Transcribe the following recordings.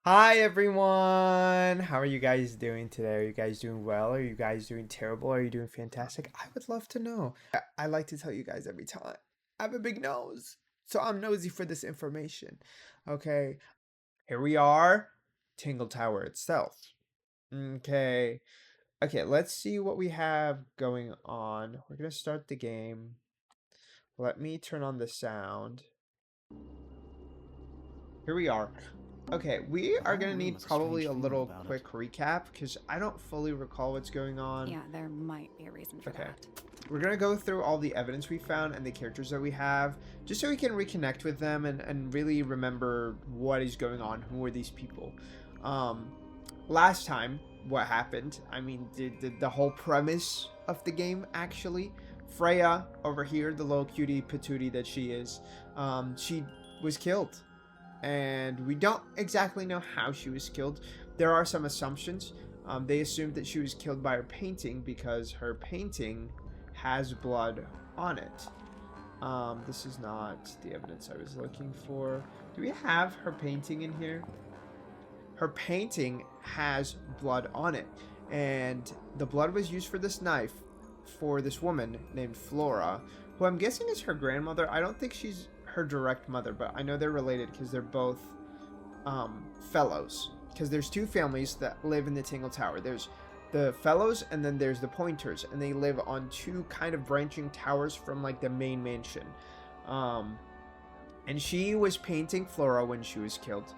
Hi everyone! How are you guys doing today? Are you guys doing well? Are you guys doing terrible? Are you doing fantastic? I would love to know. I like to tell you guys every time. I have a big nose, so I'm nosy for this information. Okay, here we are, Tingle Tower itself. Okay, okay, let's see what we have going on. We're gonna start the game. Let me turn on the sound. Here we are. Okay, we The are whole gonna room need has a probably strange a feeling little about it. quick recap because I don't fully recall what's going on. Yeah, there might be a reason for Okay, that. we're gonna go through all the evidence we found and the characters that we have just so we can reconnect with them and really remember what is going on. Who are these people? Um, Last time, what happened? I mean, the whole premise of the game actually. Freya over here, the little cutie patootie that she was killed and we don't exactly know how she was killed. There are some assumptions. They assumed that she was killed by her painting because her painting has blood on it. This is not the evidence I was looking for. Do we have her painting in here? Her painting has blood on it, and the blood was used for this knife for this woman named Flora, who I'm guessing is her grandmother. I don't think she's her direct mother, but I know they're related because they're both fellows. Because there's two families that live in the Tingle Tower. There's the fellows and then there's the pointers, and they live on two kind of branching towers from like the main mansion. Um, and she was painting Flora when she was killed.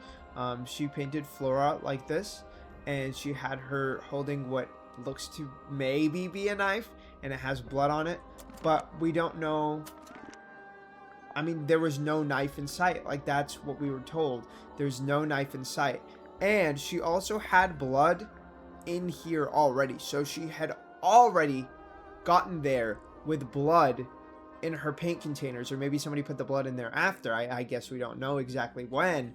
She painted Flora like this, and she had her holding what looks to maybe be a knife, and it has blood on it, but we don't know. I mean, there was no knife in sight. Like, that's what we were told. There's no knife in sight. And she also had blood in here already. So she had already gotten there with blood in her paint containers. Or maybe somebody put the blood in there after. I guess we don't know exactly when.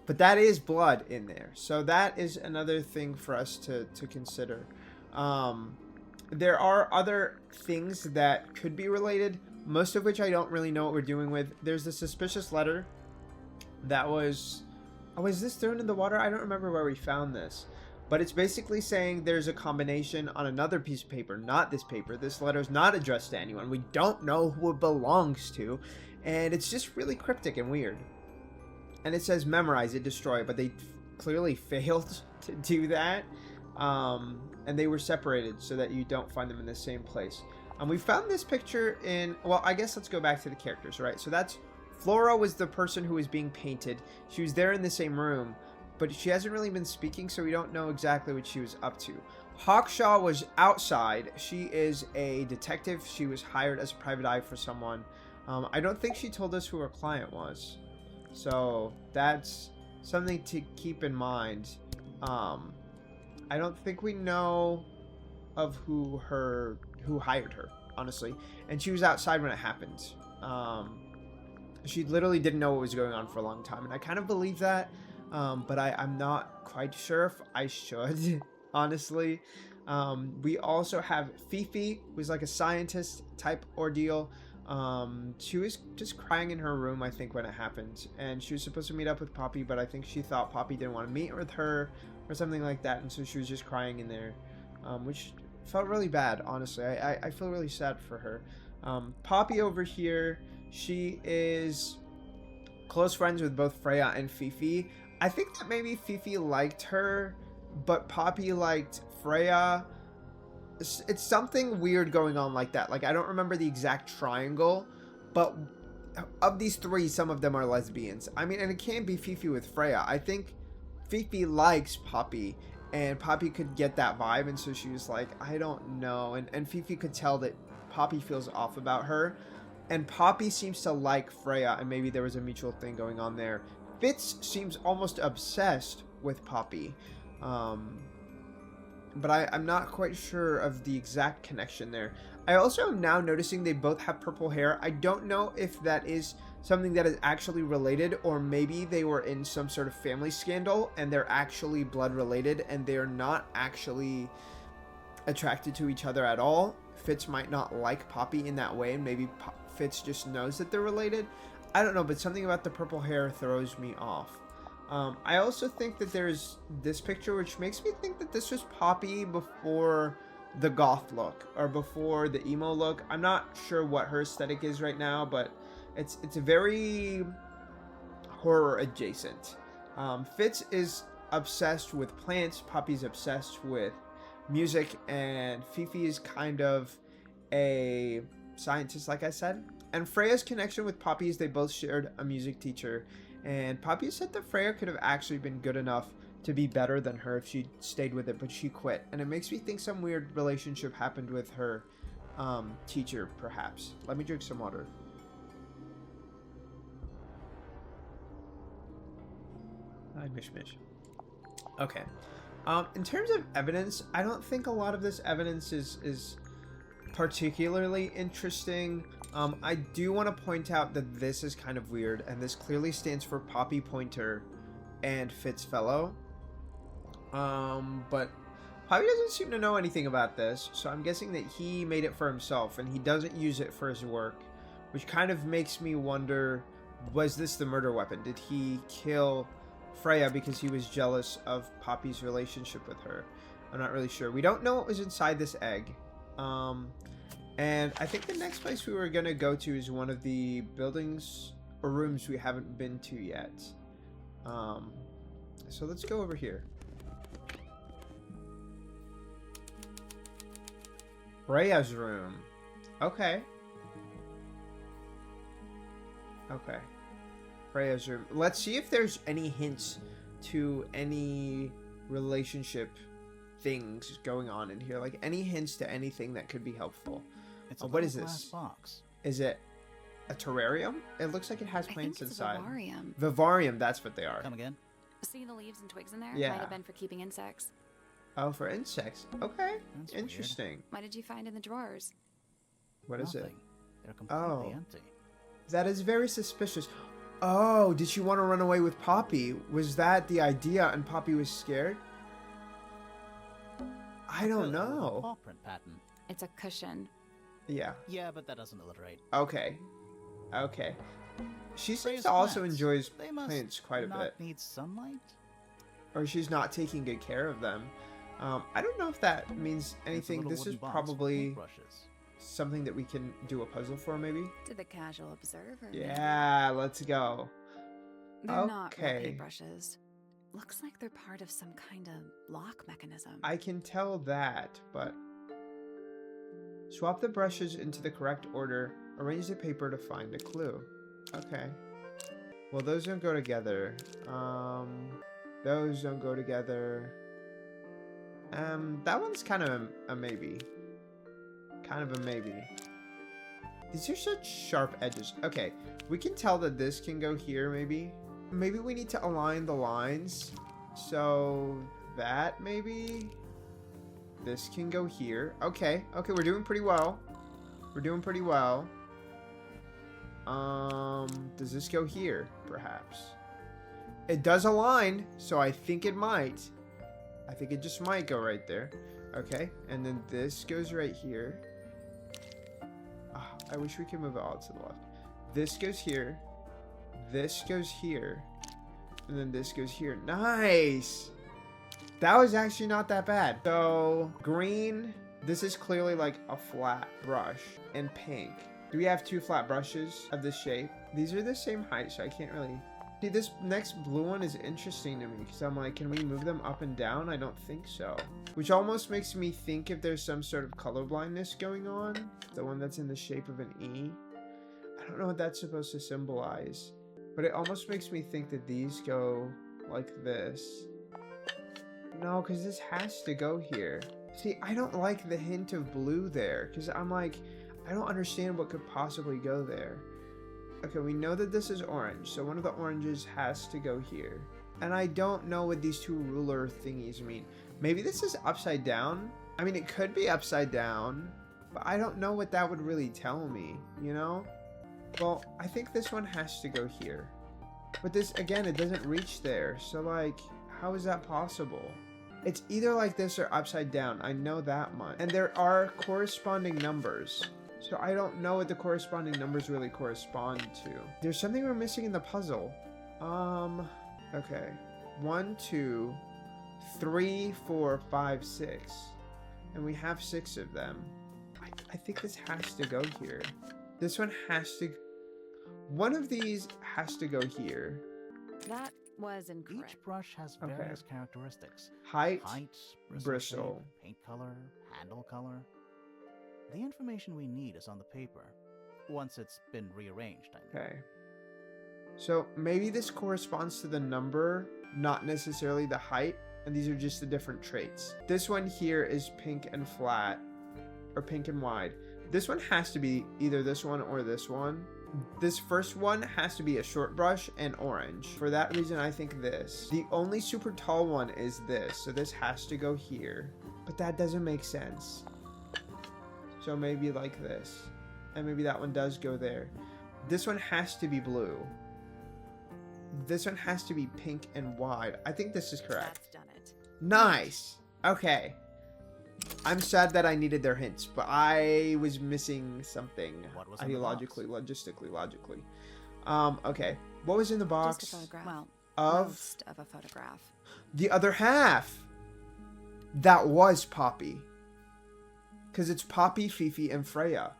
But that is blood in there. So that is another thing for us to consider. Um, there are other things that could be related, most of which I don't really know what we're doing with. There's the suspicious letter that was... Oh, was this thrown in the water? I don't remember where we found this. But it's basically saying there's a combination on another piece of paper, not this paper. This letter is not addressed to anyone. We don't know who it belongs to. And it's just really cryptic and weird. And it says memorize it, destroy it, but they clearly failed to do that. And they were separated so that you don't find them in the same place. We found this picture in, well, I guess let's go back to the characters, right? So that's, Flora was the person who was being painted. She was there in the same room, but she hasn't really been speaking, so we don't know exactly what she was up to. Hawkshaw was outside. She is a detective. She was hired as a private eye for someone. I don't think she told us who her client was. So that's something to keep in mind. I don't think we know of who hired her, honestly. And she was outside when it happened. She literally didn't know what was going on for a long time, and I kind of believe that. But I'm not quite sure if I should, honestly. We also have Fifi, who's like a scientist type ordeal. She was just crying in her room, I think, when it happened, and she was supposed to meet up with Poppy, but I think she thought Poppy didn't want to meet with her or something like that, and so she was just crying in there, which felt really bad, honestly. I feel really sad for her. Poppy over here, she is close friends with both Freya and Fifi. I think that maybe Fifi liked her, but Poppy liked Freya. It's something weird going on like that. Like, I don't remember the exact triangle, but of these three, some of them are lesbians. I mean, and it can't be Fifi with Freya. I think Fifi likes Poppy, and Poppy could get that vibe, and so she was like, I don't know. And Fifi could tell that Poppy feels off about her, and Poppy seems to like Freya, and maybe there was a mutual thing going on there. Fitz seems almost obsessed with Poppy. Um, but I'm not quite sure of the exact connection there. I also am now noticing they both have purple hair. I don't know if that is something that is actually related, or maybe they were in some sort of family scandal and they're actually blood related and they're not actually attracted to each other at all. Fitz might not like Poppy in that way, and maybe Fitz just knows that they're related. I don't know, but something about the purple hair throws me off. I also think that there's this picture which makes me think that this was Poppy before the goth look or before the emo look. I'm not sure what her aesthetic is right now, but it's very horror adjacent. Fitz is obsessed with plants, Poppy's obsessed with music, and Fifi is kind of a scientist, like I said. And Freya's connection with Poppy is they both shared a music teacher, and Poppy said that Freya could have actually been good enough to be better than her if she stayed with it, but she quit. And it makes me think some weird relationship happened with her teacher, perhaps. Let me drink some water. Hi, Mish Mish. Okay. In terms of evidence, I don't think a lot of this evidence is particularly interesting. I do want to point out that this is kind of weird, and this clearly stands for Poppy Pointer and Fitz Fellow. But Poppy doesn't seem to know anything about this, so I'm guessing that he made it for himself, and he doesn't use it for his work, which kind of makes me wonder, was this the murder weapon? Did he kill Freya because he was jealous of Poppy's relationship with her? I'm not really sure. We don't know what was inside this egg. And I think the next place we were going to go to is one of the buildings or rooms we haven't been to yet. So let's go over here. Freya's room. Okay. Okay. Freya's room. Let's see if there's any hints to any relationship things going on in here. Like any hints to anything that could be helpful. What is this? Box. Is it a terrarium? It looks like it has plants inside. Vivarium. Vivarium, that's what they are. Come again? See the leaves and twigs in there? Yeah. Might have been for keeping insects. Oh, for insects. Okay. That's Interesting. weird. What did you find in the drawers? What is it? Nothing. They're completely Oh. empty. That is very suspicious. Oh, did she want to run away with Poppy? Was that the idea and Poppy was scared? I don't know. Paw print pattern. It's a cushion. Yeah. Yeah, but that doesn't illustrate. Okay. Okay. She seems Freya's to also plants. enjoys They must plants quite a not bit. need sunlight. Or she's not taking good care of them. I don't know if that means It's a anything. little This is wooden box with probably paintbrushes. something that we can do a puzzle for, maybe? To the casual observer. Yeah, let's go. They're not real Okay. paintbrushes. Looks like they're part of some kind of lock mechanism. I can tell that, but... Swap the brushes into the correct order. Arrange the paper to find a clue. Okay. Well, those don't go together. Those don't go together. That one's kind of a maybe. Kind of a maybe. These are such sharp edges. Okay, we can tell that this can go here, maybe. Maybe we need to align the lines. So that maybe... This can go here. Okay, okay, we're doing pretty well. We're doing pretty well. Does this go here, perhaps? It does align, so I think it might. I think it just might go right there. Okay, and then this goes right here. Ah, I wish we could move it all to the left. This goes here. This goes here. And then this goes here. Nice! That was actually not that bad. So, green. This is clearly like a flat brush. And pink. Do we have two flat brushes of this shape? These are the same height, so I can't really... See, this next blue one is interesting to me, because I'm like, can we move them up and down? I don't think so. Which almost makes me think if there's some sort of color blindness going on. The one that's in the shape of an E. I don't know what that's supposed to symbolize. But it almost makes me think that these go like this. No, because this has to go here. See, I don't like the hint of blue there, because I'm like, I don't understand what could possibly go there. Okay, we know that this is orange, so one of the oranges has to go here. And I don't know what these two ruler thingies mean. Maybe this is upside down? I mean, it could be upside down, but I don't know what that would really tell me, you know? Well, I think this one has to go here. But this, again, it doesn't reach there, so like, how is that possible? It's either like this or upside down, I know that much. And there are corresponding numbers. So I don't know what the corresponding numbers really correspond to. There's something we're missing in the puzzle. Okay. 1, 2, 3, 4, 5, 6. And we have 6 of them. I think this has to go here. This one has to... One of these has to go here. That was incorrect. Each brush has Okay. various characteristics. Height, bristle, bristle. shape, paint color, handle color. The information we need is on the paper. Once it's been rearranged, I mean. Okay. So maybe this corresponds to the number, not necessarily the height, and these are just the different traits. This one here is pink and flat, or pink and wide. This one has to be either this one or this one. This first one has to be a short brush and orange. For that reason, I think this. The only super tall one is this, so this has to go here. But that doesn't make sense. So maybe like this. And maybe that one does go there. This one has to be blue. This one has to be pink and wide. I think this is correct. That's done it. Nice. Okay. I'm sad that I needed their hints, but I was missing something. What was in the Ideologically, logistically, logically. Okay. What was in the box? Just a photograph. Well, Of most of a photograph. the other half. That was Poppy. Because it's Poppy, Fifi, and Freya.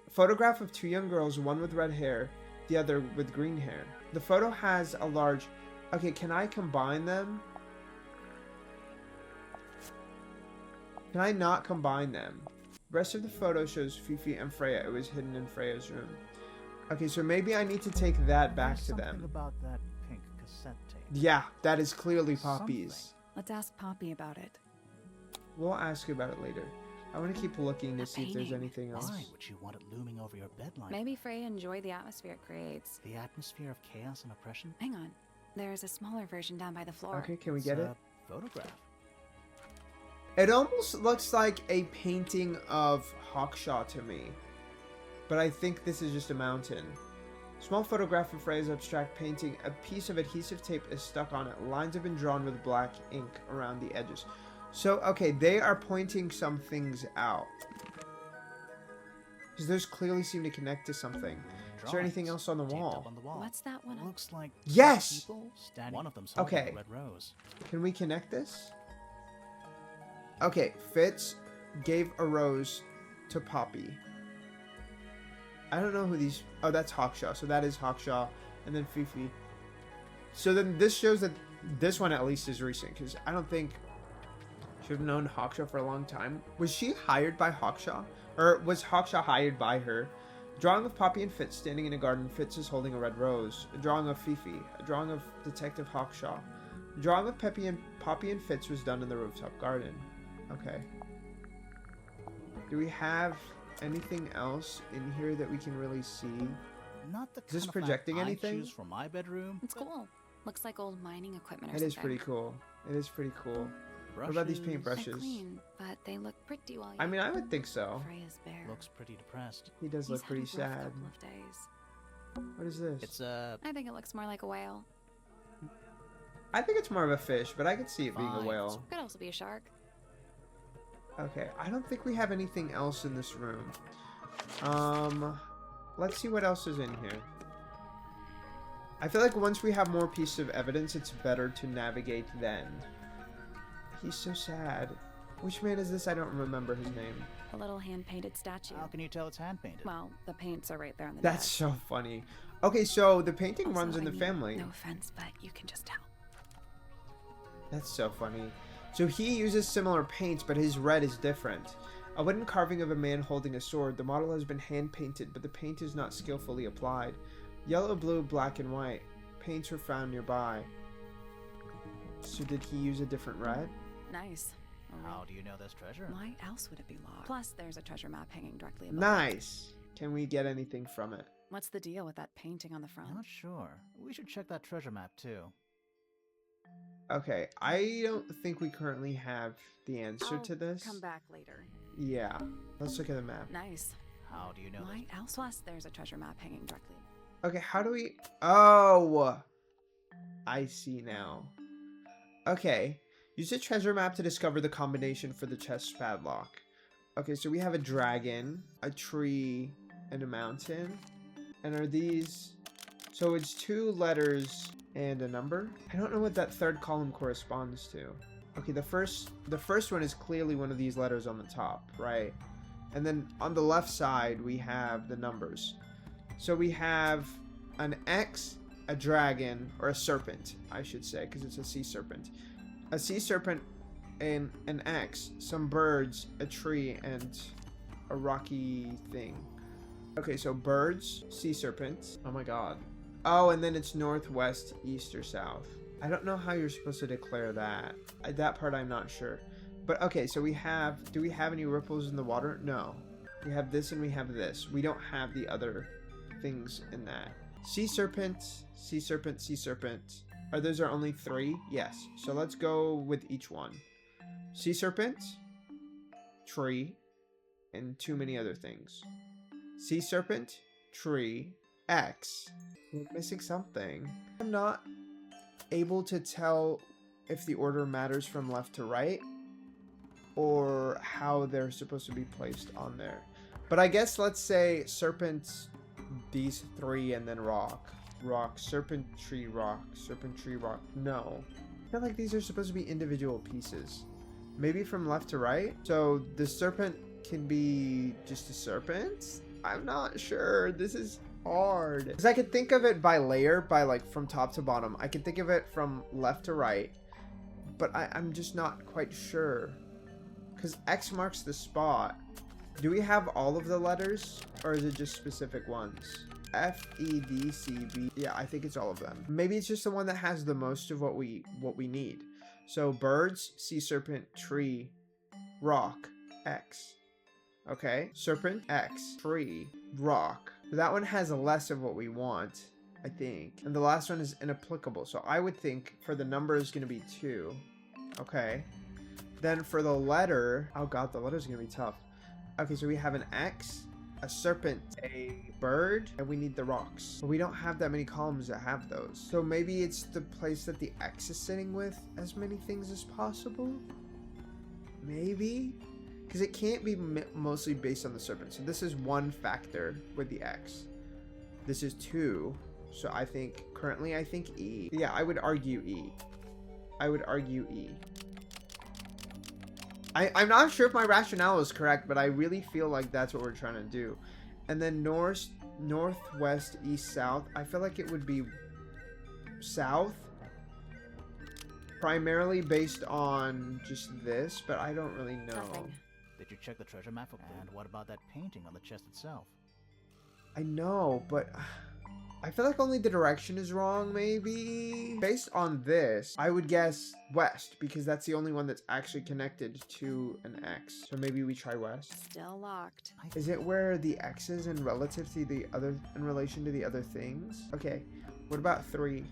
A photograph of 2 young girls, one with red hair, the other with green hair. The photo has a large... Okay, can I combine them? Can I not combine them? Rest of the photo shows Fifi and Freya. It was hidden in Freya's room. Okay, so maybe I need to take that back There's to something them. about that pink cassette tape. Yeah, that is clearly Poppy's. Let's ask Poppy about it. We'll ask you about it later. I want to keep looking to see if there's painting. anything else. Why would you want it looming over your bed like Maybe Freya enjoyed the atmosphere it creates. the atmosphere of chaos and oppression? Hang on. There's a smaller version down by the floor. Okay, can we It's get it? a photograph. It almost looks like a painting of Hawkshaw to me. But I think this is just a mountain. Small photograph of Freya's abstract painting. A piece of adhesive tape is stuck on it. Lines have been drawn with black ink around the edges. So, okay, they are pointing some things out. Because those clearly seem to connect to something. Is there anything else on the Taped wall? up on the wall. What's that one? Looks like Yes! people standing. One of them's holding Okay. a red rose. Can we connect this? Okay, Fitz gave a rose to Poppy. I don't know who these... Oh, that's Hawkshaw. So that is Hawkshaw. And then Fifi. So then this shows that this one at least is recent. Because I don't think... Should have known Hawkshaw for a long time. Was she hired by Hawkshaw? Or was Hawkshaw hired by her? A drawing of Poppy and Fitz standing in a garden. Fitz is holding a red rose. A drawing of Fifi. A drawing of Detective Hawkshaw. A drawing of Poppy and Fitz was done in the rooftop garden. Okay. Do we have anything else in here that we can really see? Not the Is this kind of projecting lamp anything? I choose for my bedroom. It's cool. Looks like old mining equipment or It something. is pretty cool. It is pretty cool. Brushes. What about these They're paintbrushes? clean, but they look pretty while you... I mean, I would think so. Freya's bare. Looks pretty depressed. He does He's look had pretty a rough sad. couple of days. What is this? It's a I think it looks more like a whale. I think it's more of a fish, but I could see it being a Fine. whale. Could also be a shark. Okay, I don't think we have anything else in this room. Let's see what else is in here. I feel like once we have more pieces of evidence, it's better to navigate then. He's so sad. Which man is this? I don't remember his name. A little hand-painted statue. How can you tell it's hand painted? Well, the paints are right there on the That's desk. so funny. Okay, so the painting Also, runs in the I mean, family. No offense, but you can just tell. That's so funny. So he uses similar paints, but his red is different. A wooden carving of a man holding a sword. The model has been hand-painted, but the paint is not skillfully applied. Yellow, blue, black, and white. Paints were found nearby. So did he use a different red? Nice. How do you know this treasure? Why else would it be locked? Plus, there's a treasure map hanging directly above it. Nice. Can we get anything from it? What's the deal with that painting on the front? Not sure. We should check that treasure map too. Okay, I don't think we currently have the answer I'll to this. come back later. Yeah. Let's look at the map. Nice. How do you know Why this? else? Plus, there's a treasure map hanging directly. Okay, how do we... Oh! I see now. Okay. Use the treasure map to discover the combination for the chest padlock. Okay, so we have a dragon, a tree, and a mountain. And are these... So it's 2 letters and a number. I don't know what that third column corresponds to. Okay, the first one is clearly one of these letters on the top, right? And then on the left side, we have the numbers. So we have an X, a dragon, or a serpent, I should say, because it's a sea serpent. A sea serpent and an X, some birds, a tree, and a rocky thing. Okay, so birds, sea serpent. Oh my god. Oh, and then it's northwest, east, or south. I don't know how you're supposed to declare that. That part I'm not sure. But okay, so we have... Do we have any ripples in the water? No. We have this and we have this. We don't have the other things in that. Sea serpent, sea serpent, sea serpent. Those are only 3? Yes. So let's go with each one. Sea serpent, tree, and too many other things. Sea serpent, tree, X. We're missing something. I'm not able to tell if the order matters from left to right or how they're supposed to be placed on there. But I guess let's say serpent, these 3, and then rock. Rock, serpent, tree, rock, serpent, tree, rock. No. I feel like these are supposed to be individual pieces. Maybe from left to right? So the serpent can be just a serpent? I'm not sure. This is hard. Because I could think of it by layer, by like from top to bottom. I could think of it from left to right. But I'm just not quite sure. Because X marks the spot. Do we have all of the letters? Or is it just specific ones? F, E, D, C, B. Yeah, I think it's all of them. Maybe it's just the one that has the most of what we need. So birds, sea serpent, tree, rock, X. Okay. Serpent, X, tree, rock. That one has less of what we want, I think. And the last one is inapplicable. So I would think for the number is going to be 2. Okay. Then for the letter, oh god, the letter is going to be tough. Okay, so we have an X, a serpent, a bird, and we need the rocks. But we don't have that many columns that have those. So maybe it's the place that the X is sitting with as many things as possible? Maybe? Because it can't be mostly based on the serpent. So this is 1 factor with the X. This is 2. So I think, currently I think E. Yeah, I would argue E. I would argue E. I'm not sure if my rationale is correct, but I really feel like that's what we're trying to do. And then northwest, east, south. I feel like it would be south. Primarily based on just this, but I don't really know. Nothing. Did you check the treasure map? And what about that painting on the chest itself? I know, but I feel like only the direction is wrong, maybe? Based on this, I would guess west, because that's the only one that's actually connected to an X. So maybe we try west. Still locked. Is it where the X is in relative to the other, in relation to the other things? Okay, what about 3?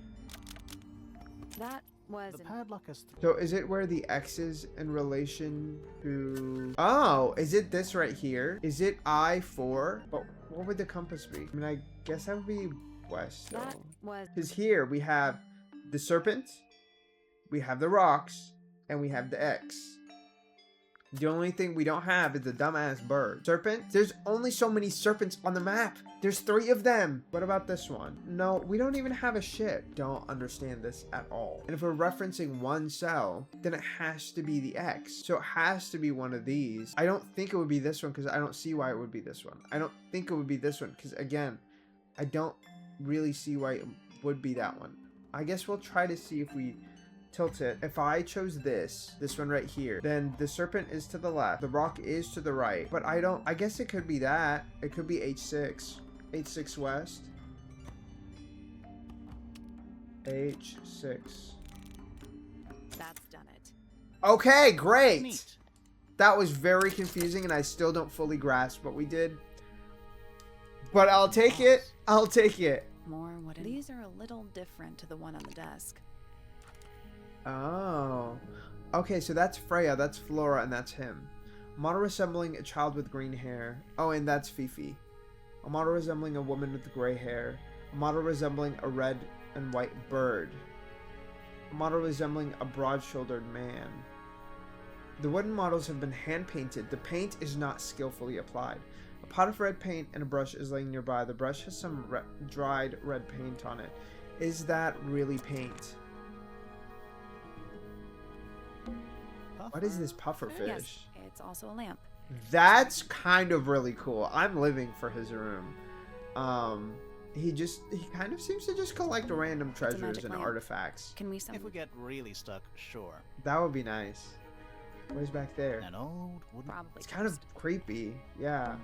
That was The padlock has 3. So is it where the X is in relation to... Oh, is it this right here? Is it I4? But what would the compass be? I mean, I guess that would be west. So. That was Because here we have the serpent, we have the rocks, and we have the X. The only thing we don't have is the dumbass bird. Serpent? There's only so many serpents on the map. There's 3 of them. What about this one? No, we don't even have a ship. Don't understand this at all. And if we're referencing one cell, then it has to be the X. So it has to be one of these. I don't think it would be this one because I don't see why it would be this one. I don't think it would be this one because, again, I don't really see why it would be that one. I guess we'll try to see if we tilt it. If I chose this one right here, then the serpent is to the left, the rock is to the right, but I guess it could be that. It could be H6 west. H6. that's done it. Okay, great. Neat. That was very confusing and I still don't fully grasp what we did. But I'll take it. I'll take it. More wooden. These are a little different to the one on the desk. Oh. Okay, so that's Freya, that's Flora, and that's him. A model resembling a child with green hair. Oh, and that's Fifi. A model resembling a woman with gray hair. A model resembling a red and white bird. A model resembling a broad-shouldered man. The wooden models have been hand-painted. The paint is not skillfully applied. A pot of red paint and a brush is laying nearby. The brush has some dried red paint on it. Is that really paint? What is this puffer fish? Yes, it's also a lamp. That's kind of really cool. I'm living for his room. He kind of seems to just collect random treasures magic and lamp. artifacts. Can we If we get really stuck, sure. That would be nice. Where's back there? An old wooden... Probably. It's kind of toast. creepy. Yeah.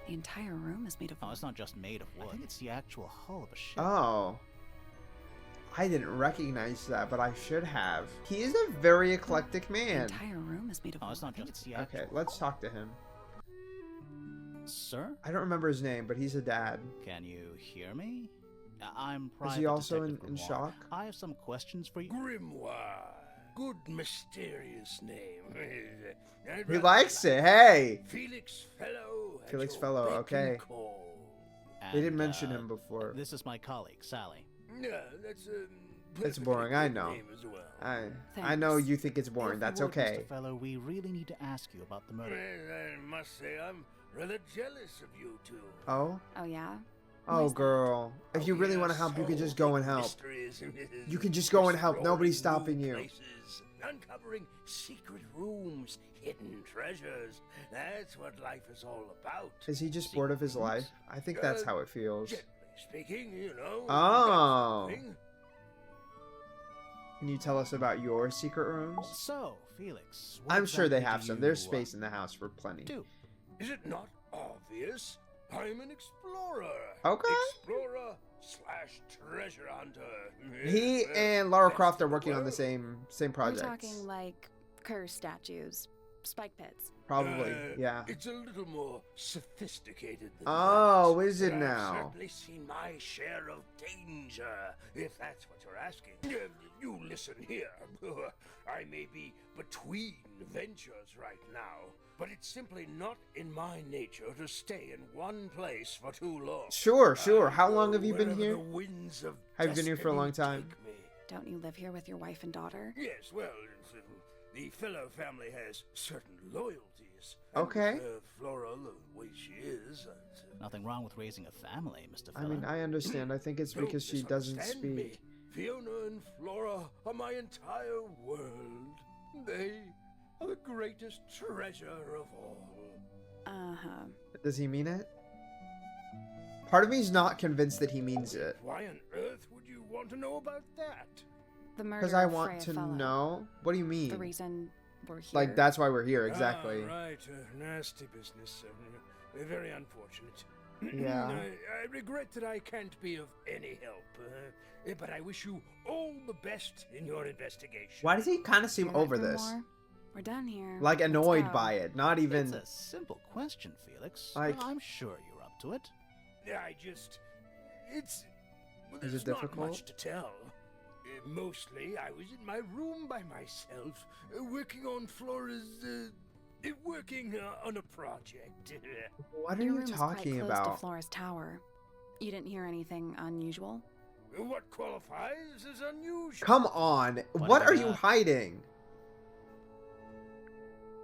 The entire room is made of Oh, it's not just made of wood. I think it's the actual hull of a ship. Oh. I didn't recognize that, but I should have. He is a very eclectic The man. entire room is made of Oh, it's not just... It's the actual... Okay, let's talk to him. Sir? I don't remember his name, but he's a dad. Can you hear me? I'm Is Private he also in Detective Grimoire. shock? I have some questions for you. Grimoire. Good mysterious name. I'd He rather likes like it. Hey! Felix Fellow. at Felix your Fellow, beck and okay. call. They didn't And, mention him before. This is my colleague, Sally. Yeah, that's It's perfectly boring, I good know. name as well. I know Thanks. you think it's boring. If That's you would, okay. Mr. Fellow, we really need to ask you about the murder. Well, I must say I'm rather jealous of you two. Oh? Oh yeah. Oh, Why's that? girl. If you really yes, want to help, you can so just go and many help. mysteries. You can just go and help. Nobody's Exploring stopping new you. places, uncovering secret rooms, hidden treasures. That's what life is all about. Is he just bored of his life? I think that's how it feels. Gently speaking, you know. Oh. that sort of thing. Can you tell us about your secret rooms? So, Felix, what I'm sure they exactly have do some. you, There's space in the house for plenty. do? Is it not obvious? I'm an explorer. Okay. Explorer slash treasure hunter. He Yes, and Lara best Croft are in the working on the world. same We're projects. talking like curse statues, spike pits. Probably, yeah. It's a little more sophisticated than Oh, that. is it I've now? certainly seen my share of danger, if that's what you're asking. You listen here. I may be between ventures right now, but it's simply not in my nature to stay in one place for too long. Sure. I How long go have you been wherever here? the winds of Have you been here for a long destiny time? take me. Don't you live here with your wife and daughter? Yes, well, the fellow family has certain loyalties. Okay. And, Flora, the way she is. Nothing wrong with raising a family, Mr. I Fellow. mean, I understand. I think it's Don't because she doesn't misunderstand speak. me. Fiona and Flora are my entire world. They are the greatest treasure of all. Uh-huh. Does he mean it? Part of me is not convinced that he means it. Why on earth would you want to know about that? The murder Because I of want Freya to Fellow. know. What do you mean? The reason we're here. Like, that's why we're here, exactly. Ah, right, nasty business. Very unfortunate. Yeah. I regret that I can't be of any help, but I wish you all the best in your investigation. Why does he kind of seem You're right, over this? Grimoire. We're done here. Like, Let's annoyed go. by it. Not even... It's a simple question, Felix. Like- I'm sure you're up to it. It's... Well, Is there's it not difficult? much to tell. Mostly, I was in my room by myself, working on Flora's, working on a project. What are Your you room is talking quite close about? to Flora's tower. You didn't hear anything unusual? What qualifies as unusual? Come on. What What about are you that? hiding?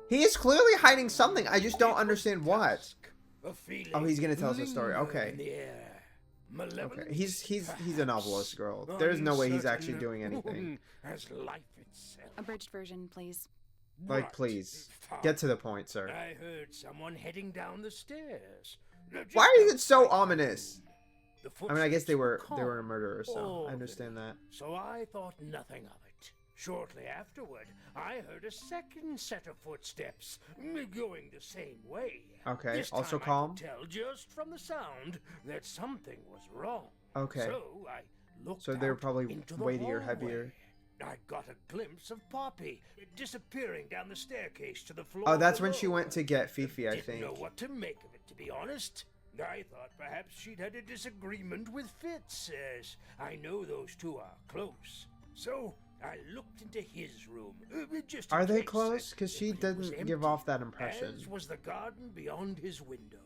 He is clearly hiding something. I just don't It was understand what. dusk. A feeling Oh, he's gonna tell us a story. lingered Okay. in the air. Malevolent, Okay. He's a perhaps. novelist, girl. There's no way he's actually Uncertain doing anything. As life itself. Abridged version, please. Like, What? please. Fine. Get to the point, sir. I heard someone heading down the stairs. Just Why is it so outside my ominous? room. The I mean, I guess footsteps they were calm, a murderer, so all I understand of that. it. So I thought nothing of it. Shortly afterward, I heard a second set of footsteps going the same way. Okay, This also time calm? I could tell just from the sound that something was wrong. Okay. So I looked So they were out probably into the weightier, hallway. heavier. I got a glimpse of Poppy disappearing down the staircase to the floor. Oh, that's when she below. went to get Fifi, I Didn't think. know what to make of it, to be honest. I thought perhaps she'd had a disagreement with Fitz, as I know those two are close. So I looked into his room, just in Are they case, close? Because she but it was didn't give empty, off that impression. as was the garden beyond his window.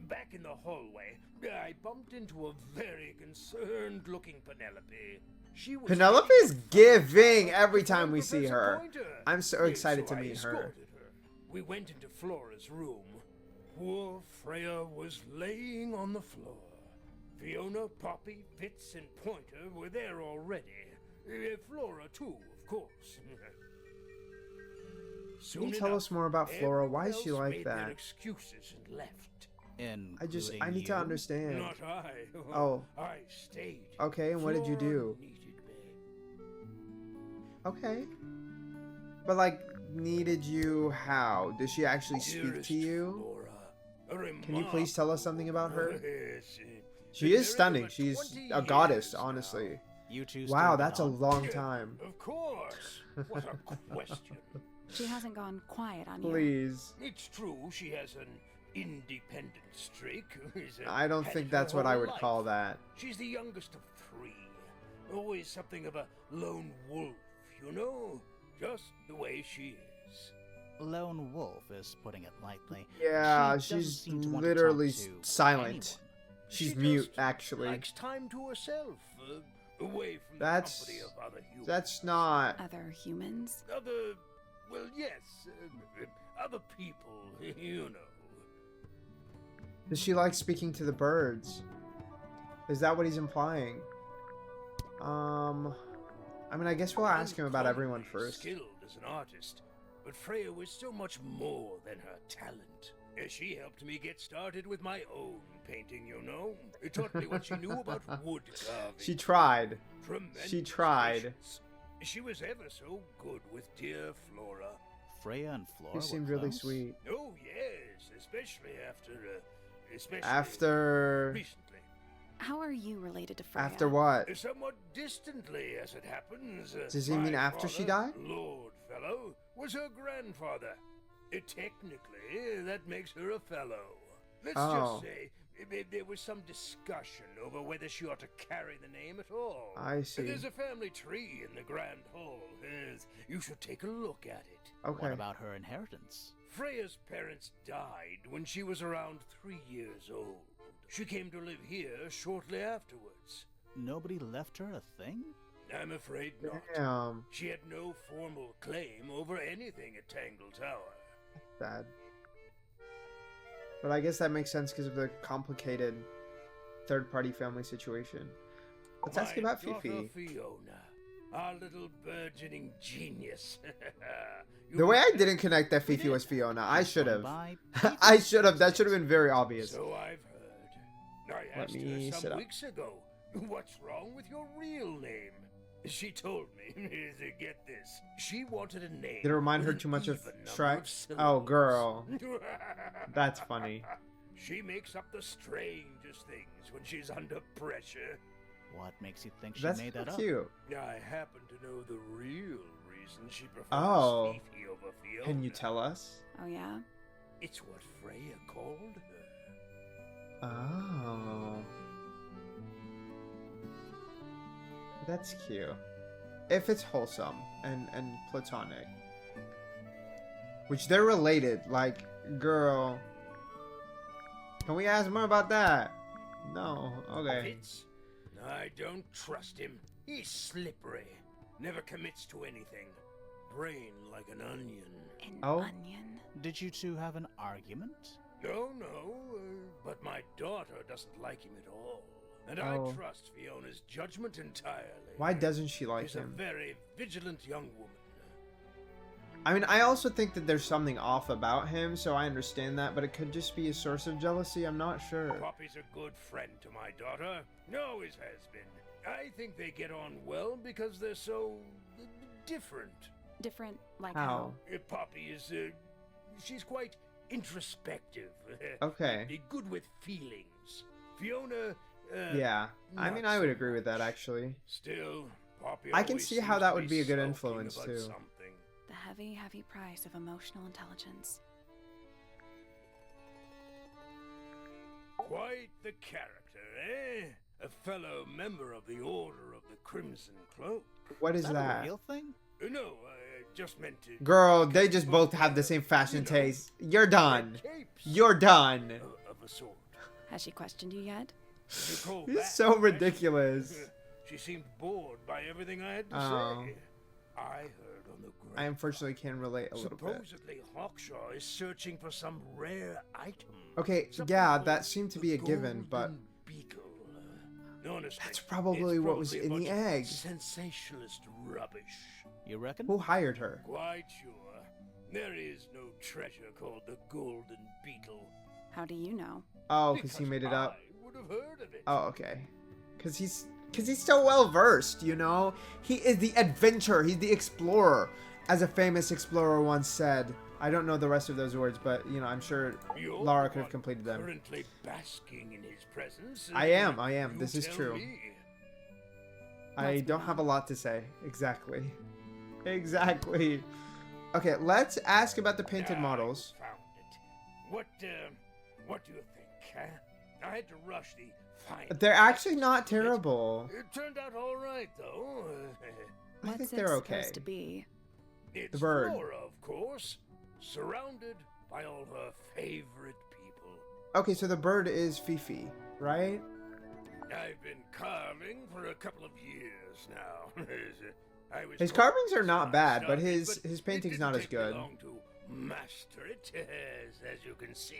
Back in the hallway, I bumped into a very concerned-looking Penelope. She was Penelope's heading giving for every time we Professor see her. Pointer. I'm so excited to I meet her. escorted We went into Flora's room. Poor Freya was laying on the floor, Fiona, Poppy, Fitz, and Pointer were there already. Flora, too, of course. Can you tell us more about Flora? Why is she like made that? Their excuses and left. I need to understand. Not I. Oh. I stayed. Okay, and what did you Flora do? needed me. Okay. But like, needed you how? Did she actually speak Dearest to you? Flora, Can you please tell us something about her? Yes, She is been stunning. married She's for 20 a goddess, years now. honestly. You two Wow, still get that's a on? long time. Of course. What a question. She hasn't gone quiet on you. Please. It's true she has an independent streak. I don't think that's what I would call that. She's the youngest of 3. Always something of a lone wolf, you know? Just the way she is. Lone wolf is putting it lightly. Yeah, She doesn't she's seem to want to literally talk to silent. anyone. She's She mute, just actually. Likes time to herself, away from That's- the company of other humans. That's not... Other humans? Other, well, yes, other people, you know. Does she like speaking to the birds? Is that what he's implying? I mean, I guess we'll ask him about everyone first. Skilled as an artist, but Freya was so much more than her talent. She helped me get started with my own painting, you know. It taught me what she knew about wood carving. She tried. Tremendous She tried. patience. She was ever so good with dear Flora. Freya and Flora He were seemed really close? sweet. Oh yes, especially especially After... recently. How are you related to Freya? After what? Somewhat distantly, as it happens. Does he mean my after she father, died? Lord Fellow was her grandfather. Technically, that makes her a fellow. Let's Oh. just say there was some discussion over whether she ought to carry the name at all. I see. There's a family tree in the Grand Hall. You should take a look at it. Okay. What about her inheritance? Freya's parents died when she was around 3 years old. She came to live here shortly afterwards. Nobody left her a thing? I'm afraid not. Damn. She had no formal claim over anything at Tangle Tower. Sad. But I guess that makes sense because of the complicated third-party family situation. Let's ask My about daughter Fifi. Fiona, our little burgeoning genius. The way I didn't connect that Fifi was Fiona, I should have. Bye. I should have. That should have been very obvious. So I've heard. I Let asked me her sit some up. weeks ago, what's wrong with your real name? She told me, get this, she wanted a name. Did it remind her with too much of even number Shrek? Oh, syllables. girl. That's funny. She makes up the strangest things when she's under pressure. What makes you think she That's made that so up? cute. I happen to know the real reason she prefers Oh. Fifi over Fiona. Can you tell us? Oh, yeah? It's what Freya called her. Oh. That's cute. If it's wholesome and platonic. Which they're related. Like, girl. Can we ask more about that? No. Okay. Fitz? I don't trust him. He's slippery. Never commits to anything. Brain like an onion. An Oh. onion? Did you two have an argument? No, but my daughter doesn't like him at all. And Oh. I trust Fiona's judgment entirely. Why doesn't she like She's a him? very vigilant young woman. I mean, I also think that there's something off about him, so I understand that, but it could just be a source of jealousy. I'm not sure. Poppy's a good friend to my daughter. Always has been. I think they get on well because they're so different. Different, like How? Poppy is, she's quite introspective. Okay. Good with feelings. Fiona, Yeah. I not mean, I would so agree with that, much. actually. Still, Poppy I can always see seems how to that would be a good sulking influence, about too. Something. The heavy, heavy price of emotional intelligence. Quite the character, eh? A fellow member of the Order of the Crimson Cloak. What is that that? a real thing? No, I just meant to... Girl, they just both have the same fashion taste. You're done. Capes You're done. of a sort. Has she questioned you yet? You call He's that so fashion? ridiculous. She seemed bored by everything I had to Oh. say. I heard on the ground. I unfortunately can relate a little bit. Supposedly, Hawkshaw is searching for some rare item. Okay, Something yeah, called that seemed to be a the given, but Golden Beetle. Honestly, That's probably it's what was probably a in the bunch of egg. Sensationalist rubbish. You reckon? Who hired her? Quite sure. There is no treasure called the Golden Beetle. How do you know? Oh, because he made it up. I would have heard of it. Oh, okay. Because he's so well versed, you know. He is the adventurer. He's the explorer, as a famous explorer once said. I don't know the rest of those words, but you know, I'm sure You're Lara the could have one completed them. Currently basking in his presence. I am. You This is tell true. me. I Let's don't move have a on. lot to say. Exactly. Exactly. Okay, let's ask about the painted I models. Found it. What do you think? Huh? I had to rush the fine. They're actually not terrible. It turned out all right, though. I What's think it they're okay. supposed to be? It's The bird. Flora, of course, surrounded by all her favorite people. Okay, so the bird is Fifi, right? I've been carving for a couple of years now. I was His told carvings are it's not bad, but started, his it painting's didn't not as take me good. long to master it, as you can see.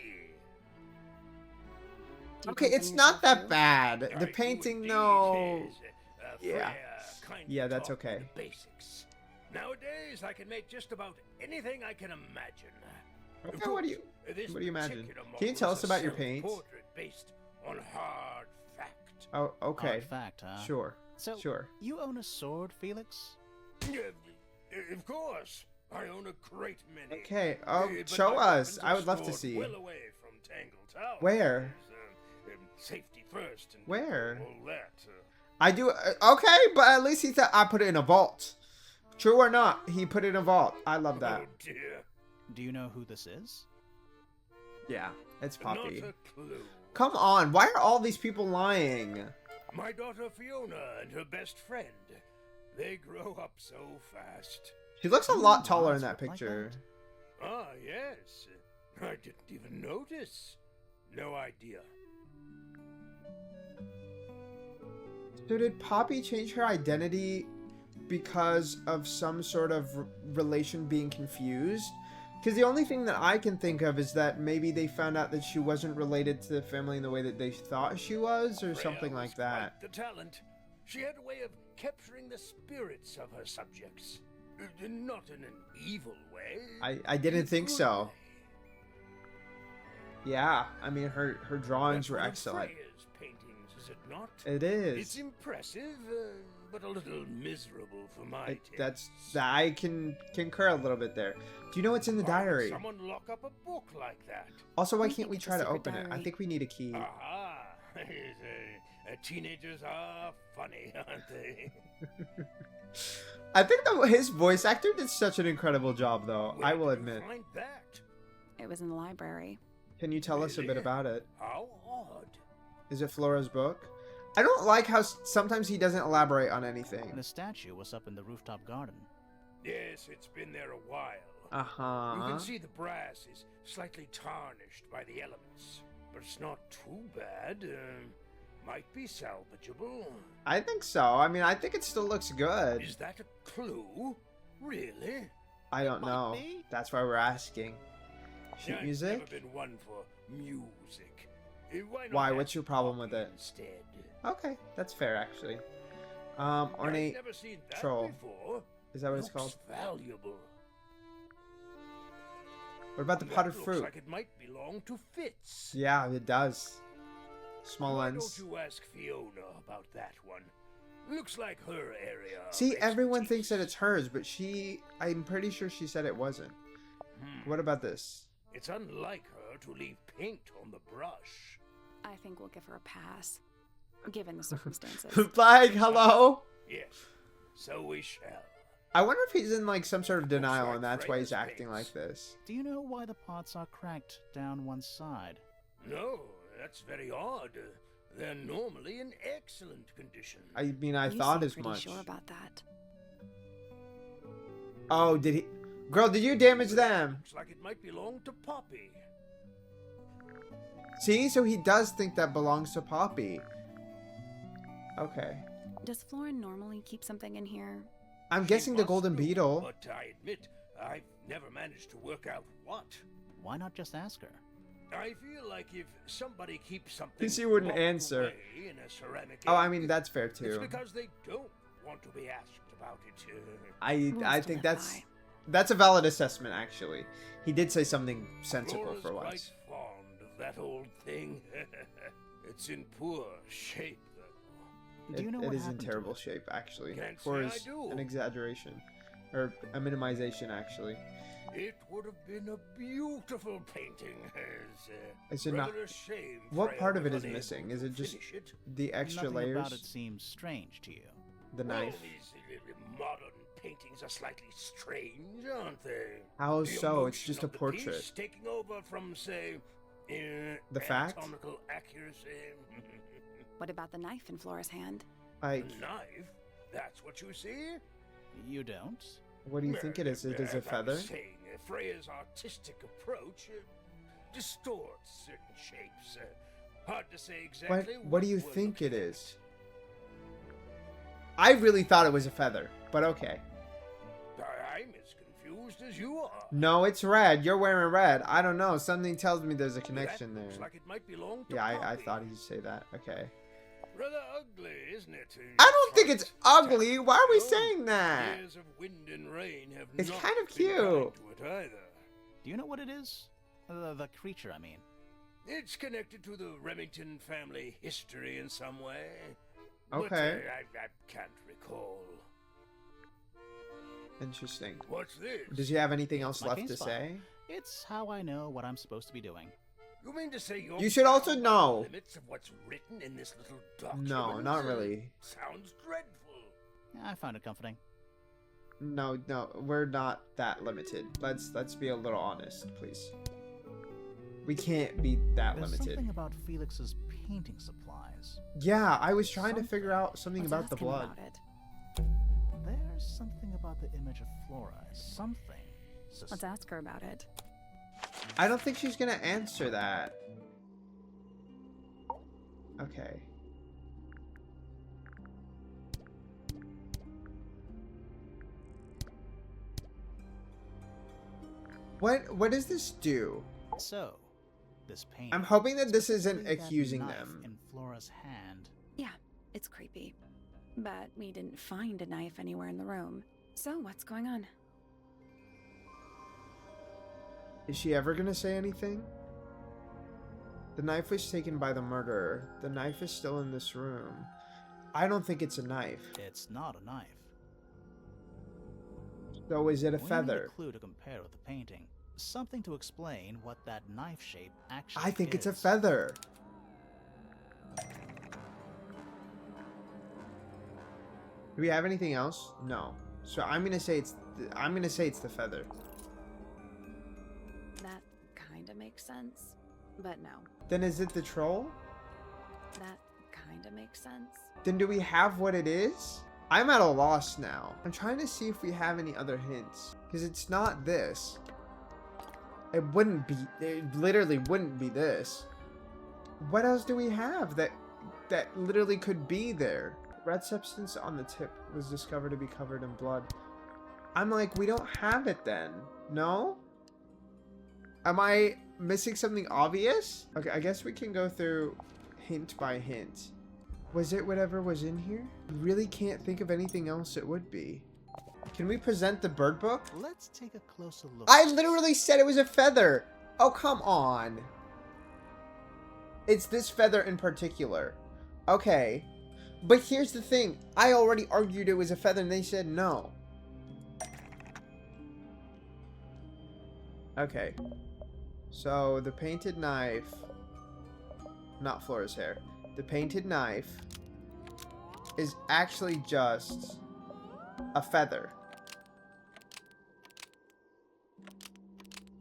Do you Okay, paint it's them not yourself, that too? bad. I The do painting, indeed, no. yes. Yeah. Freya kindly Yeah, that's taught me okay. the basics. Nowadays, I can make just about anything I can imagine. Of Okay, what do you course, this imagine? particular Can you model tell is us a about your paints? self-portrait based on hard fact. Oh, okay. Hard fact, huh? Sure. So, Sure. you own a sword, Felix? Of course, I own a great many. Okay, oh, But show my us. weapons I are would love to stored see. Well away from Tangle Tower. Where? Safety first. And Where? All that. I do. Okay, but at least he said I put it in a vault. True or not, he put it in a vault. I love that. Oh dear. Do you know who this is? Yeah, it's Poppy. Not a clue. Come on, why are all these people lying? My daughter Fiona and her best friend. They grow up so fast. She looks a lot taller in that Like picture. Ah, yes. I didn't even notice. No idea. So did Poppy change her identity because of some sort of relation being confused? Because the only thing that I can think of is that maybe they found out that she wasn't related to the family in the way that they thought she was, or Freya something was like that. quite the talent. She had a way of capturing the spirits of her subjects. Not in an evil way. I didn't in a think good so. way. Yeah, I mean her drawings That's were one of excellent. Freya's paintings, is it not? It It's is. impressive, but a little miserable for my That's tastes. I can concur a little bit there. Do you know what's in the Why would diary? Someone lock up a book like that. Also, why I can't think we it's a try to secret open it? I diary. think we need a key. Aha! Teenagers are funny, aren't they? I think that his voice actor did such an incredible job, though. I Where will did you admit. find that? It was in the library. Can you tell us a bit Really? about it? How odd. Is it Flora's book? I don't like how sometimes he doesn't elaborate on anything. The statue was up in the rooftop garden. Yes, it's been there a while. You Uh-huh. can see the brass is slightly tarnished by the elements, but it's not too bad. Might be salvageable. I think so. I mean, I think it still looks good. Is that a clue? Really? I don't Might know. be. That's why we're asking. Sheet I've music? never been one for music. Why not Why? have What's your problem Poppy with it? Instead. Okay, that's fair, actually. I've Ornate never seen that troll. before. Is that what it's Looks called? valuable. What about the That potted looks fruit? like it might belong to Fitz. Yeah, it does. Small Why lens. don't you ask Fiona about that one? Looks like her area. of See, everyone thinks that expertise. it's hers, but I'm pretty sure she said it wasn't. What about this? It's unlike her to leave paint on the brush. I think we'll give her a pass, given the circumstances. Like, hello? Yes, so we shall. I wonder if he's in, like, some sort of denial, like and that's why he's Freya's acting paints. like this. Do you know why the pots are cracked down one side? No, that's very odd. They're normally in excellent condition. I mean, I You thought seem as pretty much. sure about that. Oh, did he... Girl, did you damage them? Looks like it might belong to Poppy. See? So he does think that belongs to Poppy. Okay. Does Florin normally keep something in here? I'm She guessing the must golden do, beetle. But I admit, I've never managed to work out what. Why not just ask her? I feel like if somebody keeps something She wouldn't locked answer. away in a ceramic Oh, I egg, mean, that's fair it's too. because they don't want to be asked about it. I Lost think in that that's a valid assessment, actually. He did say something sensible Flora's for quite once. fond of that old thing. It's in poor shape, though. Do you know It what is in happened to terrible it? shape, actually. Can't For say I is do. an exaggeration. Or a minimization, actually. It would have been a beautiful painting. Is it not? Rather a shame What Freya part of was it is unable missing? to Is it just finish it. the extra Nothing layers? about it seems strange to you. The knife. Well, these modern paintings are slightly strange, aren't they? How The so? It's emotion just a of the portrait. piece taking over from, say, The fact? anatomical accuracy. What about the knife in Flora's hand? Like, The knife? That's what you see? You don't? what do you think it is? It is a As I was feather? saying, Freya's artistic approach distorts certain shapes. Hard to say exactly. What do you we're think it looking is? I really thought it was a feather, but okay. at. I'm as confused as you are. No, it's red. You're wearing red. I don't know. Something tells me there's a That connection there. looks like it might belong to Yeah, I Poppy. thought he'd say that. Okay. Rather ugly, isn't it? I don't think it's ugly. Why are we Oh, saying that? Years of wind and rain have It's not kind of been cute. kind to it either. Do you know what it is? The creature, I mean. It's connected to the Remington family history in some way. Okay. But, I can't recall. Interesting. What's this? Does he have anything else My left case to file. say? It's how I know what I'm supposed to be doing. You mean to say you're You should also bound by know. the limits of what's written in this little document? No, not really. Sounds dreadful. I find it comforting. No, we're not that limited. Let's be a little honest, please. We can't be that There's limited. something about Felix's painting supplies. Yeah, I was trying to figure out something Let's about the ask him blood. about it. There's something about the image of Flora. Something. Let's ask her about it. I don't think she's gonna answer that. Okay. What does this do? So, this painting. I'm hoping that this isn't specifically that accusing knife them. In Flora's hand. Yeah, it's creepy. But we didn't find a knife anywhere in the room. So what's going on? Is she ever gonna say anything? The knife was taken by the murderer. The knife is still in this room. I don't think it's a knife. It's not a knife. So is it a We need feather? a clue to compare with the painting. Something to explain what that knife shape actually I think it's a is. feather. Do we have anything else? No. So I'm gonna say it's the feather. That kinda makes sense. But no. Then is it the troll? That kinda makes sense. Then do we have what it is? I'm at a loss now. I'm trying to see if we have any other hints. Because it's not this. It literally wouldn't be this. What else do we have that literally could be there? Red substance on the tip was discovered to be covered in blood. I'm like, we don't have it then. No? Am I missing something obvious? Okay, I guess we can go through hint by hint. Was it whatever was in here? Really can't think of anything else it would be. Can we present the bird book? Let's take a closer look. I literally said it was a feather. Oh, come on. It's this feather in particular. Okay. But here's the thing. I already argued it was a feather and they said no. Okay. So the painted knife. Not Flora's hair. The painted knife is actually just a feather.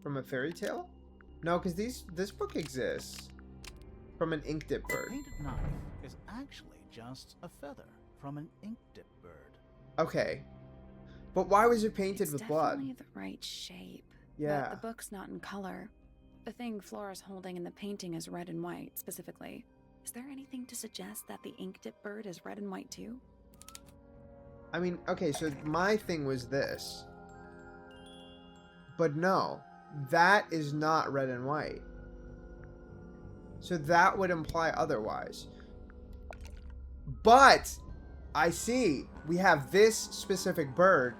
From a fairy tale? No, because this book exists. From an ink dip The bird. painted knife is actually just a feather from an ink dip bird. Okay. But why was it painted It's with blood? definitely the right shape. Yeah. But the book's not in color. The thing Flora's holding in the painting is red and white, specifically. Is there anything to suggest that the ink dip bird is red and white too? I mean, okay, so my thing was this. But no. That is not red and white. So that would imply otherwise. But I see we have this specific bird,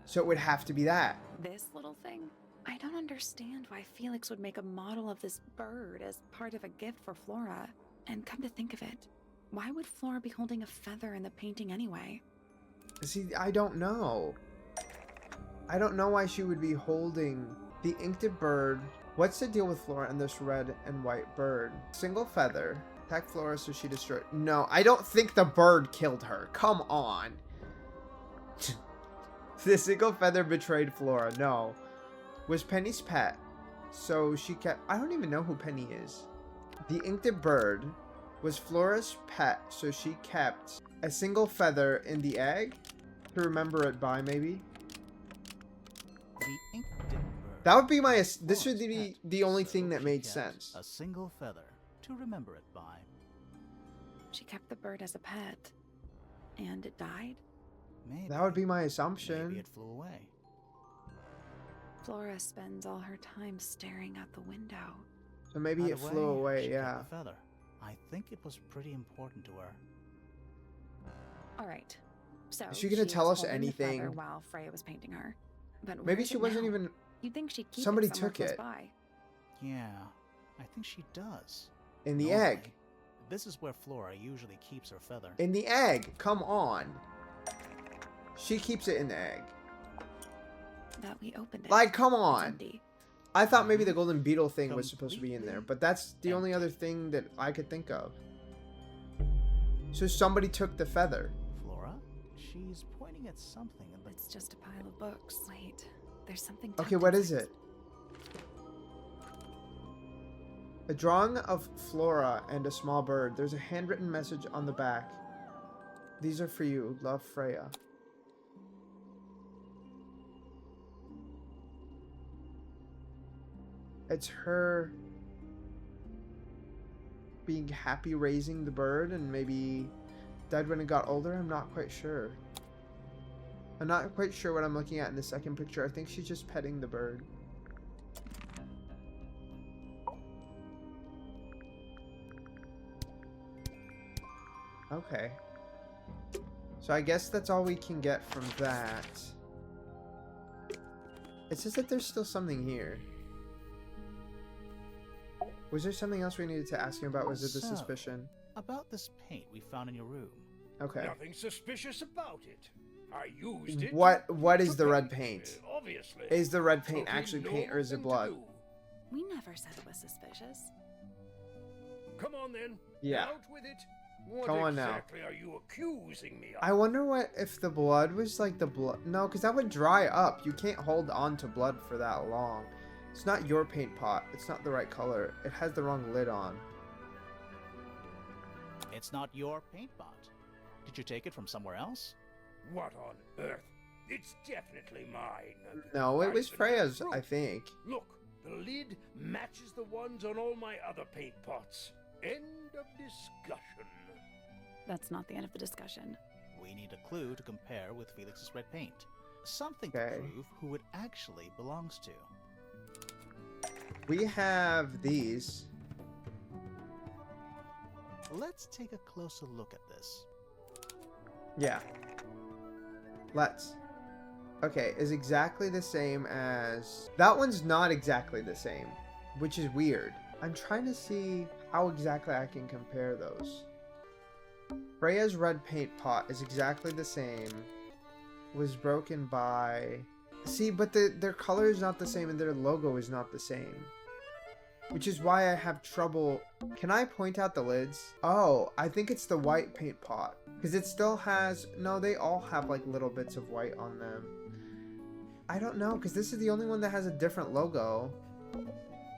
so it would have to be that. This little thing? I don't understand why Felix would make a model of this bird as part of a gift for Flora. And come to think of it, why would Flora be holding a feather in the painting anyway? See, I don't know. I don't know why she would be holding the inked bird. What's the deal with Flora and this red and white bird? Single feather. Attack Flora so she destroyed. No, I don't think the bird killed her. Come on. The single feather betrayed Flora. No. Was Penny's pet. So she kept... I don't even know who Penny is. The inked bird was Flora's pet, so she kept a single feather in the egg to remember it by, maybe. The inked bird. That would be my... This would Flora's be pet, the only so thing that she made kept sense. A single feather to remember it by. She kept the bird as a pet. And it died? Maybe. That would be my assumption. Maybe it flew away. Flora spends all her time staring out the window. So maybe Either it flew away, she yeah. kept the feather. I think it was pretty important to her. Alright. So Is she gonna was tell us holding the feather anything? while Freya was painting her. But Maybe where is she it wasn't now? even... You'd think she'd keep Somebody it somewhere took close it. by. Yeah, I think she does. In the Normally, egg. This is where Flora usually keeps her feather. In the egg. Come on. She keeps it in the egg. That we opened it. Like, come It's on. empty. I thought maybe the golden beetle thing was supposed to be in there, Completely but that's the only empty. other thing that I could think of. So somebody took the feather. Flora? She's pointing at something in the... It's just a pile of books. Wait, there's something. Okay, tucked what is inside. it? A drawing of Flora and a small bird. There's a handwritten message on the back. These are for you. Love, Freya. It's her being happy raising the bird and maybe died when it got older. I'm not quite sure. I'm not quite sure what I'm looking at in the second picture. I think she's just petting the bird. Okay. So I guess that's all we can get from that. It says that there's still something here. Was there something else we needed to ask him about? Was it the So, suspicion? About this paint we found in your room. Okay. Nothing suspicious about it. I used it. What is to the red paint? Obviously. Is the red paint Totally actually paint or is it normal blood? thing to do. We never said it was suspicious. Come on then. Yeah. Out with it. What Come on now. exactly are you accusing me of? I wonder what if the blood was like the blood. No, because that would dry up. You can't hold on to blood for that long. It's not your paint pot. It's not the right color. It has the wrong lid on. It's not your paint pot. Did you take it from somewhere else? What on earth? It's definitely mine. No, it was I've been Freya's, proof. I think. Look, the lid matches the ones on all my other paint pots. End of discussion. That's not the end of the discussion. We need a clue to compare with Felix's red paint. Something Okay. to prove who it actually belongs to. We have these. Let's take a closer look at this. Yeah. Let's. Okay, is exactly the same as... That one's not exactly the same, which is weird. I'm trying to see how exactly I can compare those. Freya's red paint pot is exactly the same. Was broken by... See, but their color is not the same and their logo is not the same. Which is why I have trouble... Can I point out the lids? Oh, I think it's the white paint pot. Because it still has... No, they all have like little bits of white on them. I don't know, because this is the only one that has a different logo.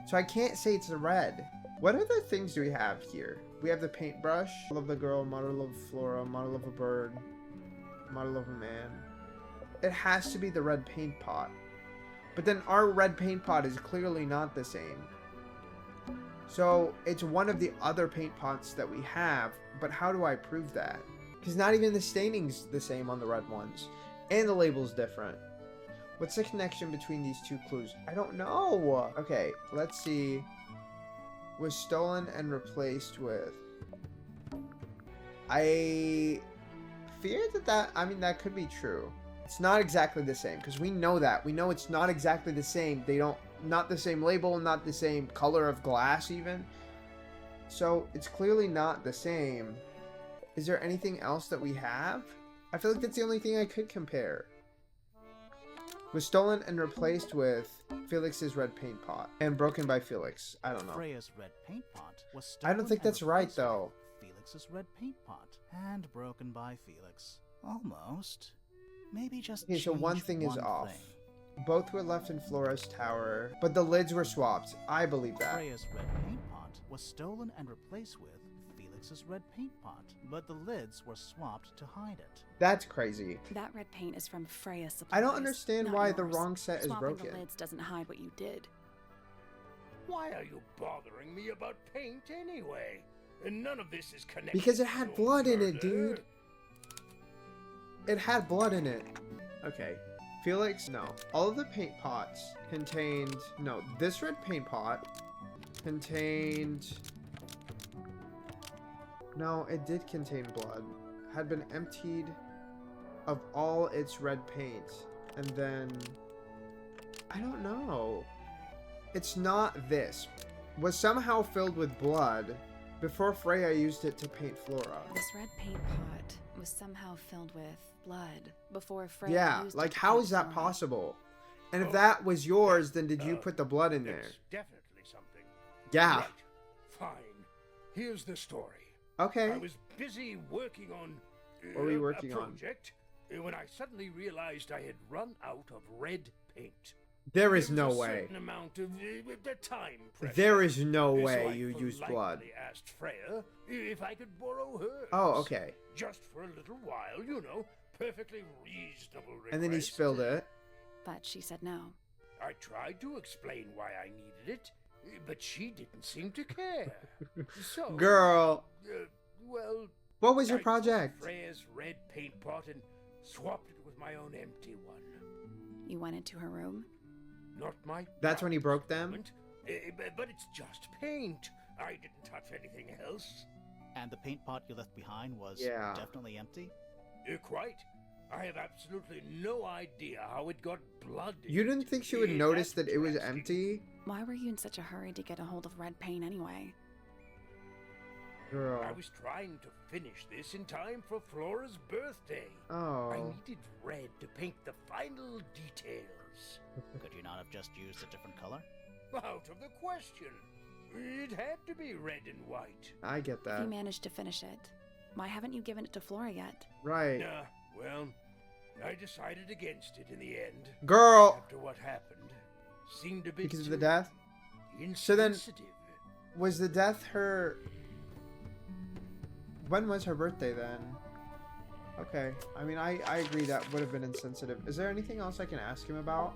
So I can't say it's a red. What other things do we have here? We have the paintbrush. Model of the girl, model of Flora, model of a bird, model of a man. It has to be the red paint pot. But then our red paint pot is clearly not the same. So it's one of the other paint pots that we have, but how do I prove that? Because not even the staining's the same on the red ones. And the label's different. What's the connection between these two clues? I don't know. Okay, let's see. was stolen and replaced with. I fear that I mean, that could be true. It's not exactly the same, because we know that. We know it's not exactly the same. They don't, not the same label, not the same color of glass even. So it's clearly not the same. Is there anything else that we have? I feel like that's the only thing I could compare. Was stolen and replaced with Felix's red paint pot. And broken by Felix. I don't know. Freya's red paint pot was I stolen don't think and that's right, replaced with though. Felix's red paint pot. And broken by Felix. Almost. Maybe just Okay, so one change thing is one off. thing. Both were left in Flora's tower, but the lids were swapped. I believe that. Freya's red paint pot was stolen and replaced with Felix's red paint pot, but the lids were swapped to hide it. That's crazy. That red paint is from Freya's supplies. I don't understand not why the yours. wrong set is Swapping broken. the lids doesn't hide what you did. Why are you bothering me about paint anyway? And none of this is connected. Because it had to blood in it, murder. dude. It had blood in it. Okay. Felix, no. All of the paint pots contained... No, this red paint pot contained... No, it did contain blood. Had been emptied of all its red paint. And then... I don't know. It's not this. Was somehow filled with blood before Freya used it to paint Flora. This red paint pot was somehow filled with blood before Freya Yeah, used like it to how paint is that Flora. possible? And if Oh, that was yours, then did you put the blood in there? It's definitely something. Yeah. Right. Fine. Here's the story. Okay. I was busy working on What were you working a on? project when I suddenly realized I had run out of red paint. There is There no was a way. certain amount of the time pressure. There is no So way I you used blood. politely asked Freya if I could borrow hers. Oh, okay. Just for a little while, you know, perfectly reasonable request. And then he spilled it. But she said no. I tried to explain why I needed it, but she didn't seem to care. So, Girl, well, what was your I took project? Freya's red paint pot and swapped it with my own empty one. You went into her room? Not my. That's when you broke them? moment, but it's just paint. I didn't touch anything else. And the paint pot you left behind was Yeah. definitely empty? Quite. I have absolutely no idea how it got blood. in You didn't it. think she would That's notice what that it you're was asking. empty? Why were you in such a hurry to get a hold of red paint anyway? Girl. I was trying to finish this in time for Flora's birthday. I Oh. needed red to paint the final details. Could you not have just used a different color? Out of the question. It had to be red and white. I get If that. you managed to finish it, why haven't you given it to Flora yet? Right. Well, I decided against it in the end. Girl! After what happened, seemed a bit Because of too the death? So then- insensitive. Was the death her... When was her birthday then? Okay. I mean, I agree that would have been insensitive. Is there anything else I can ask him about?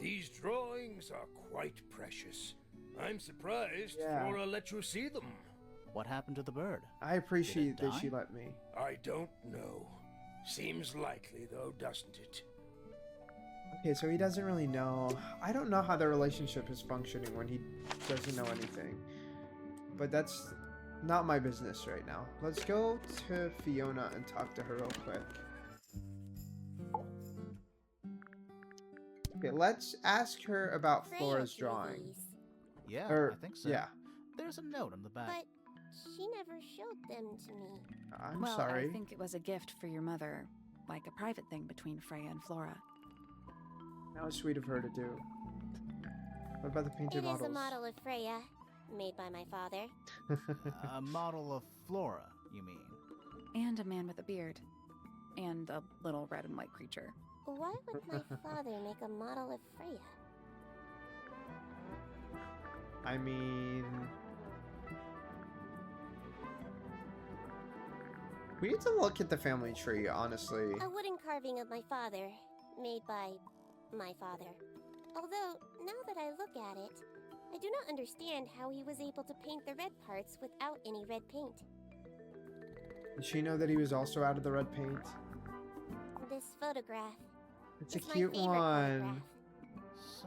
These drawings are quite precious. I'm surprised Yeah. Flora let you see them. What happened to the bird? I appreciate Did it that she die? let me. I don't know. Seems likely, though, doesn't it? Okay, so he doesn't really know. I don't know how their relationship is functioning when he doesn't know anything. But that's not my business right now. Let's go to Fiona and talk to her real quick. Okay, let's ask her about Flora's drawing. Yeah, Or, I think so. yeah. There's a note on the back. But she never showed them to me. I'm well, sorry. I think it was a gift for your mother, like a private thing between Freya and Flora. That was sweet of her to do. What about the painted It models? is a model of Freya, made by my father. A model of Flora, you mean? And a man with a beard. And a little red and white creature. Why would my father make a model of Freya? I mean... We need to look at the family tree, honestly. A wooden carving of my father, made by my father. Although, now that I look at it, I do not understand how he was able to paint the red parts without any red paint. Did she know that he was also out of the red paint? This photograph It's a is my cute favorite one. photograph. So,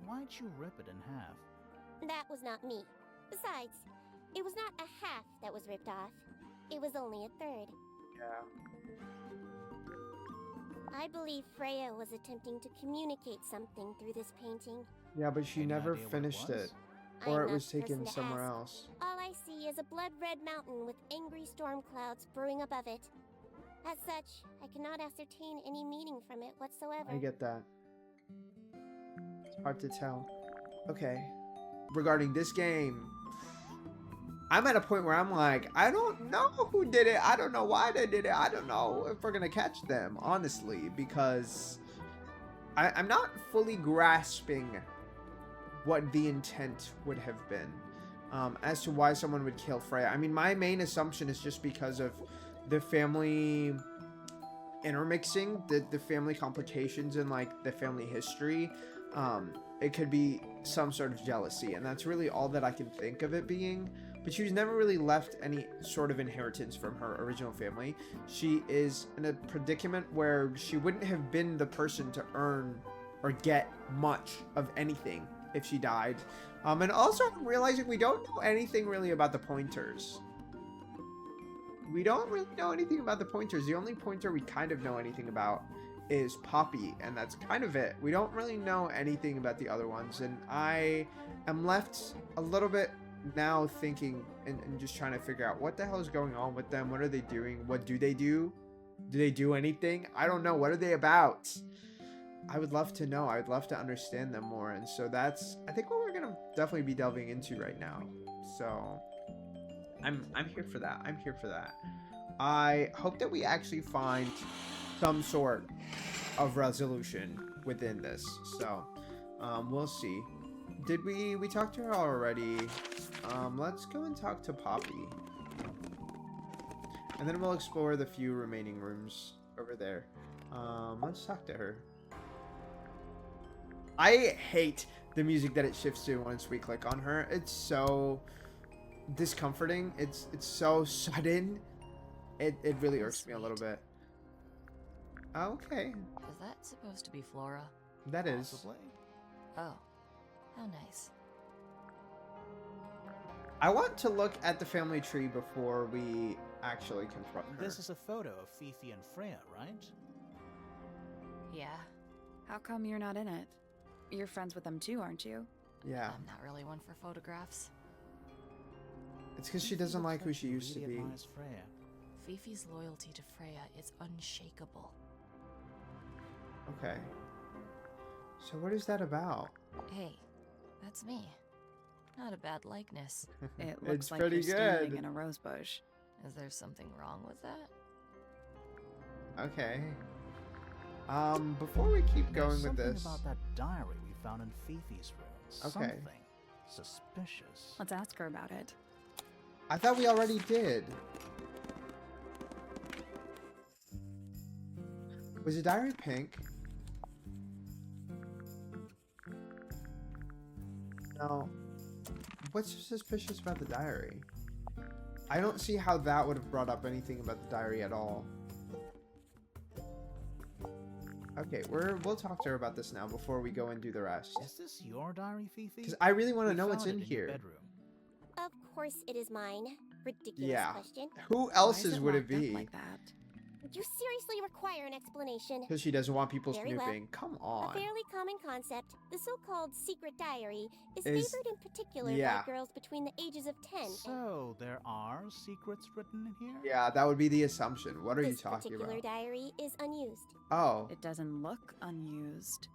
why'd you rip it in half? That was not me. Besides, it was not a half that was ripped off. It was only a third. Yeah. I believe Freya was attempting to communicate something through this painting. Yeah, but she Any never idea what it finished was? it. Or I'm it not was the person taken to somewhere ask. else. All I see is a blood-red mountain with angry storm clouds brewing above it. As such, I cannot ascertain any meaning from it whatsoever. I get that. It's hard to tell. Okay. Regarding this game, I'm at a point where I'm like, I don't know who did it. I don't know why they did it. I don't know if we're going to catch them, honestly, because I'm not fully grasping what the intent would have been as to why someone would kill Freya. I mean, my main assumption is just because of the family intermixing, the family complications and like the family history. It could be some sort of jealousy, and that's really all that I can think of it being. But she was never really left any sort of inheritance from her original family. She is in a predicament where she wouldn't have been the person to earn or get much of anything if she died. And also I'm realizing we don't know anything really about the pointers. We don't really know anything about the pointers. The only pointer we kind of know anything about is Poppy, and that's kind of it. We don't really know anything about the other ones, and I am left a little bit now thinking and just trying to figure out what the hell is going on with them. What are they doing? What do they do? Do they do anything? I don't know. What are they about? I would love to know. I would love to understand them more, and so that's, I think, what we're gonna definitely be delving into right now. So I'm here for that. I'm here for that. I hope that we actually find some sort of resolution within this. So we'll see. Did we talk to her already? Let's go and talk to Poppy, and then we'll explore the few remaining rooms over there. Let's talk to her. I hate the music that it shifts to once we click on her. It's so discomforting. It's so sudden. It really irks me a little bit. Okay. Is that supposed to be Flora? That is. Possibly. Oh, how nice. I want to look at the family tree before we actually confront her. This is a photo of Fifi and Freya, right? Yeah, How come you're not in it? You're friends with them too, aren't you? Yeah. I'm not really one for photographs. It's because she doesn't like who she used to be. Admires Freya. Fifi's loyalty to Freya is unshakable. Okay. So what is that about? Hey, that's me. Not a bad likeness. It looks It's like pretty you're standing good. in a rose bush. Is there something wrong with that? Okay. Before we keep going There's with something this. about that diary we found in Fifi's room. Okay. Something suspicious. Let's ask her about it. I thought we already did. Was the diary pink? No. What's so suspicious about the diary? I don't see how that would have brought up anything about the diary at all. Okay, we'll talk to her about this now before we go and do the rest. Is this your diary, Fifi? Because I really want to We know what's found in it your here. bedroom. Of course it is mine. Ridiculous Yeah. question. Who Why else's is would it locked up be? like that? You seriously require an explanation. Because she doesn't want people Very well. snooping. Come A on. fairly common concept, the so-called secret diary, is Is- favored in particular yeah. by girls between the ages of 10 and So, there are secrets written in here? Yeah, that would be the assumption. What are you this talking particular about? diary is unused. Oh, It doesn't look unused.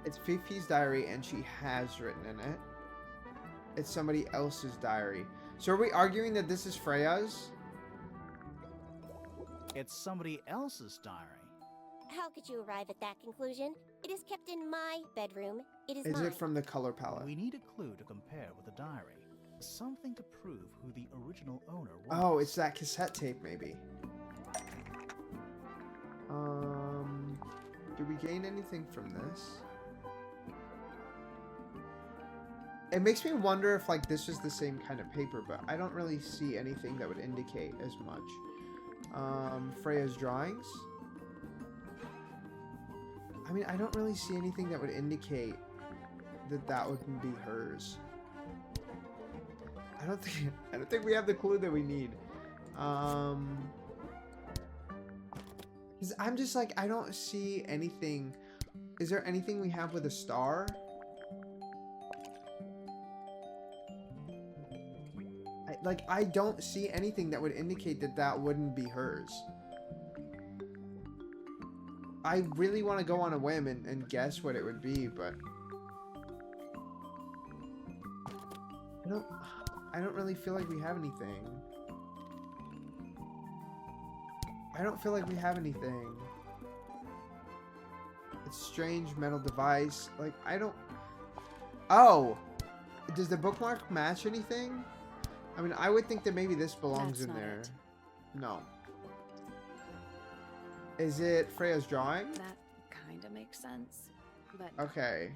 it's Fifi's diary and she has written in it. It's somebody else's diary. So are we arguing that this is Freya's? It's somebody else's diary. How could you arrive at that conclusion? It is kept in my bedroom. It is Is mine. it from the color palette? We need a clue to compare with the diary. Something to prove who the original owner was. Oh, it's that cassette tape maybe. Do we gain anything from this? It makes me wonder if like this is the same kind of paper, but I don't really see anything that would indicate as much. Freya's drawings. I mean, I don't really see anything that would indicate that that wouldn't be hers. I don't think we have the clue that we need. 'Cause I'm just like, I don't see anything. Is there anything we have with a star? I don't see anything that would indicate that that wouldn't be hers. I really want to go on a whim and guess what it would be, but I don't really feel like we have anything. I don't feel like we have anything. It's strange metal device. Like, I don't... Oh! Does the bookmark match anything? I mean, I would think that maybe this belongs That's in not there. it. No. Is it Freya's drawing? That kind of makes sense, but Okay.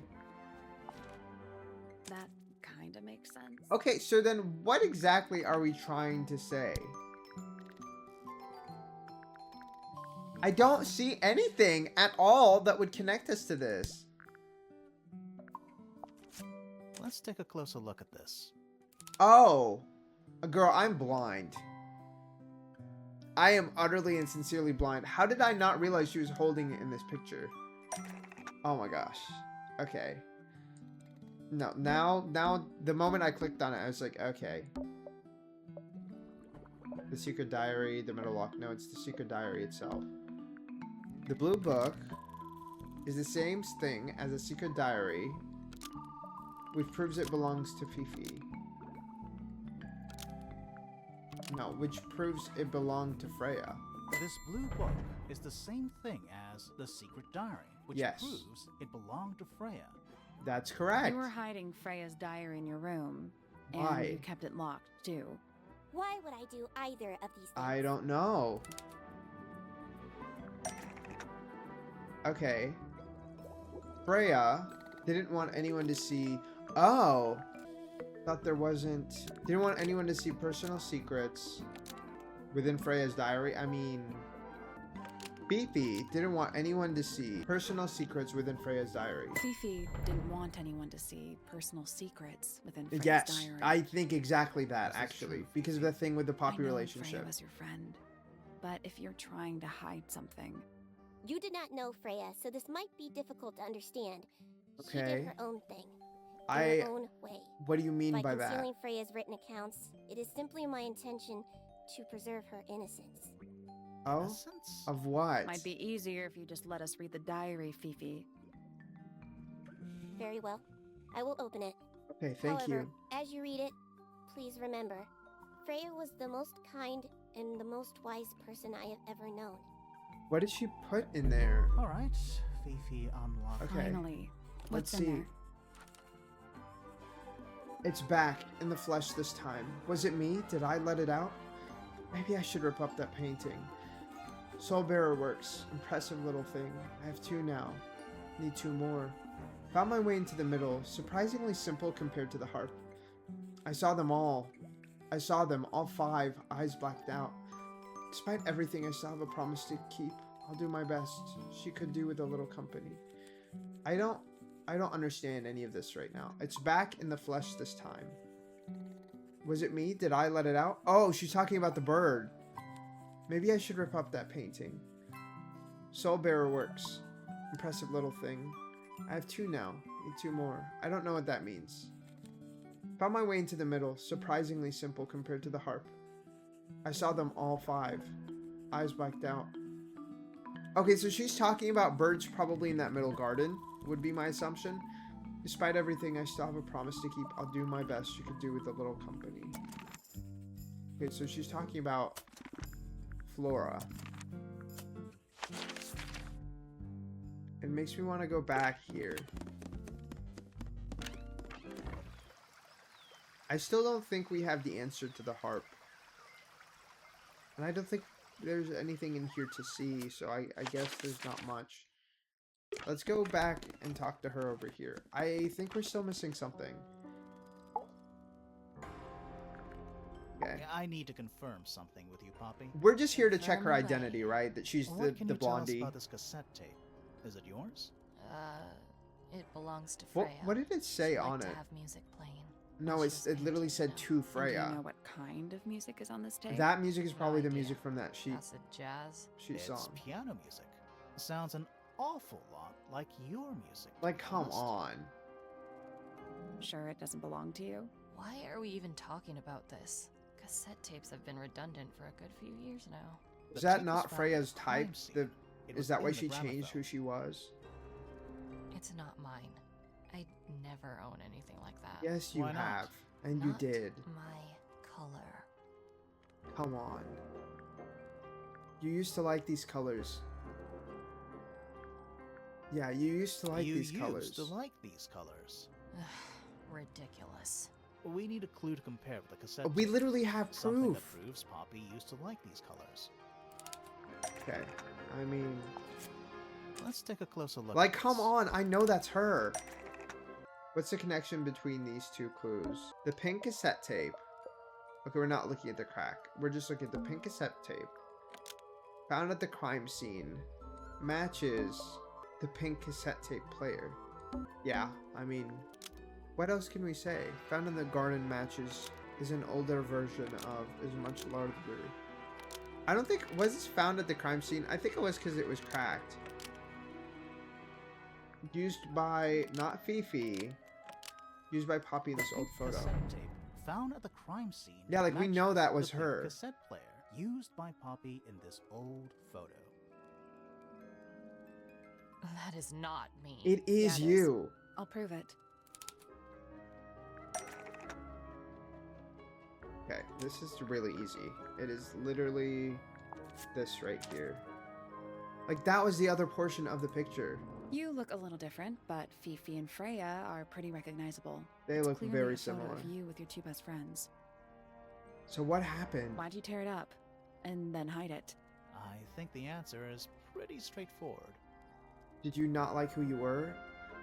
that kind of makes sense. Okay, so then what exactly are we trying to say? I don't see anything at all that would connect us to this. Let's take a closer look at this. Oh. Girl, I'm blind. I am utterly and sincerely blind. How did I not realize she was holding it in this picture? Oh my gosh. Okay. No, now, the moment I clicked on it, I was like, okay. The secret diary, the metal lock. No, it's the secret diary itself. The blue book is the same thing as a secret diary, which proves it belongs to Fifi. No, which proves it belonged to Freya. This blue book is the same thing as the secret diary, which Yes. proves it belonged to Freya. That's correct. You were hiding Freya's diary in your room, Why? and you kept it locked too. Why would I do either of these things? I don't know. Okay. Freya didn't want anyone to see... Oh! Thought there wasn't... Didn't want anyone to see personal secrets within Freya's diary. I mean... Fifi didn't want anyone to see personal secrets within Freya's diary. Fifi didn't want anyone to see personal secrets within Freya's Yes, diary. I think exactly that, This is actually. true, Because of the thing with the I poppy know relationship. Freya was your friend, but if you're trying to hide something, You did not know Freya, so this might be difficult to understand. She Okay. did her own thing. In I... her own way. What do you mean by that? concealing Freya's written accounts, it is simply my intention to preserve her innocence. Oh? Essence? Of what? might be easier if you just let us read the diary, Fifi. Very well. I will open it. Okay, thank However, you. as you read it, please remember, Freya was the most kind and the most wise person I have ever known. What did she put in there? All right, Fifi unlocked. Okay. Finally, Let's what's in see. there? It's back in the flesh this time. Was it me? Did I let it out? Maybe I should rip up that painting. Soulbearer works. Impressive little thing. I have 2 now. Need 2 more. Found my way into the middle. Surprisingly simple compared to the harp. I saw them all. I saw them, all 5, eyes blacked out. Despite everything, I still have a promise to keep. I'll do my best. She could do with a little company. I don't understand any of this right now. It's back in the flesh this time. Was it me? Did I let it out? Oh, she's talking about the bird. Maybe I should rip up that painting. Soulbearer works. Impressive little thing. I have 2 now. Need 2 more. I don't know what that means. Found my way into the middle. Surprisingly simple compared to the harp. I saw them all 5. Eyes blacked out. Okay, so she's talking about birds probably in that middle garden, would be my assumption. Despite everything, I still have a promise to keep. I'll do my best. She could do with a little company. Okay, so she's talking about Flora. It makes me want to go back here. I still don't think we have the answer to the harp. And I don't think there's anything in here to see, so I guess there's not much. Let's go back and talk to her over here. I think we're still missing something. Okay. I need to confirm something with you, Poppy. We're just here to check her Confirm away. identity, right? That she's What can the you tell us blondie. about this cassette tape? Is it yours? It belongs to What, Freya. what did it say She'd on like it? to have music playing. No, when she it was literally painting, said you to And do Freya. you know what kind of music is on this tape? That music is probably the idea. music from that Acid jazz. sheet It's song. piano music. Sounds an awful lot like your music. to Like, be come honest. on. Sure it doesn't belong to you? Why are we even talking about this? Cassette tapes have been redundant for a good few years now. Is The that tape was not found at Freya's the crime type? scene. It Is was that why in the she changed who gramophone. she was? It's not mine. I never own anything like that. Yes, you Why not? have. And you Not did. my color. Come on. You used to like these colors. Yeah, you used to like you these used colors. to like these colors. Ridiculous. We need a clue to compare with the cassette. We tape. literally have Something proof. that proves Poppy used to like these colors. Okay. I mean, Let's take a closer look. like, at come this. on. I know that's her. What's the connection between these two clues? The pink cassette tape. Okay, we're not looking at the crack. We're just looking at the pink cassette tape. Found at the crime scene. Matches the pink cassette tape player. Yeah, I mean, what else can we say? Found in the garden matches is an older version of, is much larger. I don't think, was this found at the crime scene? I think it was because it was cracked. Used by, not Fifi. Used by Poppy in this old photo. Cassette tape found at the crime scene. Yeah, like, we know matches that was the pink her. Cassette player used by Poppy in this old photo. That is not me. It is Yeah, it is. you. I'll prove it. Okay, this is really easy. It is literally this right here. Like, that was the other portion of the picture. You look a little different, but Fifi and Freya are pretty recognizable. They It's look clearly very a photo similar. of you with your two best friends. So what happened? Why'd you tear it up and then hide it? I think the answer is pretty straightforward. Did you not like who you were?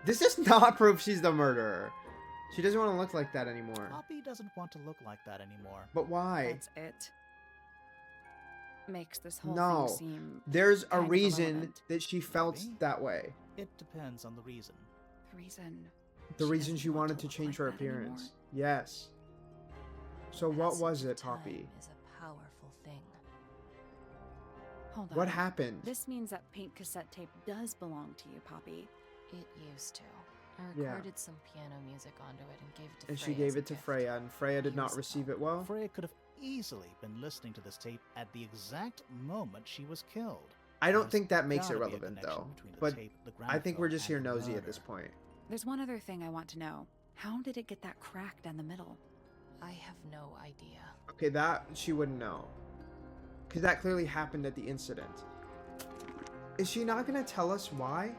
This does not prove she's the murderer. She doesn't want to look like that anymore. Poppy doesn't want to look like that anymore. But why? That's it. Makes this whole No. thing seem There's a kind of reason irrelevant. that she felt Maybe. that way. It depends on the reason. the reason. The She reason doesn't she want wanted to to look change like her that anymore. appearance. Yes. So what Passage was of it, time Poppy? is a powerful thing. Hold on. What happened? This means that pink cassette tape does belong to you, Poppy. It used to. I Yeah. recorded some piano music onto it and gave it to And Freya she gave as a it to gift. Freya, and Freya did not Years receive ago. it well. Freya could have easily been listening to this tape at the exact moment she was killed. I don't There's think that makes it gotta be a relevant, connection though. between the But tape, the I think we're gramophone, just here and the nosy at this murder. point. There's one other thing I want to know. How did it get that crack down the middle? I have no idea. Okay, that she wouldn't know. Because that clearly happened at the incident. Is she not going to tell us why?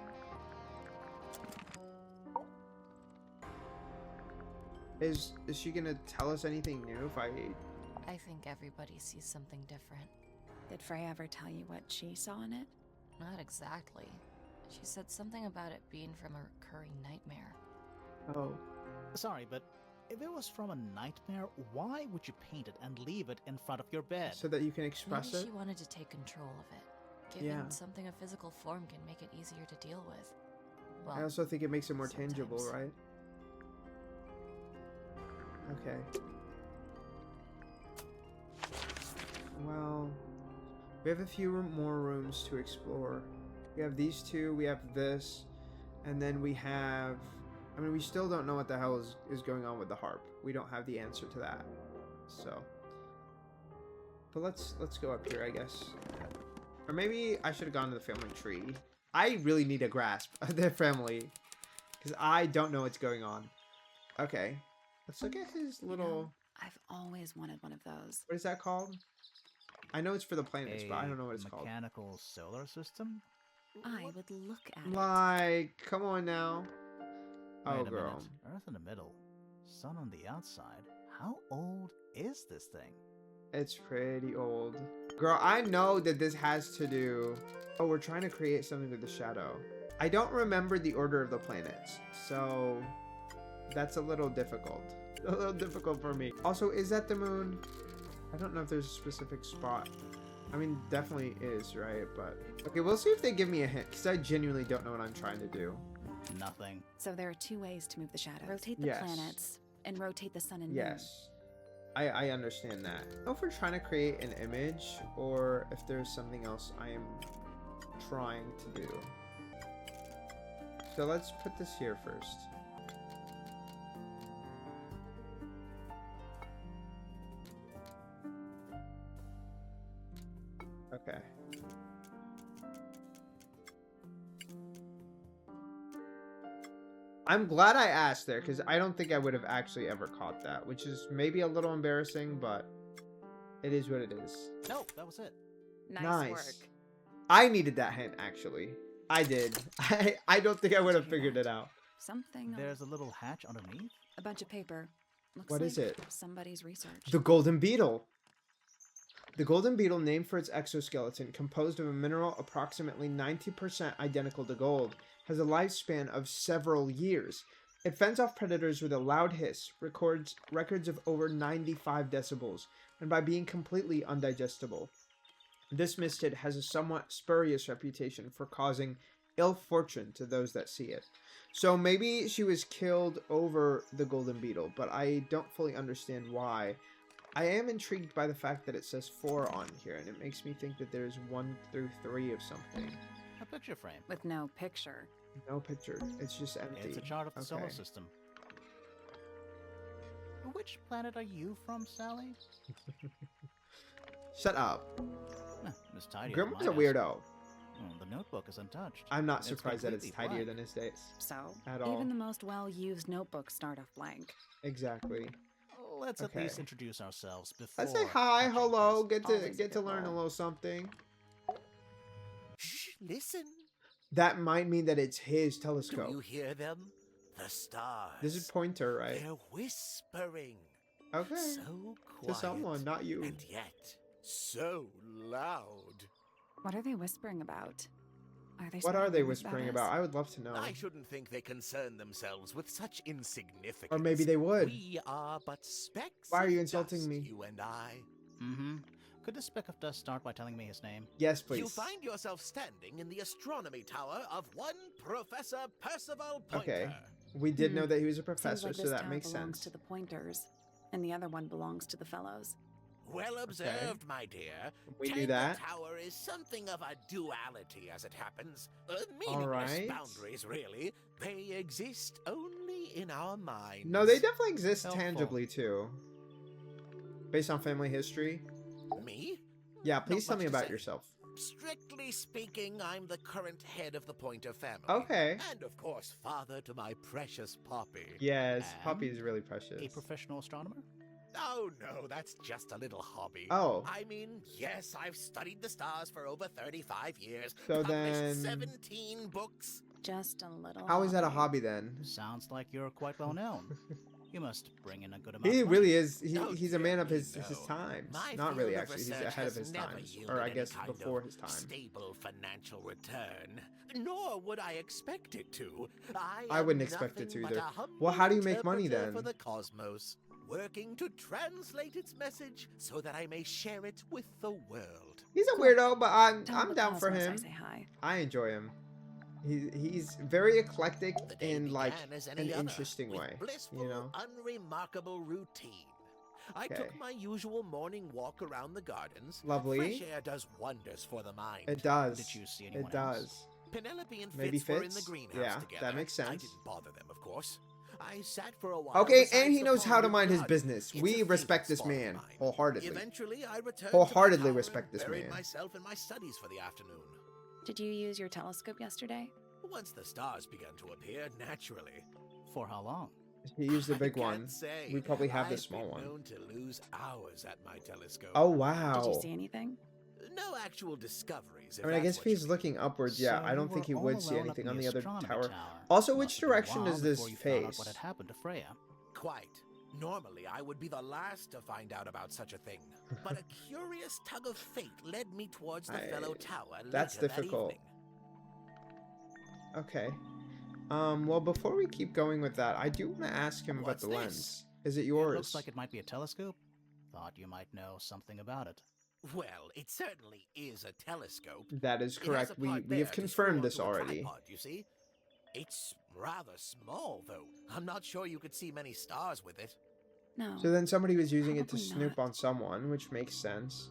Is she going to tell us anything new if I... I think everybody sees something different. Did Freya ever tell you what she saw in it? Not exactly. She said something about it being from a recurring nightmare. Oh. Sorry, but if it was from a nightmare, why would you paint it and leave it in front of your bed? So that you can express Maybe it? she wanted to take control of it. Giving Yeah. something a physical form can make it easier to deal with. Well, I also think it makes it more tangible, sometimes. right? Okay. Well, we have a few more rooms to explore. We have these two, we have this, and then we have... I mean, we still don't know what the hell is going on with the harp. We don't have the answer to that. So... But let's go up here, I guess. Or maybe I should have gone to the family tree. I really need a grasp of their family. Because I don't know what's going on. Okay. Let's look at his little... You know, I've always wanted one of those. What is that called? I know it's for the planets, but I don't know what it's called. Mechanical solar system? I would look at it. Like, come on now. Oh, Wait a girl. minute. Earth in the middle, sun on the outside. How old is this thing? It's pretty old. Girl, I know that this has to do... Oh, we're trying to create something with the shadow. I don't remember the order of the planets, so that's a little difficult. A little difficult for me. Also, is that the moon? I don't know if there's a specific spot. I mean, definitely is, right? But okay, we'll see if they give me a hint, because I genuinely don't know what I'm trying to do. Nothing. So there are two ways to move the shadows. Rotate the Yes. planets and rotate the sun and moon. Yes, I understand that. I don't know if we're trying to create an image or if there's something else I am trying to do. So let's put this here first. Okay. I'm glad I asked there, because I don't think I would have actually ever caught that, which is maybe a little embarrassing, but it is what it is. No, that was it. Nice work. I needed that hint, actually. I did. I don't think I would have figured it out. Something. There's a little hatch underneath. A bunch of paper. Looks What like is it? Somebody's research. The golden beetle. The golden beetle, named for its exoskeleton, composed of a mineral approximately 90% identical to gold, has a lifespan of several years. It fends off predators with a loud hiss, records records of over 95 decibels, and by being completely undigestible. This mistid has a somewhat spurious reputation for causing ill fortune to those that see it. So maybe she was killed over the golden beetle, but I don't fully understand why. I am intrigued by the fact that it says 4 on here, and it makes me think that there's 1 through 3 of something. A picture frame. With no picture. No picture. It's just empty. It's a chart of the solar Okay. system. Which planet are you from, Sally? Shut up. Miss Tidy. Grimwar's a weirdo. The notebook is untouched. I'm not It's surprised that it's completely tidier blank. than his days. So, At all. even the most well-used notebooks start off blank. Exactly. Let's at Okay. least introduce ourselves before. Let's say hi, touching hello, things. get to Always get to good learn a roll. little something. Shh, listen. That might mean that it's his Do telescope. you hear them? The stars. This is Pointer, right? They're whispering. Okay. So quiet. To someone, not you. And yet, so loud. What are they whispering about? Are they What are spreading they rumors whispering us? about? I would love to know. I shouldn't think they concern themselves with such insignificance. Or maybe they would. We are but specks. Why are of you insulting dust, me? You and I. Mm-hmm. Could this speck of dust start by telling me his name? Yes, please. You find yourself standing in the astronomy tower of one Professor Percival Pointer. Okay. We did know that he was a Seems professor, like so this that tower makes belongs sense. to the Pointers, and the other one belongs to the Fellows. Well observed, my dear. We knew Tangle that. Tower is something of a duality, as it happens. Meaningless Alright. boundaries, really. They exist only in our minds. No, they definitely exist Helpful. tangibly too. Based on family history. Me? Yeah, please tell much me to about say. yourself. Strictly speaking, I'm the current head of the Pointer family. Okay. And of course, father to my precious Poppy. Yes, And Poppy is really A precious. professional astronomer? Oh no, that's just a little hobby. Oh. I mean, yes, I've studied the stars for over 35 years. So published then- 17 books. Just a little. How is that a hobby then? Sounds like you're quite well known. You must bring in a good amount. He of money. really is. Don't He's a man of get me, his though. times. My Not really, field of actually. He's research ahead of has his never times, yielded or I any guess kind before of his time. Stable financial return. Nor would I expect it to. I am wouldn't expect it nothing to but either. a humble Well, how do you make money interpreter then? For the cosmos, working to translate its message so that I may share it with the world. He's a Cool. weirdo, but Tell I'm the down for Cosmos him. I say hi. I enjoy him. He's very eclectic The day in like began as an any other, interesting with way. blissful, You know. unremarkable routine. I Okay. took my usual morning walk around the gardens. Lovely. Fresh air does wonders for the mind. It does. Did you see anyone It does. Penelope and Maybe Fitz were in the Fitz? greenhouse Yeah, together. that makes I sense. didn't bother them, of course. I sat for a while. Okay, beside and he the knows how to pond mind his garden. business. It's a We favorite respect this spot of man mine. wholeheartedly. Eventually, I returned Wholeheartedly to my tower respect and this buried man. myself in my studies for the afternoon. Did you use your telescope yesterday? Once the stars began to appear, naturally. For how long? He used the I big can't one. say. We probably have the I've small been one. known to lose hours at my telescope. Oh wow. Did you see anything? No actual discoveries. I mean, I guess if he's looking upwards, yeah, So I you don't think were he all would see alone up anything in on the the other astronomy tower. tower. Also, Must which have been a direction while does this before you found out face? what had happened to Freya? Quite. Normally, I would be the last to find out about such a thing. But a curious tug of fate led me towards the fellow tower That's later that difficult. evening. Okay. Well, before we keep going with that, I do want to ask him about What's the this? lens. Is it It yours? looks like it might be a telescope. Thought you might know something about it. Well, it certainly is a telescope. That is It has correct. a We part we have there to confirmed screw this onto a already. tripod, you see? It's rather small, though. I'm not sure you could see many stars with it. No. So then somebody was using it to Probably snoop not. on someone, which makes sense.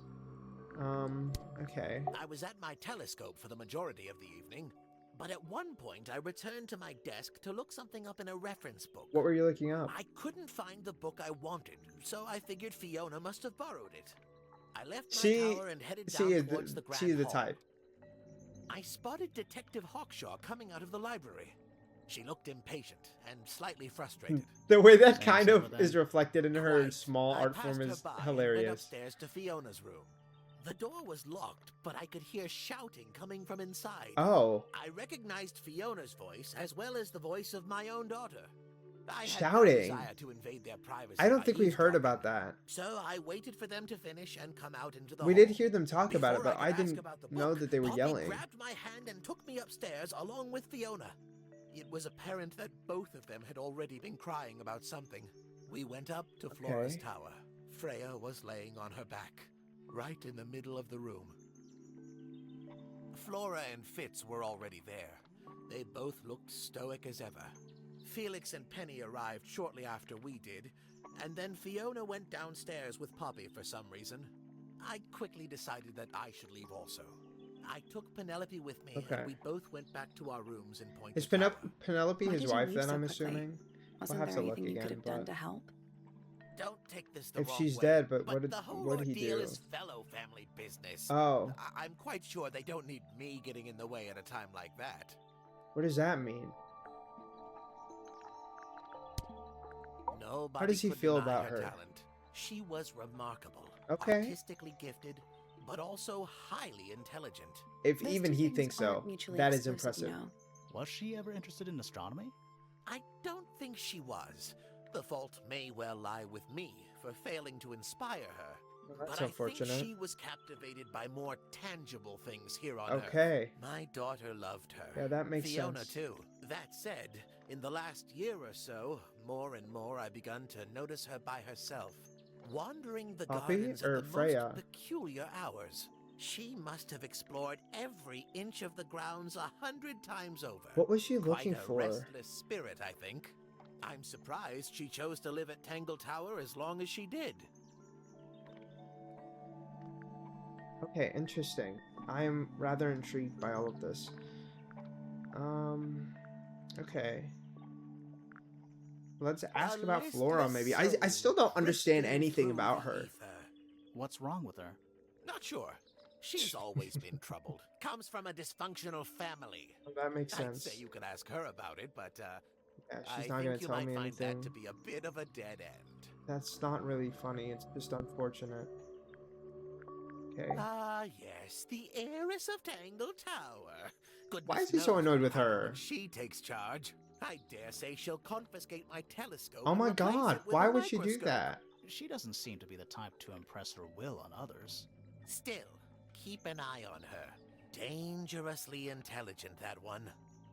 Okay. I was at my telescope for the majority of the evening, but at one point I returned to my desk to look something up in a reference book. What were you looking up? I couldn't find the book I wanted, so I figured Fiona must have borrowed it. I left my tower and headed down towards the grand hall. type. I spotted Detective Hawkshaw coming out of the library. She looked impatient and slightly frustrated. The way that Thanks, kind of over is there. reflected in her Quite. small I art passed form her is by and went hilarious. upstairs to Fiona's room. The door was locked, but I could hear shouting coming from inside. Oh, I recognized Fiona's voice as well as the voice of my own daughter. I had no shouting. desire to invade their privacy I don't by think we heard eavesdropping. about that. So I waited for them to finish and come out into the We hall. did hear them talk about it, Before but could I ask didn't about the know book, that they were Poppy yelling. grabbed my hand and took me upstairs along with Fiona. It was apparent that both of them had already been crying about something. We went up to Flora's Okay. tower. Freya was laying on her back, right in the middle of the room. Flora and Fitz were already there. They both looked stoic as ever. Felix and Penny arrived shortly after we did, and then Fiona went downstairs with Poppy for some reason. I quickly decided that I should leave also. I took Penelope with me, Okay. and we both went back to our rooms in Point. Is Tower. Penelope Why his did you wife leave then, so I'm quickly? assuming? Wasn't have there to look anything you again, could have done but- to help? Don't take this the If wrong she's way, dead, but what did the whole what did he ordeal do? is fellow family business. Oh, I'm quite sure they don't need me getting in the way at a time like that. what does that mean? Nobody How does he could feel deny about her? talent. She was remarkable. Okay. Artistically gifted, but also highly intelligent. If Those even two he things thinks so, aren't mutually that is exclusive, impressive. Was she ever interested in astronomy? I don't think she was. The fault may well lie with me for failing to inspire her. Well, that's but I unfortunate. think she was captivated by more tangible things here on Earth. Okay. My daughter loved her. Yeah, that makes Fiona sense. too. That said, in the last year or so, more and more I begun to notice her by herself, wandering the Poppy gardens or at the Freya? most peculiar hours. She must have explored every inch of the grounds 100 times over. What was she looking Quite a for? restless spirit, I think. I'm surprised she chose to live at Tangle Tower as long as she did. Okay, interesting. I am rather intrigued by all of this. Okay. Let's ask A about Flora, listless maybe. I still don't soul understand drifting anything through about the her. ether. What's wrong with her? Not sure. She's always been troubled. Comes from a dysfunctional family. Well, that makes I'd sense. say you could ask her about it, but Yeah, I she's not think gonna you tell might me find anything. that to be a bit of a dead end. That's not really funny. It's just unfortunate. Okay. Ah, yes, the heiress of Tangle Tower. Goodness Why is he so knows annoyed what with will happen her? when she takes charge. I dare say she'll confiscate my telescope. Oh and my replace god, it with why a would she do microscope. that? She doesn't seem to be the type to impress her will on others. Still, keep an eye on her. Dangerously intelligent, that one.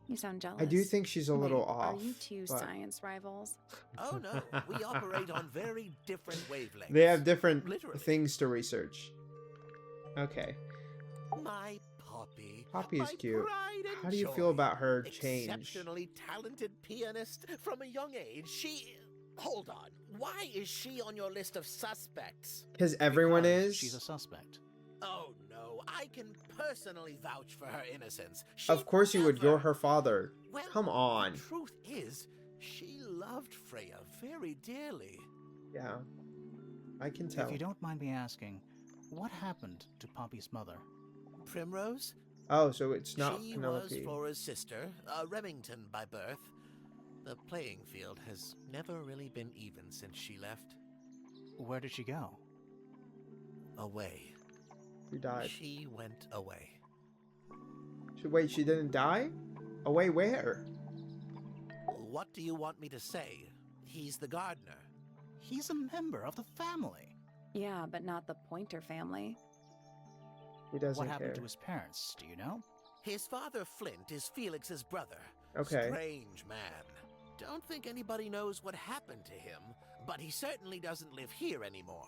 You sound jealous. I do think she's a little Wait, off. Are you two but science rivals? Oh no, we operate on very different wavelengths. They have different Literally. things to research. Okay. My Poppy. Poppy is my cute. pride and How do you joy. feel about her change? Exceptionally talented pianist from a young age. She... Hold on. Why is she on your list of suspects? Because everyone Because is. She's a suspect. Oh no, I can personally vouch for her innocence. She Of course you would. You're never- her father. Well, Come on. The truth is, she loved Freya very dearly. Yeah. I can tell. If you don't mind me asking, what happened to Poppy's mother? Primrose? Oh, so it's not She was Penelope. Flora's sister, a Remington by birth. The playing field has never really been even since she left. Where did she go? Away. She died. She went away. Wait, she didn't die? Away where? What do you want me to say? He's the gardener. He's a member of the family. Yeah, but not the Pointer family. He doesn't What happened care. to his parents, do you know? His father, Flint, is Felix's brother. Okay. Strange man. Don't think anybody knows what happened to him, but he certainly doesn't live here anymore.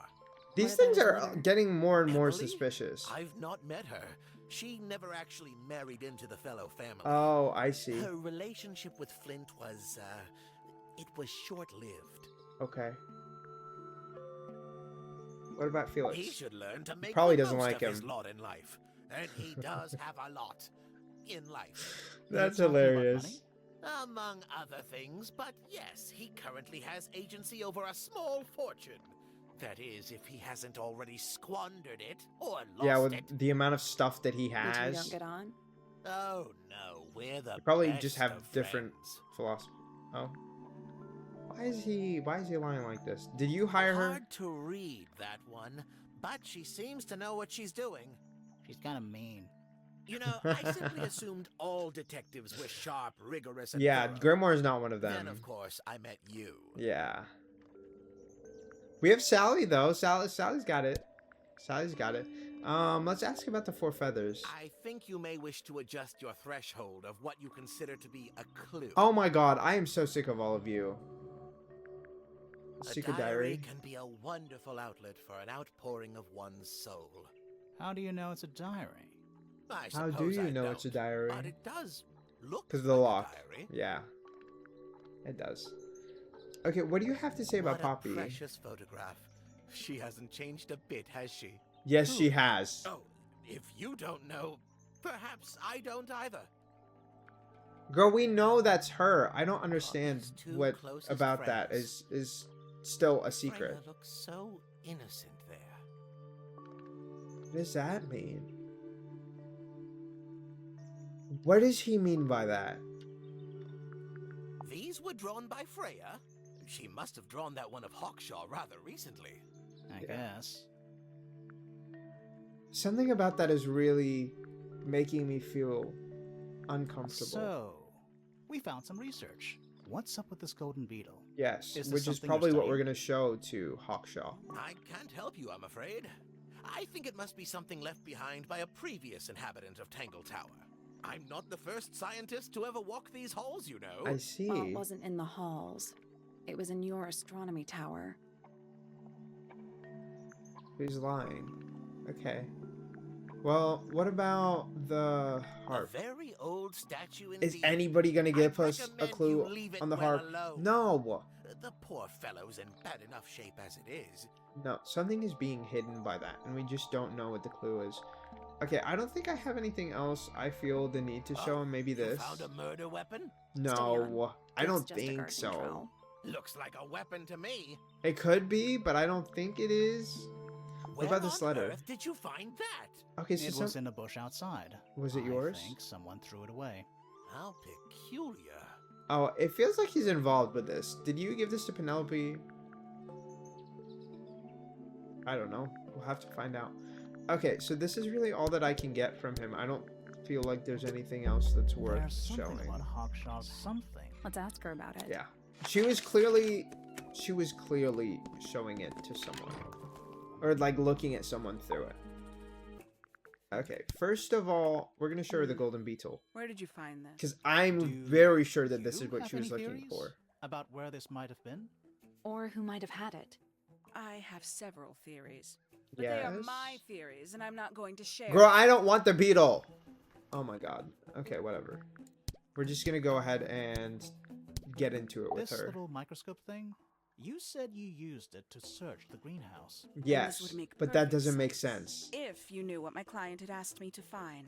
These What things about his are mother? getting more and more Emily? suspicious. I've not met her. She never actually married into the fellow family. Oh, I see. Her relationship with Flint was, it was short-lived. Okay. What about Felix? He should learn to make probably the doesn't most like of his him. lot in life. And he does have a lot in life. That's You're talking about hilarious. money? Among other things, but yes, he currently has agency over a small fortune. That is, if he hasn't already squandered it or lost Yeah, with it. the amount of stuff that he You two don't has, get on? Oh no, we're the you probably best just have of different friends. philosophy. Oh. Why is he lying like this? Did you hire her? Hard to read that one, but she seems to know what she's doing. She's kind of mean. You know, I simply assumed all detectives were sharp, rigorous, and Yeah, thorough. Grimoire's not one of Then, them. of course, I met you. Yeah. We have Sally though. Sally's got it. Sally's got it. Let's ask about the 4 feathers. I think you may wish to adjust your threshold of what you consider to be a clue. Oh my god, I am so sick of all of you. A Secret diary diary. can be a wonderful outlet for an outpouring of one's soul. How do you know it's a diary? I How do suppose you I know it's a don't, diary? But it does look Because of the like lock. a diary. Yeah. It does. Okay, what do you have to say about What Poppy? a precious photograph. She hasn't changed a bit, has she? Yes, she has. Oh, if you don't know, perhaps I don't either. Girl, we know that's her. I don't understand Poppy's two what closest about that friends. is still a secret. Freya looks so innocent there. What does that mean? What does he mean by that? These were drawn by Freya. She must have drawn that one of Hawkshaw rather recently. I Yeah. guess. Something about that is really making me feel uncomfortable. So, we found some research. What's up with this golden beetle? Yes, Is this which is something you're probably what we're studying? going to show to Hawkshaw. I can't help you, I'm afraid. I think it must be something left behind by a previous inhabitant of Tangle Tower. I'm not the first scientist to ever walk these halls, you know. I see. Well, it wasn't in the halls. It was in your astronomy tower. Who's lying? Okay. Well, what about the A harp? very old statue Is indeed. anybody going to give I'd us a recommend clue you leave it on the well harp? alone. No. The poor fellow's in bad enough shape as it is. No, something is being hidden by that, and we just don't know what the clue is. Okay, I don't think I have anything else I feel the need to show him. Maybe You this. found a murder weapon? No, I It's don't just a think gardening so. trowel. Looks like a weapon to me. It could be, but I don't think it is. Where about this on letter? earth did you find that? Okay, so It was in a bush outside. Was it yours? I think someone threw it away. How peculiar. Oh, it feels like he's involved with this. Did you give this to Penelope? I don't know. We'll have to find out. Okay, so this is really all that I can get from him. I don't feel like there's anything else that's worth There's something showing. about Hawkshaw's something. Let's ask her about it. Yeah. She was clearly showing it to someone. Or like looking at someone through it. Okay, first of all, we're going to show her the golden beetle. Where did you find this? Because I'm Do very sure that this you is what have she was any looking theories for. about where this might have been? Or who might have had it. I have several theories. But they are Yes. my theories, and I'm not going to share. Girl, I don't want the beetle. Oh my god. Okay, whatever. We're just going to go ahead and get into it with This her. little microscope thing? You said you used it to search the greenhouse. Yes, would make but that perfect doesn't make sense. sense. If you knew what my client had asked me to find.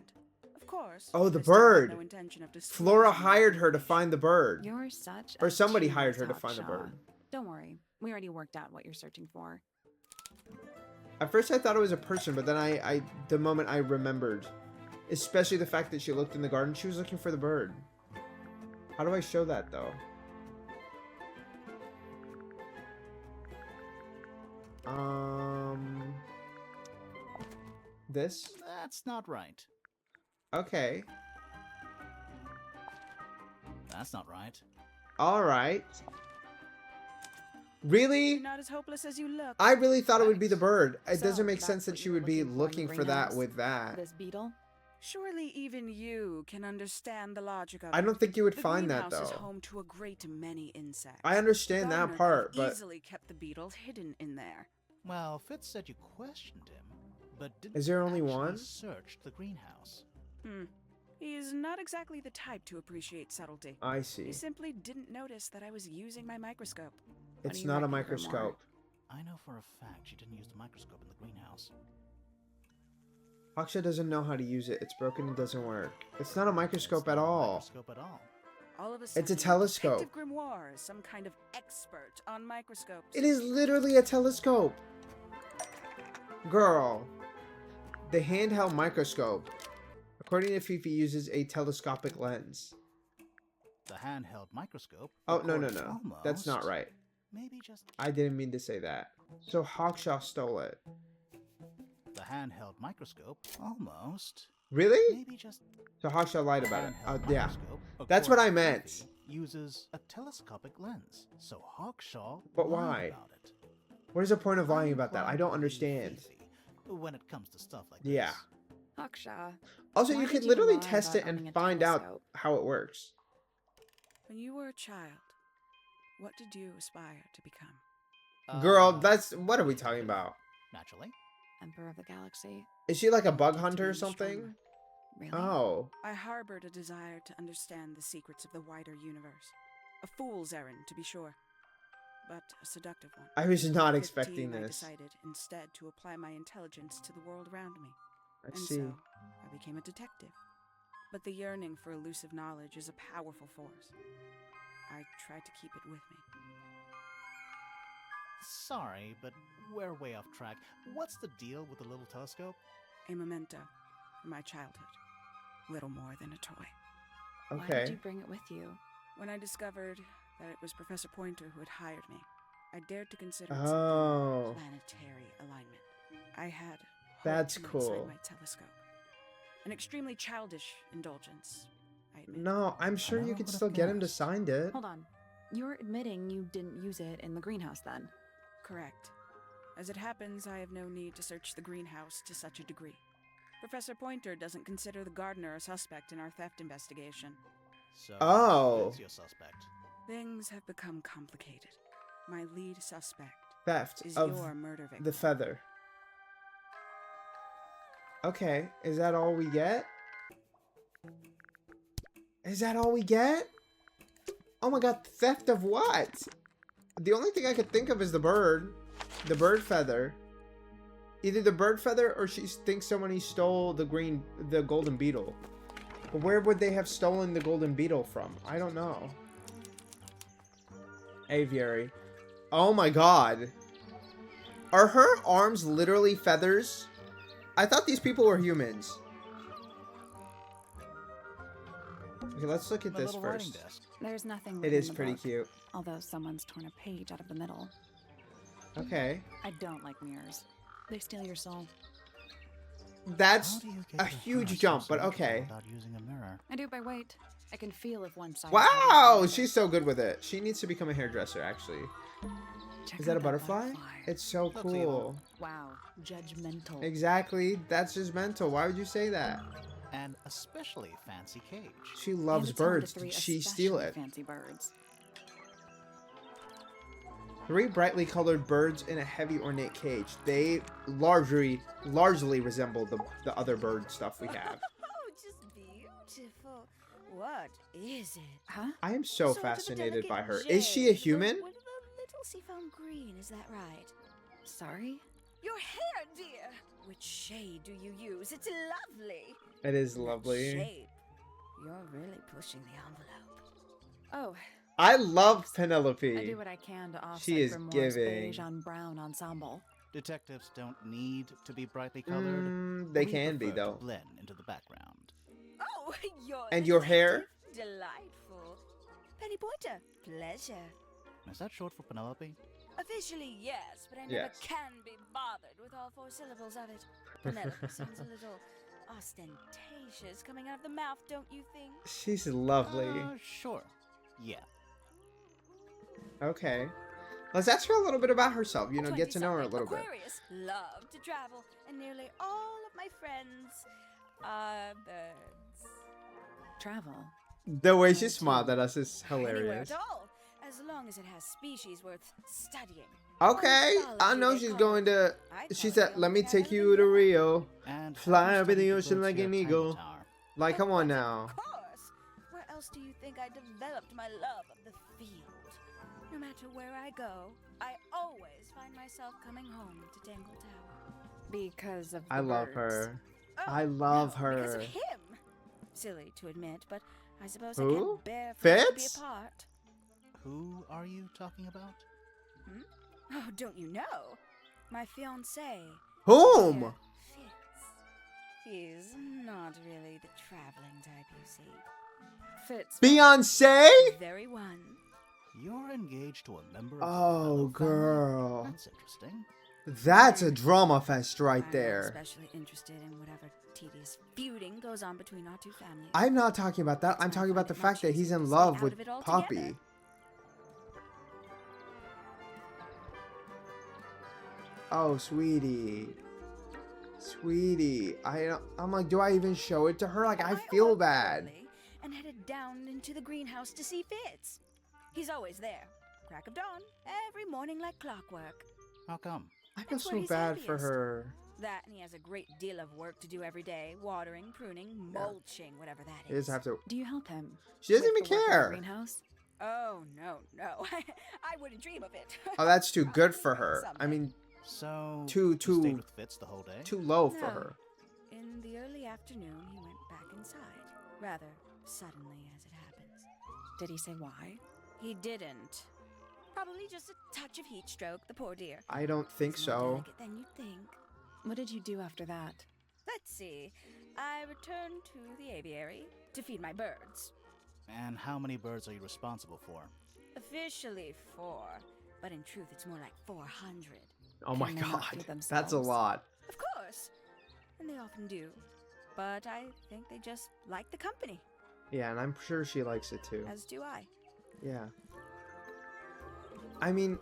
Of course. Oh, the I still have bird. No intention of Flora disclosing hired that her to find the bird. You're such Or a somebody tease, hired her to find the Hawkshaw. bird. Don't worry. We already worked out what you're searching for. At first I thought it was a person, but then I the moment I remembered, especially the fact that she looked in the garden, she was looking for the bird. How do I show that though? This? That's not right. Okay. That's not right. All right. Really? You're not as hopeless as you look. I really thought it would be the bird. It So, doesn't make that's sense that what she you were would be looking looking for in for the that greenhouse? with that. This beetle? Surely even you can understand the logic of it. I don't think you would The find that greenhouse is though. home to a great many insects. I understand The that gardener part, could have but easily kept the beetle hidden in there. Well, Fitz said you questioned him, but didn't Is there only actually one? search the greenhouse. He's not exactly the type to appreciate subtlety. I He see. simply didn't notice that I was using my microscope. It's you not a write in the grimoire? microscope. I know for a fact she didn't use the microscope in the greenhouse. Aksha doesn't know how to use it. It's broken and doesn't work. It's not a microscope It's at not a all. microscope at all. All of a It's sudden, a telescope. Detective Grimoire is some kind of expert on microscopes. It is literally a telescope. Girl. The handheld microscope. According to Fifi, uses a telescopic lens. The handheld microscope. Oh, no. records That's not almost- right. Maybe just I didn't mean to say that. So Hawkshaw stole it. the handheld microscope. Almost. Really? Maybe just So Hawkshaw lied about it. handheld Yeah. microscope, That's what I according to meant. Fifi, uses a telescopic lens. So Hawkshaw But lied why? about it. What is the point of lying I'm about that? I inclined don't to believe understand. Fifi when it comes to stuff like Yeah. this. Haksha. Also, Why you did could you literally lie test about it owning and a find out telescope? how it works. When you were a child, what did you aspire to become? Girl, Uh, that's... What are we talking about? Naturally. Emperor of the Galaxy. Is she like a bug Wanted to hunter or be something? stronger. Really? Oh. I harbored a desire to understand the secrets of the wider universe. A fool's errand, to be sure, but a seductive one. I was not At expecting 15, I this. decided instead to apply my intelligence to the world around me. I And see. so, I became a detective. But the yearning for elusive knowledge is a powerful force. I tried to keep it with me. Sorry, but we're way off track. What's the deal with the little telescope? A memento from my childhood. Little more than a toy. Why did Okay. you bring it with you? When I discovered that it was Professor Pointer who had hired me, I dared to consider it Oh. something planetary alignment. I had hoped That's to cool. inside my telescope. An extremely childish indulgence, I admit. No, I'm sure you never could would've still get him to guessed. sign it. Hold on. You're admitting you didn't use it in the greenhouse then? Correct. As it happens, I have no need to search the greenhouse to such a degree. Professor Pointer doesn't consider the gardener a suspect in our theft investigation. So, Oh. who's your suspect? Things have become complicated. My lead suspect Theft is of your murder victim. the feather. Okay, is that all we get? Is that all we get? Oh my god, theft of what? The only thing I could think of is the bird. The bird feather. Either the bird feather or she thinks somebody stole the golden beetle. But where would they have stolen the golden beetle from? I don't know. Aviary. Oh my god. Are her arms literally feathers? I thought these people were humans. Okay, let's look at The this little writing first. desk. There's nothing It within is the pretty book, cute. although someone's torn a page out of the middle. Okay. I don't like mirrors. They steal your soul. That's How do you get a your huge first jump, but solution okay. Without using a mirror. I do by weight. I can feel if one side. Wow, she's so good with it. She needs to become a hairdresser, actually. Check Is that out a butterfly? It's so Looks cool. evil. Wow, judgmental. Exactly. That's just mental. Why would you say that? An especially fancy cage. She And loves it's home to birds. 3 Did she steal especially it? Fancy birds. 3 brightly colored birds in a heavy ornate cage. They largely resemble the other bird stuff we have. Oh, just beautiful. What is it? Huh? I am so Sort of a fascinated by her. delicate Is she a jade human? With a little seafoam green, is that right? Sorry? Your hair, dear. Which shade do you use? It's lovely. It is That lovely. shape. You're really pushing the envelope. Oh, I love I do Penelope. what I can to offset She is Grimoire's giving. beige on brown ensemble. Detectives don't need to be brightly colored. They We can be prefer to though. blend into the background. Oh, you're And your hair? delightful. Penny Pointer, pleasure. Is that short for Penelope? Officially, yes, but I never Yes. can be bothered with all 4 syllables of it. Penelope seems a little ostentatious coming out of the mouth, don't you think? She's lovely. Sure. Yeah. Okay. Let's ask her a little bit about herself. You know, get to know her a 20-something little bit. Aquarius, love to travel, and nearly all of my friends are birds. Travel. The way she smiled at us is Anywhere hilarious. at all, as long as it has species worth studying. Okay, I know she's going to. She said, "Let me take you to Rio, And fly have you over the studied ocean birds like here an at Tangle eagle." Tower? Like, come on now. Of course. Where else do you think I developed my love of the field? No matter where I go, I always find myself coming home to Tangle Tower. Because of the I love birds. her. Oh, I love no, because her. of him. Silly to admit, but I suppose I Who? can't bear for us to be Fitz? apart. Who are you talking about? Oh, don't you know? My fiancé. Whom? Dear Fitz. He's not really the traveling type, you see. Fitz. Beyonce? The very one. You're engaged to a member of the Oh, Fellow family? girl. That's interesting. That's a drama fest right I'm there. not especially interested in whatever tedious feuding goes on between our two families. I'm not talking about that. I'm That's why I talking about find the it more fact that he's choosing in to stay love out with of it altogether. Poppy. Oh, sweetie. Sweetie. I'm like, do I even show it to her? Like, I feel ordered bad. early and headed down into the greenhouse to see Fitz. He's always there. Crack of dawn, every morning like clockwork. How come? I feel That's where so he's bad for happiest. her. That and he has a great deal of work to do every day. Watering, pruning, mulching, whatever that He is. doesn't have to. Do you help him? She doesn't with even the work of the care. greenhouse? Oh, no. I wouldn't dream of it. Oh, that's too good for her. I mean, So, Too- you too- stayed with Fitz the whole day? too low for No. her. In the early afternoon, he went back inside. Rather suddenly, as it happens. Did he say why? He didn't. Probably just a touch of heat stroke, the poor dear. I don't think He's more so. delicate than you'd think. What did you do after that? Let's see. I returned to the aviary to feed my birds. And how many birds are you responsible for? Officially 4, but in truth it's more like 400. Oh my Can they not god. feed That's a themselves? lot. Of course. And they often do. But I think they just like the company, Yeah, and I'm sure she likes it too. as do I. Yeah. I mean,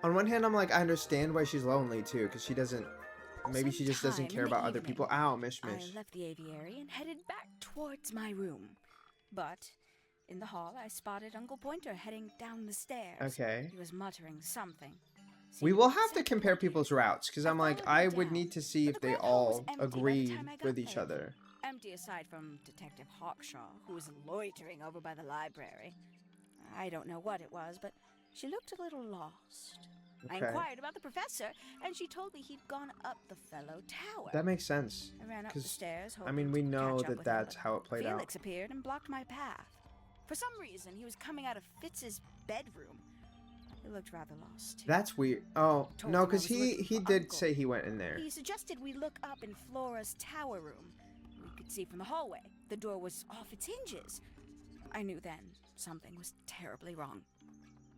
on one hand, I'm like, I understand why she's lonely too, because she doesn't. Maybe she just doesn't Sometime care in the about other evening, people. Ow, mish mish. I left the aviary and headed back towards my room. But in the hall, I spotted Uncle Pointer heading down the stairs. Okay. He was muttering something. We Seemed will have to upset. compare people's routes, because I'm like, followed I him would down, need to see but if the they ground hall was all empty by the agree time I got with each there. other. Empty aside from Detective Hawkshaw, who was loitering over by the library. I don't know what it was, but she looked a little lost. I Okay. inquired about the professor, and she told me he'd gone up the fellow tower. That makes sense. I ran up the 'cause, stairs, I hoping mean, we to know catch up that with him, that's but how it played out. Felix appeared and blocked my path. For some reason, he was coming out of Fitz's bedroom. He looked rather lost. That's weird. Oh, Told no, him I because was he looking for did Uncle. say he went in there. He suggested we look up in Flora's tower room. We could see from the hallway. The door was off its hinges. I knew then something was terribly wrong.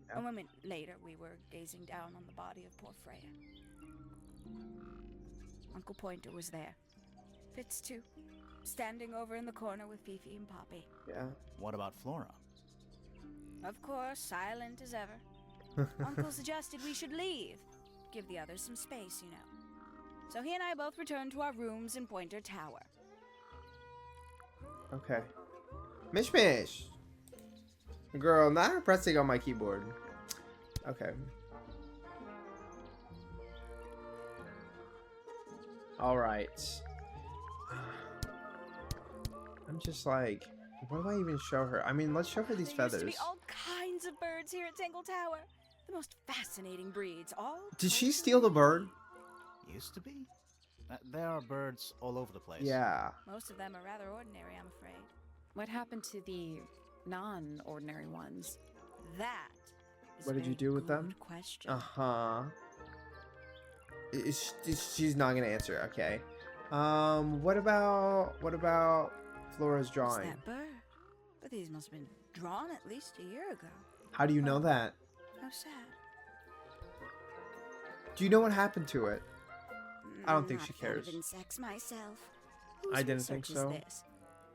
Yep. A moment later, we were gazing down on the body of poor Freya. Uncle Pointer was there. Fitz, too. Standing over in the corner with Fifi and Poppy. Yeah. What about Flora? Of course, silent as ever. Uncle suggested we should leave. Give the others some space, you know. So he and I both returned to our rooms in Pointer Tower. Okay. Mish mish. Girl, not her pressing on my keyboard. Okay. Alright. I'm just like, what do I even show her? I mean, let's show her these There used to feathers. be all kinds of birds here at Tangle Tower. The most fascinating breeds, all. Did she close steal the related. bird? Used to be? There are birds all over the place. Yeah. Most of them are rather ordinary, I'm afraid. What happened to the non-ordinary ones? That is What a did you very do with them? good question. Uh-huh. She's not gonna answer. Okay. What about Flora's It's drawing? that bird. But these must have been drawn at least a year ago. How do you know that? How sad. Do you know what happened to it? I don't think Not she fond of cares. insects myself. I Whose didn't think research is so. This?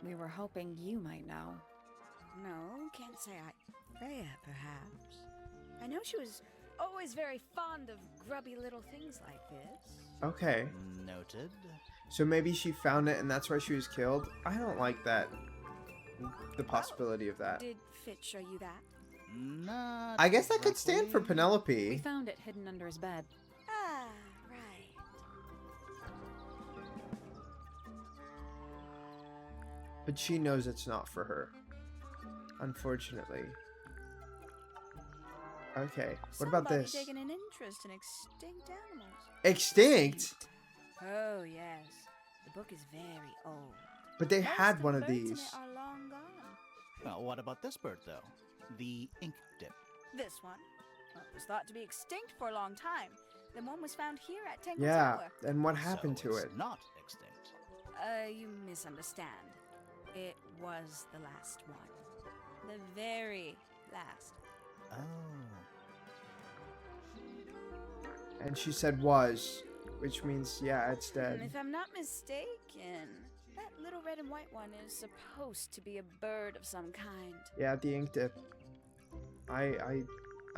We were hoping you might know. No, can't say I. Freya, perhaps. I know she was always very fond of grubby little things like this. Okay. Noted. So maybe she found it and that's why she was killed? I don't like that. The possibility of that. Did Fitz show you that? Not I guess that could stand for exactly. We Penelope. found it hidden under his bed. Ah, right. But she knows it's not for her. Unfortunately. Okay, what about Somebody this? taking an interest in extinct animals. Extinct? Oh, yes. The book is very old. But they Most had one the of birds in these. it are long gone. Well, what about this bird, though? The ink dip. This one was thought to be extinct for a long time. Then one was found here at Tangle Yeah, Tower. and what happened So to it's it? not extinct. You misunderstand. It was the last one. The very last. Oh. And she said was, which means, yeah, it's dead. If I'm not mistaken, that little red and white one is supposed to be a bird of some kind. Yeah, the ink dip. I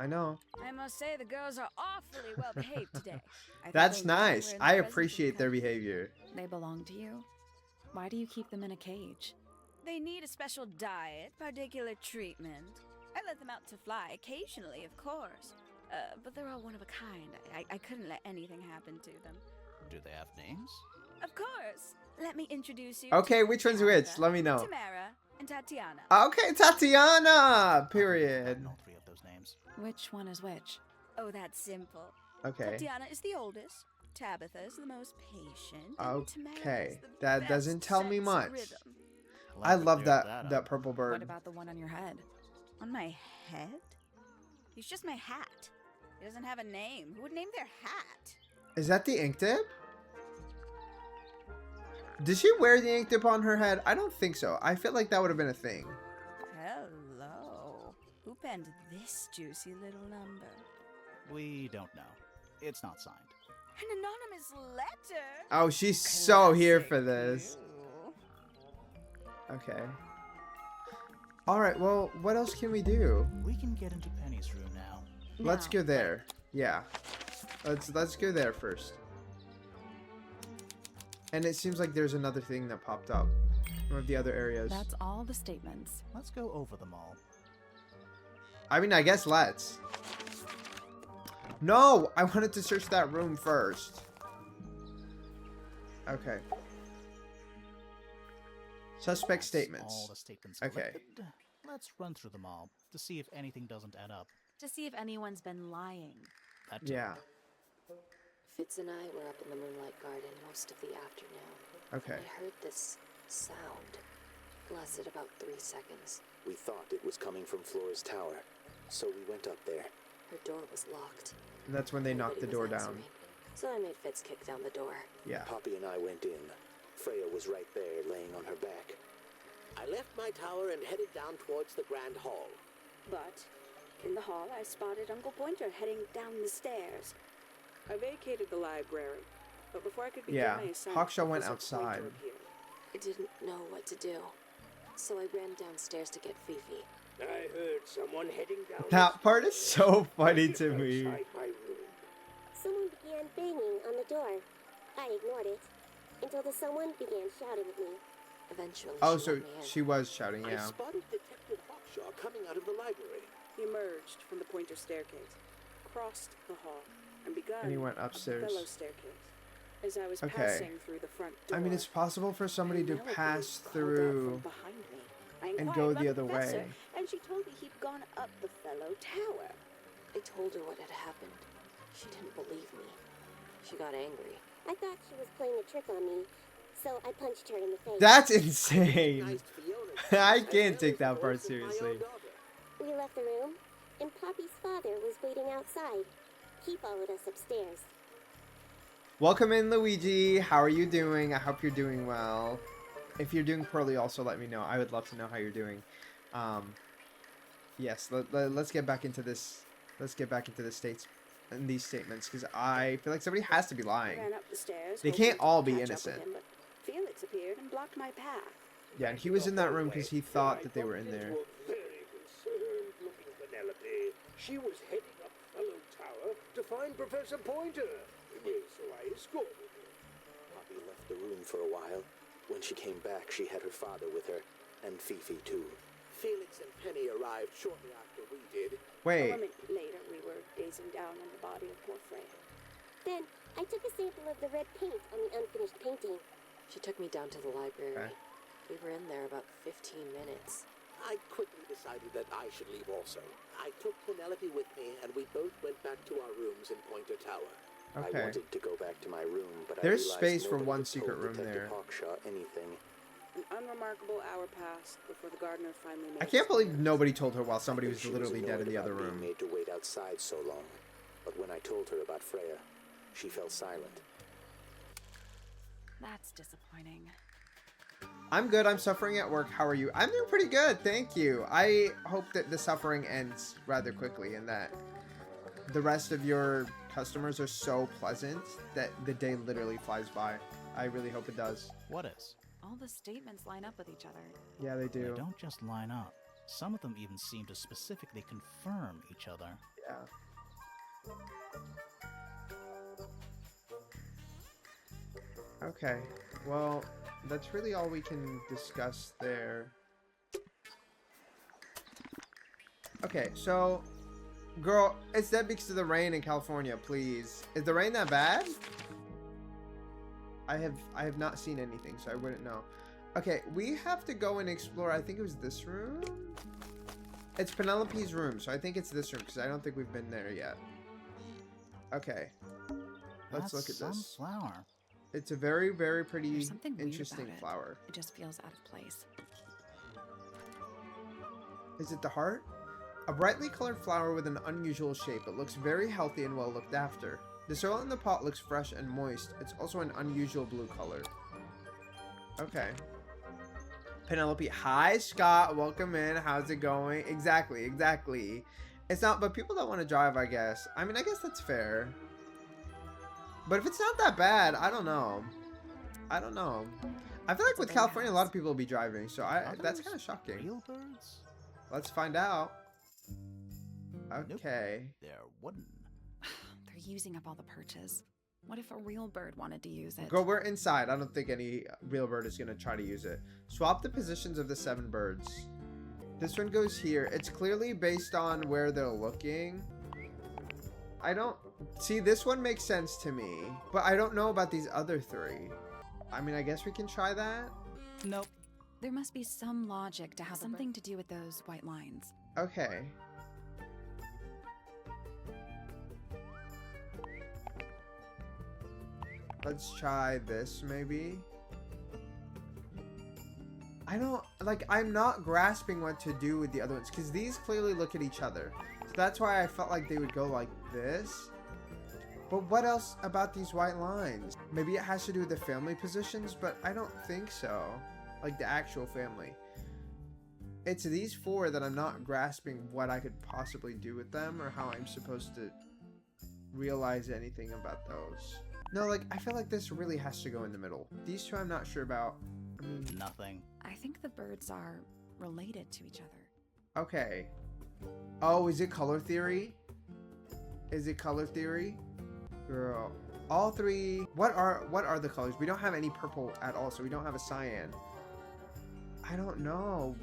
know. I must say the girls are awfully well behaved today. I think That's they know nice. we're in the I presence of appreciate their company. behavior. They belong to you? Why do you keep them in a cage? They need a special diet, particular treatment. I let them out to fly occasionally, of course. But they're all one of a kind. I couldn't let anything happen to them. Do they have names? Of course. Let me introduce you. Okay, to which one's which? Bianca, Let me know. Tamara and Tatiana. Okay, Tatiana! I Period. know all three of those names. Which one is which? Oh, that's simple. Okay. Tatiana is the oldest. Tabitha is the most patient. And Tamara Okay. is the That best doesn't tell me sense of much. rhythm. I Glad we love cleared that up. purple bird. What about the one on your head? On my head? He's just my hat. He doesn't have a name. Who would name their hat? Is that the ink dip? Did she wear the ink dip on her head? I don't think so. I feel like that would have been a thing. Hello. Who penned this juicy little number? We don't know. It's not signed. An anonymous letter? Oh, she's so here Classic for this. you. Okay. Alright, well, what else can we do? We can get into Penny's room now. Let's No, go there. Yeah. Let's go there first. And it seems like there's another thing that popped up. One of the other areas. That's all the statements. Let's go over them all. I mean, I guess let's. No! I wanted to search that room first. Okay. Suspect That's statements. All the statements Okay. collected. Let's run through them all to see if anything doesn't add up. To see if anyone's been lying. That too. Yeah. Fitz and I were up in the Moonlight Garden most of the afternoon. Okay. I heard this sound. Lasted about 3 seconds. We thought it was coming from Flora's tower, so we went up there. Her door was locked. And that's when they knocked the Nobody door was down. answering. So I made Fitz kick down the door. Yeah. Poppy and I went in. Freya was right there, laying on her back. I left my tower and headed down towards the Grand Hall. But in the hall, I spotted Uncle Pointer heading down the stairs. I vacated the library, but before I could begin Yeah. my assignment, Hawkshaw went Professor outside. Pointer appeared. I didn't know what to do. So I ran downstairs to get Fifi. I heard someone heading down. That part is so funny to Outside me. my room. Someone began banging on the door. I ignored it until the someone began shouting at me. Eventually, Oh, she so let me in. she was shouting, I yeah. spotted Detective Hawkshaw coming out of the library. He emerged from the Pointer staircase, crossed the hall, and begun And he went a upstairs. fellow staircase. As I was Okay. passing through the front door, I mean, it's possible for somebody to Penelope pass called out through from behind me. I and inquired go about the other professor, way. and she told me he'd gone up the fellow tower. I told her what had happened. She didn't believe me. She got angry. I thought she was playing a trick on me, so I punched her in the face. That's insane. Recognized Fiona's I voice as can't well take as that the part voice of my own seriously. daughter. We left the room, and Poppy's father was waiting outside. He followed us upstairs. Welcome in, Luigi. How are you doing? I hope you're doing well. If you're doing poorly, also let me know. I would love to know how you're doing. Yes, let's get back into this. Let's get back into the states and these statements, because I feel like somebody has to be lying. Ran up the stairs. They hoping can't to all be catch up with innocent. him, but Felix appeared and blocked my path. Yeah, and he was in that room because he thought that they were in there. Into a very concerned-looking Penelope. She was heading up Fellow Tower to find Professor Pointer. So I escorted her. Poppy left the room for a while. When she came back, she had her father with her, and Fifi too. Felix and Penny arrived shortly after we did. Wait. A moment later, we were gazing down on the body of poor Freya. Then, I took a sample of the red paint on the unfinished painting. She took me down to the library. Okay. We were in there about 15 minutes. I quickly decided that I should leave also. I took Penelope with me, and we both went back to our rooms in Pointer Tower. Okay. I wanted to go back to my room, but There's I realized space for nobody one had secret told room Detective there. Hawkshaw anything. An unremarkable hour passed before the gardener finally made I can't his believe appearance. nobody told her while somebody was She literally dead in annoyed the other about being room. made to wait outside so long. But when I told her about Freya, she fell silent. That's disappointing. I'm good. I'm suffering at work. How are you? I'm doing pretty good. Thank you. I hope that the suffering ends rather quickly and that the rest of your customers are so pleasant that the day literally flies by. I really hope it does. What is? All the statements line up with each other. Yeah, they do. They don't just line up. Some of them even seem to specifically confirm each other. Yeah. Okay. Well, that's really all we can discuss there. Okay, so girl, it's dead because of the rain in California, please. Is the rain that bad? I have not seen anything, so I wouldn't know. Okay, we have to go and explore. I think it was this room. It's Penelope's room, so I think it's this room because I don't think we've been there yet. Okay, let's look at That's this. some flower. It's a very, very pretty, There's something weird interesting about it. flower. It just feels out of place. Is it the heart? A brightly colored flower with an unusual shape. It looks very healthy and well looked after. The soil in the pot looks fresh and moist. It's also an unusual blue color. Okay. Penelope. Hi, Scott. Welcome in. How's it going? Exactly. It's not, but people don't want to drive, I guess. I mean, I guess that's fair. But if it's not that bad, I don't know. I feel like with California, a lot of people will be driving, so that's kind of shocking. Real birds? Let's find out. Okay. They're wooden. They're using up all the perches. What if a real bird wanted to use it? Girl, we're inside. I don't think any real bird is going to try to use it. Swap the positions of the 7 birds. This one goes here. It's clearly based on where they're looking. I don't... See, this one makes sense to me. But I don't know about these other 3. I mean, I guess we can try that. Nope. There must be some logic to have something to do with those white lines. Okay. Let's try this, maybe. I'm not grasping what to do with the other ones, because these clearly look at each other. So that's why I felt like they would go like this. But what else about these white lines? Maybe it has to do with the family positions, but I don't think so. Like the actual family. It's these 4 that I'm not grasping what I could possibly do with them, or how I'm supposed to realize anything about those. No, like, I feel like this really has to go in the middle. These 2 I'm not sure about. I mean... Nothing. I think the birds are related to each other. Okay. Oh, is it color theory? Is it color theory? Girl. All 3... What are the colors? We don't have any purple at all, so we don't have a cyan. I don't know.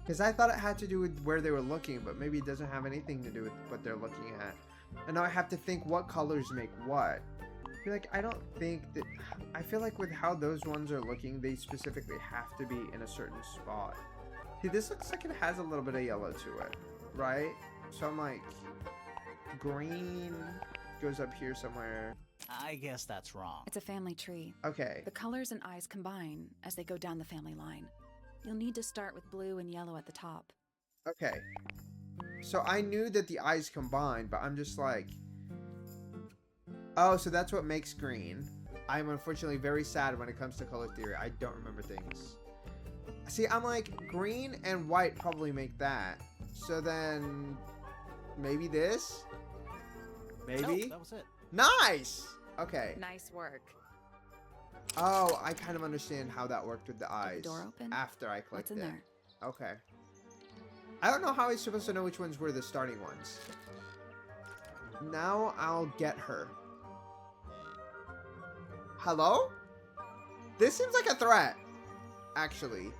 Because I thought it had to do with where they were looking, but maybe it doesn't have anything to do with what they're looking at. And now I have to think what colors make what. Like, I don't think that... I feel like with how those ones are looking, they specifically have to be in a certain spot. See, this looks like it has a little bit of yellow to it, right? So I'm like... Green goes up here somewhere. I guess that's wrong. It's a family tree. Okay. The colors and eyes combine as they go down the family line. You'll need to start with blue and yellow at the top. Okay. So I knew that the eyes combined, but I'm just like... Oh, so that's what makes green. I'm unfortunately very sad when it comes to color theory. I don't remember things. See, I'm like, green and white probably make that. So then... Maybe this? Maybe? Nope, that was it. Nice! Okay. Nice work. Oh, I kind of understand how that worked with the eyes. The door open? After I clicked What's in it. there? Okay. I don't know how he's supposed to know which ones were the starting ones. Now I'll get her. Hello? This seems like a threat, actually.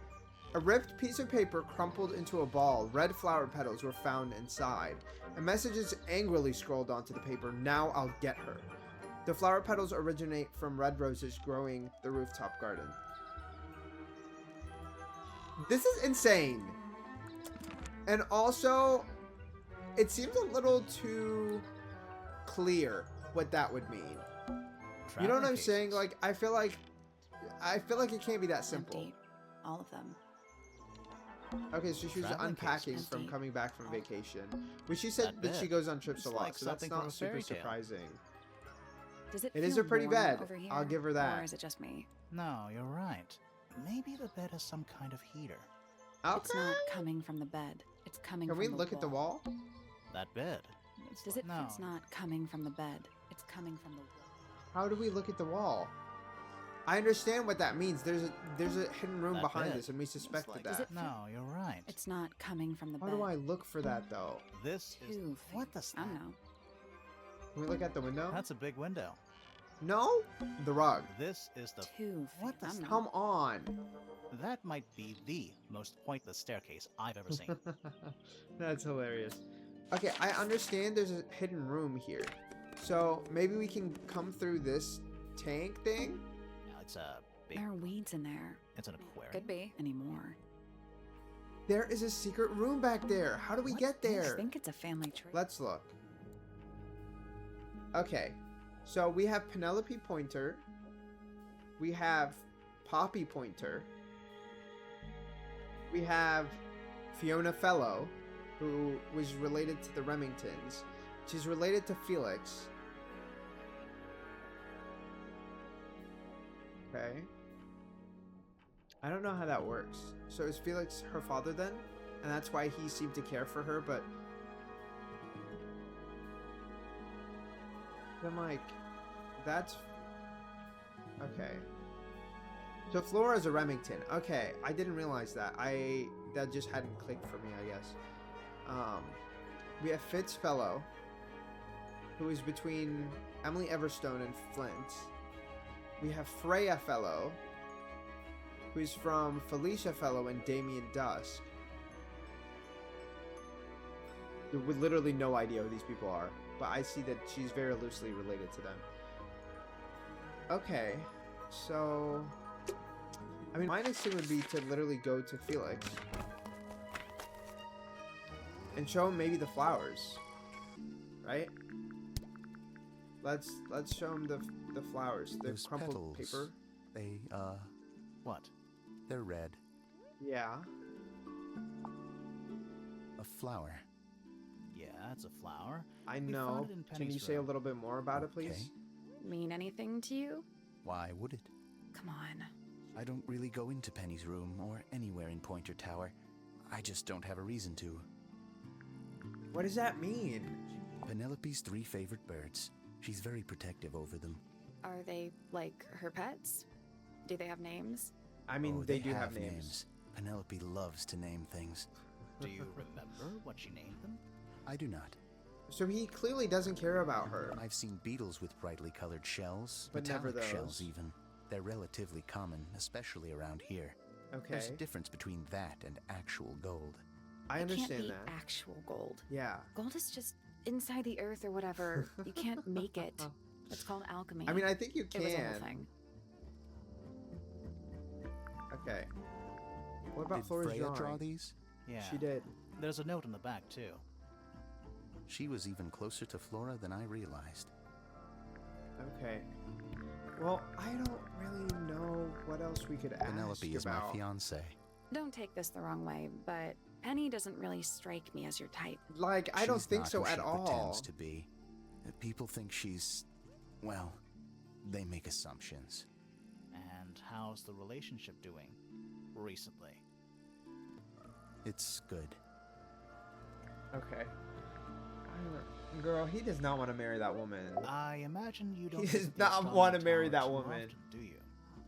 A ripped piece of paper crumpled into a ball. Red flower petals were found inside. And messages angrily scrolled onto the paper. Now I'll get her. The flower petals originate from red roses growing the rooftop garden. This is insane. And also, it seems a little too clear what that would mean. You know what I'm saying? Like, I feel like it can't be that simple. Empty. All of them. Okay, so she was unpacking from coming back from vacation. But she said that she goes on trips a lot, so that's not super surprising. Does it is feel a pretty warm bed. over here, I'll give her that. Or is it just me? No, you're right. Maybe the bed has some kind of heater. Okay. It's not coming from the bed. It's coming Can from we the look at the wall? That bed. Does it? It's not coming from the bed. It's coming from the wall. How do we look at the wall? I understand what that means. There's a hidden room behind this, and we suspected that. No, you're right. It's not coming from the bed. How do I look for that though? This is what the. I don't know. Can we look at the window? That's a big window. No, the rug. This is the. What the? Come on. That might be the most pointless staircase I've ever seen. That's hilarious. Okay, I understand there's a hidden room here. So maybe we can come through this tank thing? Yeah, it's a big... There are weeds in there. It's an aquarium. Could be. Anymore. There is a secret room back there. How do we get there? I think it's a family tree. Let's look. Okay. So we have Penelope Pointer. We have Poppy Pointer. We have Fiona Fellow, who was related to the Remingtons. She's related to Felix. Okay. I don't know how that works. So is Felix her father then? And that's why he seemed to care for her, but... I'm like... That's... Okay. So Flora's a Remington. Okay, I didn't realize that. That just hadn't clicked for me, I guess. We have Fitz Fellow, who is between Emily Everstone and Flint. We have Freya Fellow, who is from Felicia Fellow and Damien Dusk. With literally no idea who these people are, but I see that she's very loosely related to them. Okay, so... I mean, my next thing would be to literally go to Felix and show him maybe the flowers, right? Let's show him the flowers, the Those crumpled petals, paper. They What? They're red. Yeah. A flower. Yeah, it's a flower. I We know. found it in Can Penny's you say a room. little bit more about it, please? Mean anything to you? Why would it? Come on. I don't really go into Penny's room or anywhere in Pointer Tower. I just don't have a reason to. What does that mean? Penelope's 3 favorite birds. She's very protective over them. Are they like her pets? Do they have names? I mean, Oh, they do have names. Penelope loves to name things. Do you remember what she named them? I do not. So he clearly doesn't care about her. I've seen beetles with brightly colored shells, But never metallic those. shells even. They're relatively common, especially around here. Okay. There's a difference between that and actual gold. I It understand can't be that. actual gold. Yeah. Gold is just inside the earth or whatever. You can't make it. It's called alchemy. I mean, I think you It was a whole can. thing. Okay. What about Did Flora's Freya drawing? draw these? Yeah. She did. There's a note in the back, too. She was even closer to Flora than I realized. Okay. Well, I don't really know what else we could ask Penelope is about. my fiancée. Don't take this the wrong way, but Penny doesn't really strike me as your type. Like, I don't She's think not so who at she all. pretends to be. People think she's... well, they make assumptions. And how's the relationship doing recently? It's good. Okay. Girl, he does not want to marry that woman. I imagine you don't. He visit does the not astronomy want to marry tower that too woman. often, do you?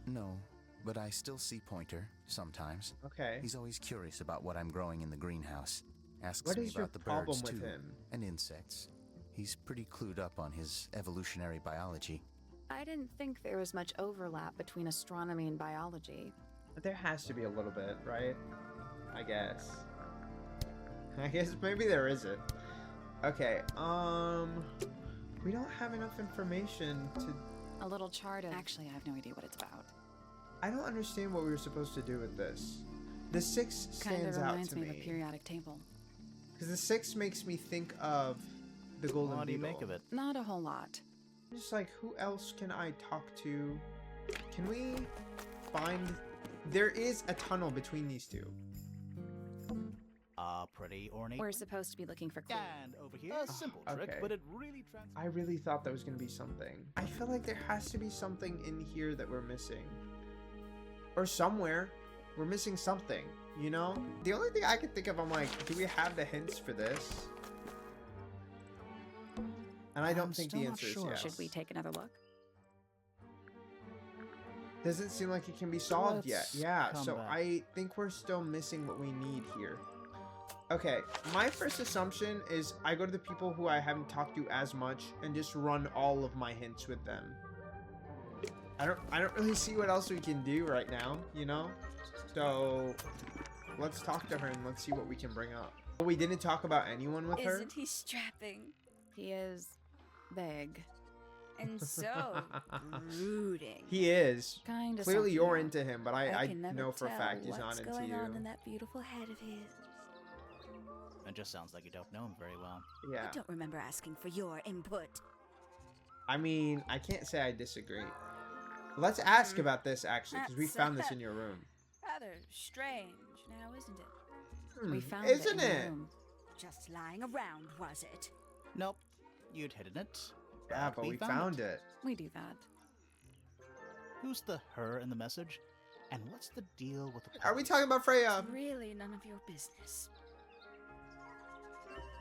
No, but I still see Pointer, sometimes. Okay. He's always curious about what I'm growing in the greenhouse. Asks What me is your about the problem birds, with too, him? and insects. He's pretty clued up on his evolutionary biology. I didn't think there was much overlap between astronomy and biology. There has to be a little bit, right? I guess. I guess maybe there isn't. Okay, we don't have enough information to... A little chart of... Actually, I have no idea what it's about. I don't understand what we were supposed to do with this. The 6 stands Kind of out reminds to me me. of a periodic table. Because the 6 makes me think of the Golden What do you Beetle. make of it? Not a whole lot. Just like, who else can I talk to? Can we find... There is a tunnel between these two. Pretty ornate. We're supposed to be looking for clues. And over here, a simple trick, okay. but it really I really thought that was going to be something. I feel like there has to be something in here that we're missing. Or somewhere. We're missing something, you know? The only thing I can think of, I'm like, do we have the hints for this? And I don't think the answer is yes. Should we take another look? Doesn't seem like it can be solved yet. Yeah, come so back. I think we're still missing what we need here. Okay, my first assumption is I go to the people who I haven't talked to as much and just run all of my hints with them. I don't really see what else we can do right now, you know? So let's talk to her and let's see what we can bring up. We didn't talk about anyone with her. Isn't he strapping? He is big. And so brooding. He is. Kinda Clearly something you're else. into him, but I can never know for a tell fact he's not what's into going you. on in that beautiful head of his. It just sounds like you don't know him very well. Yeah. I don't remember asking for your input. I mean, I can't say I disagree. Let's ask about this, actually, because we That's, found this in your room. Rather strange now, isn't it? We found Isn't it in it? the room. Just lying around, was it? Nope. You'd hidden it. Yeah, but we found it. We do that. Who's the her in the message? And what's the deal with the... Are we talking about Freya? It's really none of your business.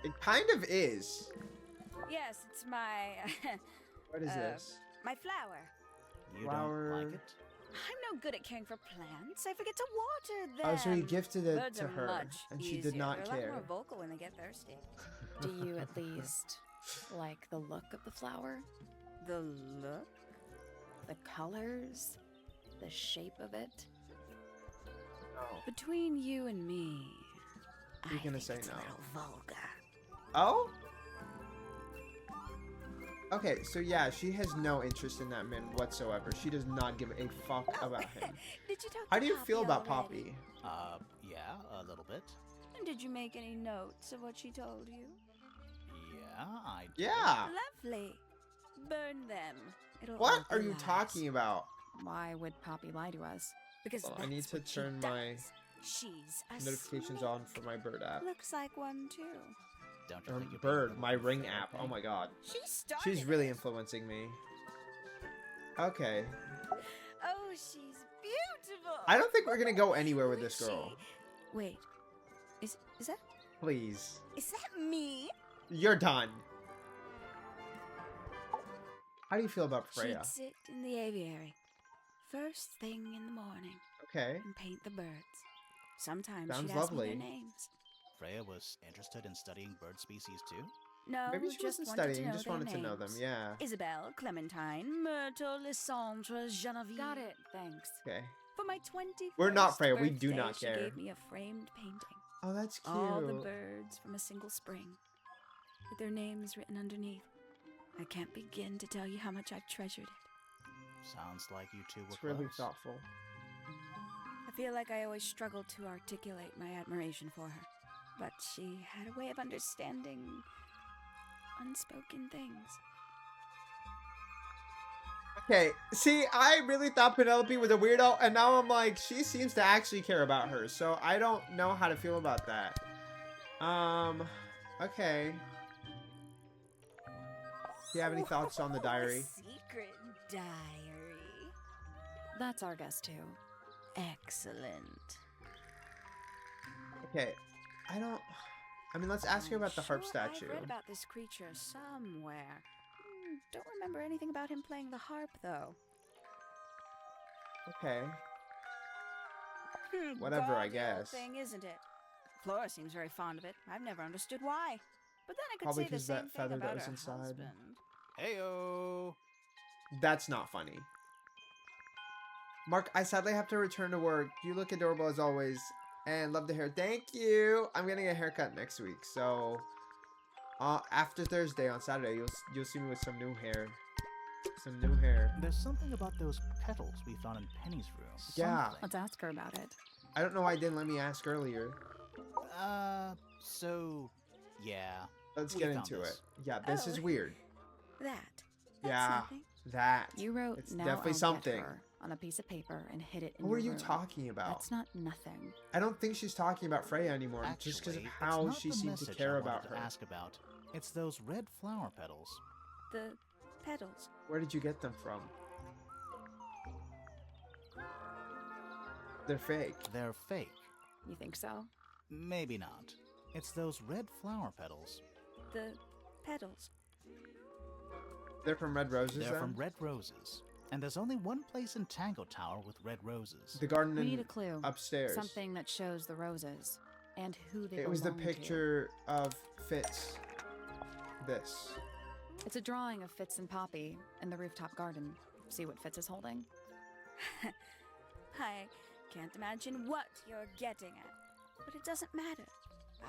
It kind of is. Yes, it's my... What is this? My flower. You Flower. don't like it? I'm no good at caring for plants. I forget to water them. Oh, so you gifted it Birds to are her, much and she easier. did not They're care. a lot more vocal when they get thirsty. Do you at least like the look of the flower? The look? The colors? The shape of it? Oh. Between you and me, You're I gonna think say it's no. a little vulgar. Oh? Okay, so yeah, she has no interest in that man whatsoever. She does not give a fuck about him. Did you talk How to do you feel Poppy about already? Poppy? Yeah, a little bit. And did you make any notes of what she told you? Yeah, I did. Yeah. Lovely. Burn them. It'll What hold are the you lies. talking about? Why would Poppy lie to us? Because Well, I that's need to what she turn my does. She's a notifications snake. on for my bird app. Looks like one too. Don't you think you're Bird, being my a little ring fair, app. Oh okay? my god. She started. She's really it. influencing me. Okay. Oh, she's beautiful. I don't think we're gonna go anywhere with this girl. Wait. Is that Please. me? You're done. How do you feel about Freya? She'd sit in the aviary first thing in the morning Okay. and paint the birds. Sometimes Sounds she'd ask me lovely. their names. Freya was interested in studying bird species too? No, Maybe she just wasn't wanted studying, to know just their wanted to know them, names. yeah. Isabelle, Clementine, Myrtle, Lysandre, Genevieve. Got it, thanks. Okay. For my 21st We're not Freya, we do birthday, not she care. gave me a framed painting. Oh, that's cute. All the birds from a single spring, with their names written underneath. I can't begin to tell you how much I've treasured it. Sounds like you two were It's really close. thoughtful. I feel like I always struggled to articulate my admiration for her, but she had a way of understanding unspoken things. Okay, see, I really thought Penelope was a weirdo, and now I'm like, she seems to actually care about her, so I don't know how to feel about that. Okay. Do you have any thoughts on the diary? A secret diary. That's our guess too. Excellent. Okay, I mean, let's ask her I'm about the harp sure statue. I've read about this creature somewhere. Don't remember anything about him playing the harp, though. Okay. Whatever, I Gaudy old guess. thing, isn't it? Flora seems very fond of it. I've never understood why. But then I could Probably say the 'cause same that thing feather that about was her inside. husband. Heyo. That's not funny. Mark, I sadly have to return to work. You look adorable as always. And love the hair. Thank you. I'm getting a haircut next week. So, after Thursday on Saturday, you'll see me with some new hair. Some new hair. There's something about those petals we found in Penny's room. Yeah. Something. Let's ask her about it. I don't know why I didn't let me ask earlier. So, yeah. Let's we get found into this. it. Yeah, this is weird. That's Yeah, nothing. that. You wrote, It's "Now definitely I'll get something. her," on a piece of paper and hid it in What your were you room. talking about? That's not nothing. I don't think she's talking about Freya anymore, Actually, just because of it's how not she the seemed to message care I wanted about to her. ask about. It's those red flower petals. The petals. Where did you get them from? They're fake. They're fake. You think so? Maybe not. It's those red flower petals. The petals. They're from Red Roses, They're then? from red roses. And there's only one place in Tangle Tower with red roses. The garden We need a clue. upstairs. Something that shows the roses and who they It was the belong picture of Fitz. This. to. It's a drawing of Fitz and Poppy in the rooftop garden. See what Fitz is holding? I can't imagine what you're getting at. But it doesn't matter.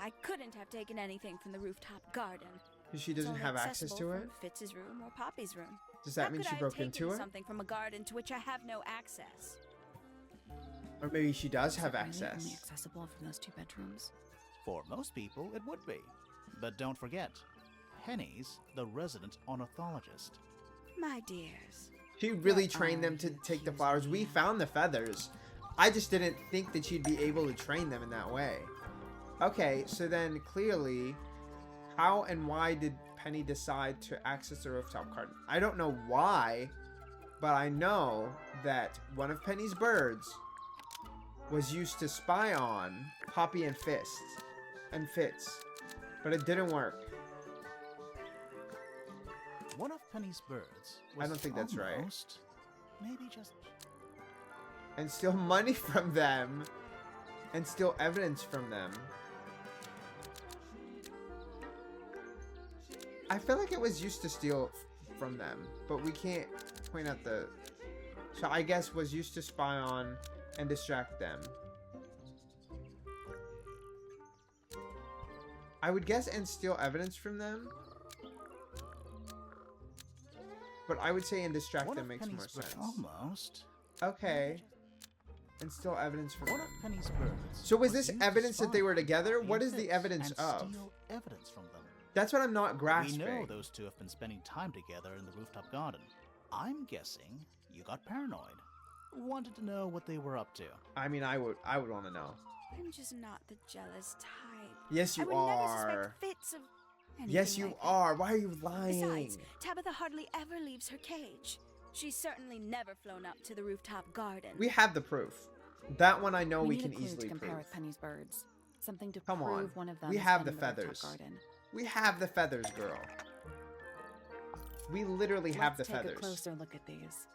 I couldn't have taken anything from the rooftop garden. Because she It's doesn't only have access accessible to it? from Fitz's room or Poppy's room. Does that How mean could she I have broke into taken it? something from a garden to which I have no access? Or maybe she does Is have it really access. only accessible from those two bedrooms? For most people, it would be. But don't forget, Penny's the resident ornithologist. My dears. She really What trained them are to you take the accusing flowers. me We of? found the feathers. I just didn't think that she'd be able to train them in that way. Okay, so then clearly, how and why did Penny decide to access the rooftop garden? I don't know why, but I know that one of Penny's birds was used to spy on Poppy and Fitz, but it didn't work. One of Penny's birds was I don't think that's right. almost, maybe just And steal money from them, and steal evidence from them. I feel like it was used to steal from them, but we can't point out the... So I guess was used to spy on and distract them. I would guess and steal evidence from them. But I would say and distract one them of makes more Penny's birds. sense. Almost. Okay. And steal evidence from One them. of Penny's birds. So was this used to evidence that they spy were on together? Poppy What and is the Fitz evidence and of? steal evidence from them. That's what I'm not grasping. We know those two have been spending time together in the rooftop garden. I'm guessing you got paranoid. Wanted to know what they were up to. I mean, I would want to know. I'm just not the jealous type. Yes, you I would are. never suspect Fitz of anything Yes, you like that. are. Why are you lying? Besides, Tabitha hardly ever leaves her cage. She's certainly never flown up to the rooftop garden. We have the proof. That one I know we need can a clue easily to compare prove. with Penny's birds. Something to Come prove on. one of them We is have the in rooftop feathers. garden. We have the feathers, girl. We literally have the Let's take feathers. a closer look at these.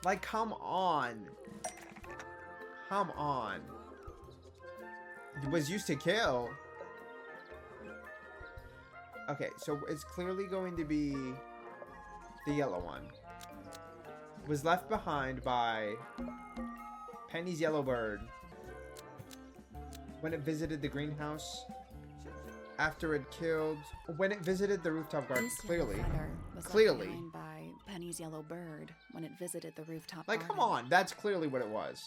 Like, come on. Come on. It was used to kill. Okay, so it's clearly going to be the yellow one. Was left behind by Penny's yellow bird when it visited the greenhouse after it killed, when it visited the rooftop garden. This yellow Clearly, feather was left clearly. behind by Penny's yellow bird when it visited the rooftop Like, garden. come on, that's clearly what it was.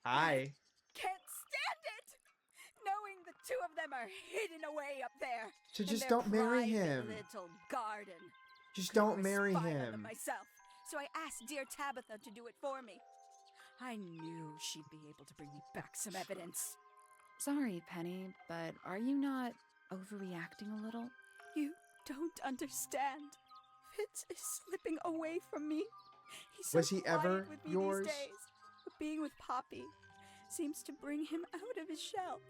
Hi. Can't stand it! Knowing the two of them are hidden away up there. So in just their don't marry private him. Little garden. Just Couldn't don't marry spy on them him. myself, so I asked dear Tabitha to do it for me. I knew she'd be able to bring me back some evidence. Sorry, Penny, but are you not overreacting a little? You don't understand. Fitz is slipping away from me. He's so Was he quiet ever with me yours? these days. But being with Poppy seems to bring him out of his shell.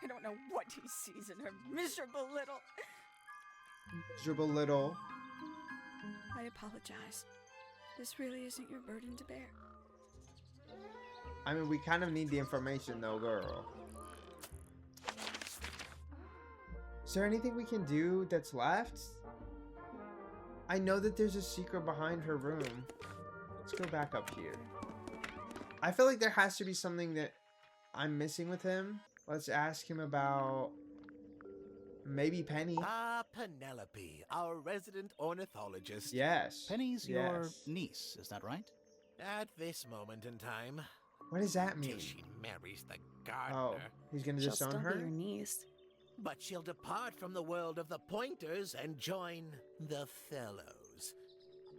I don't know what he sees in her miserable little... Miserable little. I apologize. This really isn't your burden to bear. I mean, we kind of need the information though, girl. Is there anything we can do that's left? I know that there's a secret behind her room. Let's go back up here. I feel like there has to be something that I'm missing with him. Let's ask him about maybe Penny. Ah, Penelope, our resident ornithologist. Yes. Penny's yes. your niece, is that right? At this moment in time. What does that mean? Till she marries the gardener. Oh, he's gonna She'll disown still her? be your niece. But she'll depart from the world of the Pointers and join the Fellows.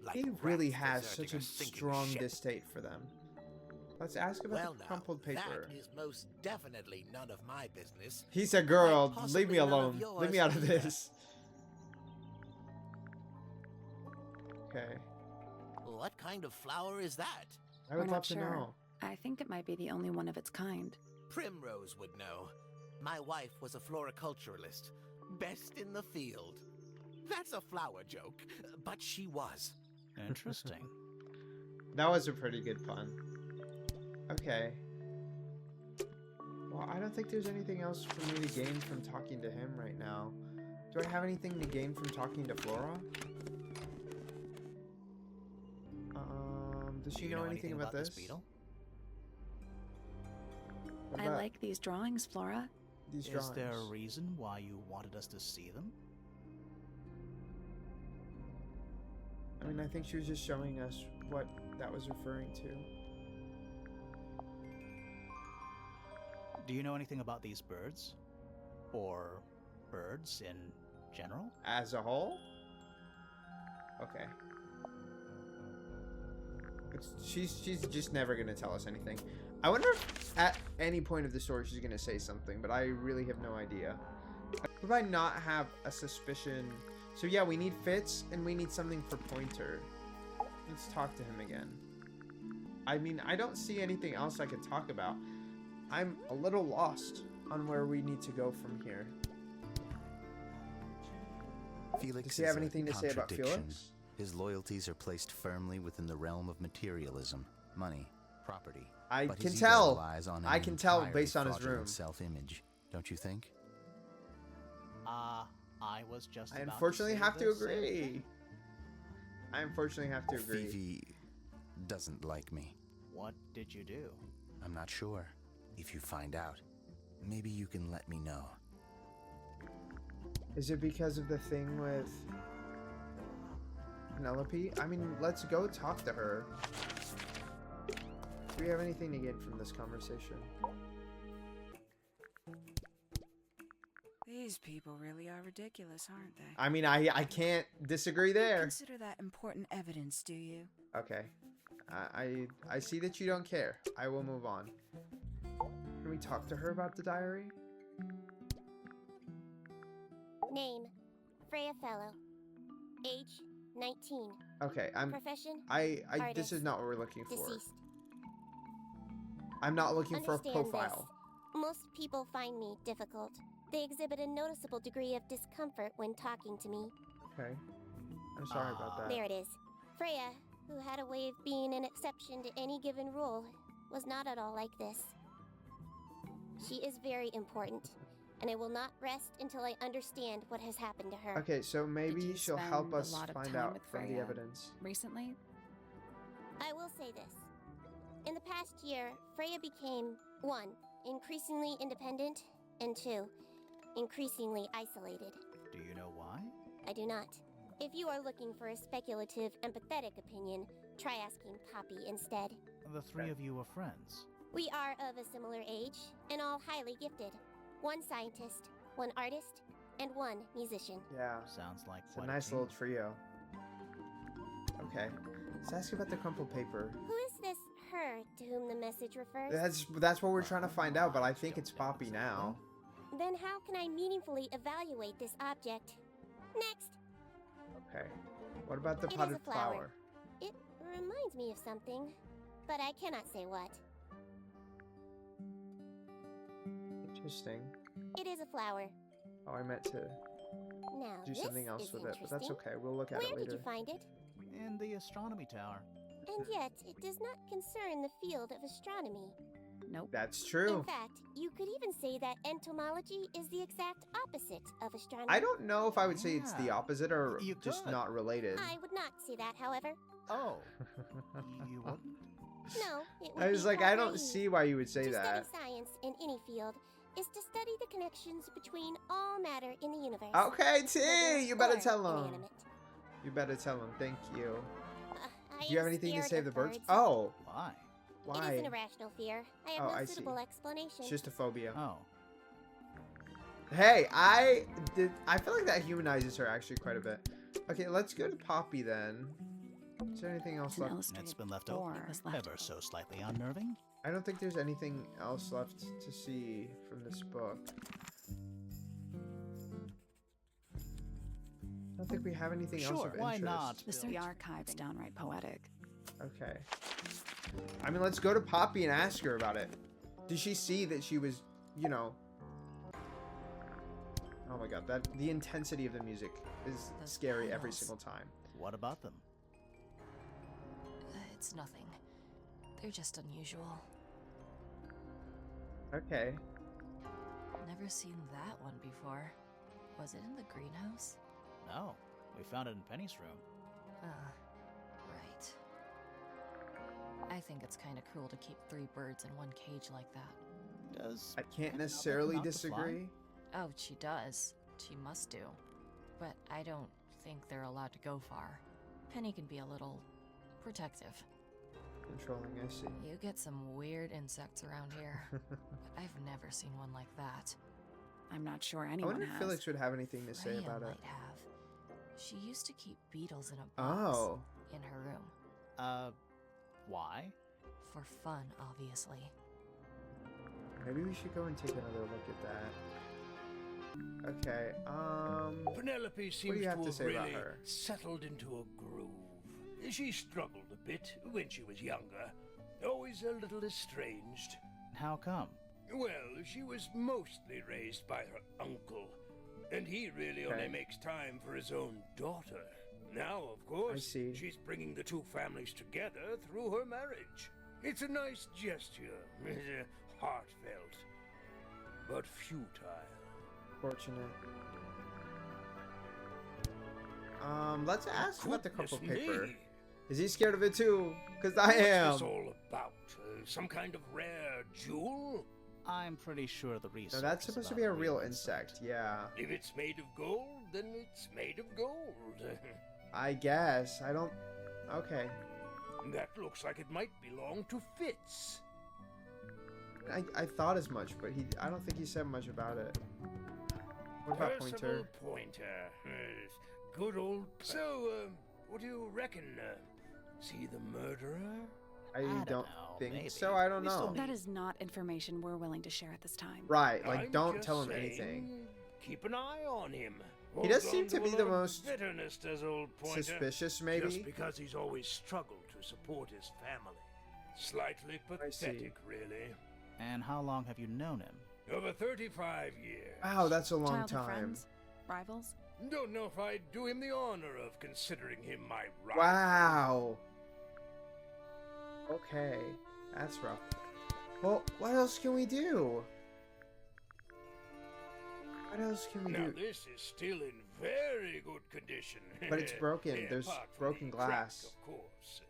Like He really has rats such deserting a sinking strong ship. distaste for them. Let's ask about Well, the now, crumpled paper. that is most definitely none of my business. He's a girl. Quite Leave me possibly none of alone. yours Leave me out of either. this. Okay. What kind of flower is that? I We're would not love to sure. know. I think it might be the only one of its kind. Primrose would know. My wife was a floriculturalist. Best in the field. That's a flower joke, but she was. Interesting. That was a pretty good pun. Okay. Well, I don't think there's anything else for me to gain from talking to him right now. Do I have anything to gain from talking to Flora? Does she know anything about this? beetle? What I about like these drawings, Flora. these Is drawings? there a reason why you wanted us to see them? I mean, I think she was just showing us what that was referring to. Do you know anything about these birds? Or birds in general? As a whole? Okay. She's just never gonna tell us anything. I wonder if at any point of the story she's gonna say something, but I really have no idea. Would I not have a suspicion? So yeah, we need Fitz and we need something for Pointer. Let's talk to him again. I mean, I don't see anything else I could talk about. I'm a little lost on where we need to go from here. Felix Does he have is a anything to say about contradiction. Felix? His loyalties are placed firmly within the realm of materialism, money, property. I But can his ego tell. relies on an I can tell entirely based on his fraudulent room. self-image, don't you think? I was just I about unfortunately to say have to the same agree. thing. I unfortunately have to agree. Phoebe doesn't like me. What did you do? I'm not sure. If you find out, maybe you can let me know. Is it because of the thing with Penelope? I mean, let's go talk to her. Do we have anything to gain from this conversation? These people really are ridiculous, aren't they? I mean, I can't disagree You don't there. consider that important evidence, do you? Okay. I see that you don't care. I will move on. Can we talk to her about the diary? Name, Freya Fellow. Age, 19. Okay, Profession, this is artist, not what we're looking for. deceased. I'm not looking for a Understand profile. this. Most people find me difficult. They exhibit a noticeable degree of discomfort when talking to me. Okay. I'm sorry about that. There it is. Freya, who had a way of being an exception to any given rule, was not at all like this. She is very important, and I will not rest until I understand what has happened to her. Okay, so maybe you she'll help spend a us lot of find time out with from the Freya? evidence. Recently? I will say this. In the past year, Freya became, 1, increasingly independent, and 2, increasingly isolated. Do you know why? I do not. If you are looking for a speculative, empathetic opinion, try asking Poppy instead. The three of you are friends. We are of a similar age, and all highly gifted. 1 scientist, 1 artist, and 1 musician. Yeah. Sounds like It's a quite nice team. little trio. Okay. Let's ask about the crumpled paper. Who is this her to whom the message refers? That's what we're trying to find out, but I think it's Poppy now. Then how can I meaningfully evaluate this object? Next! Okay. What about the It is potted a flower. It reminds me of something, but I cannot say what. Interesting. It is a flower. Oh, I meant to Now do this something else is with it, but that's interesting. okay. We'll look at Where it did later. you find it? In the astronomy tower. And yet, it does not concern the field of astronomy. Nope. That's true. In fact, you could even say that entomology is the exact opposite of astronomy. I don't know if I would say it's the Yeah. opposite or You just could. not related. I would not say that, however. Oh, you wouldn't? No, it would I was be like, quite I don't naive. see why you would say To that. study science in any field is to study the connections between all matter in the universe. Okay, T, living you better or tell him. inanimate. You better tell him. Thank you. I Do you have am anything to scared save of the birds? birds. Oh, Why? It why? is an irrational fear. I have Oh, no I see. suitable explanation. It's just a phobia. Oh. Hey, I feel like that humanizes her actually quite a bit. Okay, let's go to Poppy then. Is there anything else An left? illustrated It's been left door open. was left Ever so slightly unnerving. I don't think there's anything else left to see from this book. I don't think we have anything else Sure, of why interest. not? The archive's downright poetic. Okay. I mean, let's go to Poppy and ask her about it. Did she see that she was, you know... Oh my god, the intensity of the music is Those scary every panels. single time. What about them? It's nothing. They're just unusual. Okay. Never seen that one before. Was it in the greenhouse? No, we found it in Penny's room. Right. I think it's kind of cruel to keep 3 birds in one cage like that. Does I can't Penny necessarily not to fly? disagree. Oh, she does. She must do. But I don't think they're allowed to go far. Penny can be a little protective. Controlling, I see. You get some weird insects around here, but I've never seen one like that. I'm not sure I anyone wonder if has. Felix would have anything to say Freya about it. might have. She used to keep beetles in a box Oh. in her room. Why? For fun, obviously. Maybe we should go and take another look at that. Okay, Penelope seems do you have to to have say about really her? settled into a groove. She struggled a bit when she was younger, always a little estranged. How come? Well, she was mostly raised by her uncle, and he really only Okay. makes time for his own daughter. Now, of course, I see. she's bringing the 2 families together through her marriage. It's a nice gesture, heartfelt, but futile. Fortunate. Let's ask about the couple Goodness paper. me. Is he scared of it too? Because I What's am. this all about? Some kind of rare jewel? I'm pretty sure the research. No, that's is supposed to about be a real insect. insect. Yeah. If it's made of gold, then it's made of gold. I guess. I don't... Okay. That looks like it might belong to Fitz. I thought as much, but I don't think he said much about it. What about Percival Pointer? Pointer. Yes, good old... So, what do you reckon? See the murderer? I don't know, think maybe. so. I don't We still know. need- That is not information we're willing to share at this time. Right, like I'm don't just tell him saying, anything. Keep an eye on him. He does Hold seem on to be a the lot of most bitterness, does old Pointer. Suspicious, Just maybe? because he's always struggled to support his family. Slightly I see. pathetic, really. And how long have you known him? Over 35 years. Wow, that's a long Childhood time. friends? Rivals? Don't know if I'd do him the honor of considering him my rival. Wow. Okay, that's rough. Well, what else can we do? What else can we Now do? this is still in very good condition. But it's broken. There's Apart from broken the crack, glass. of course.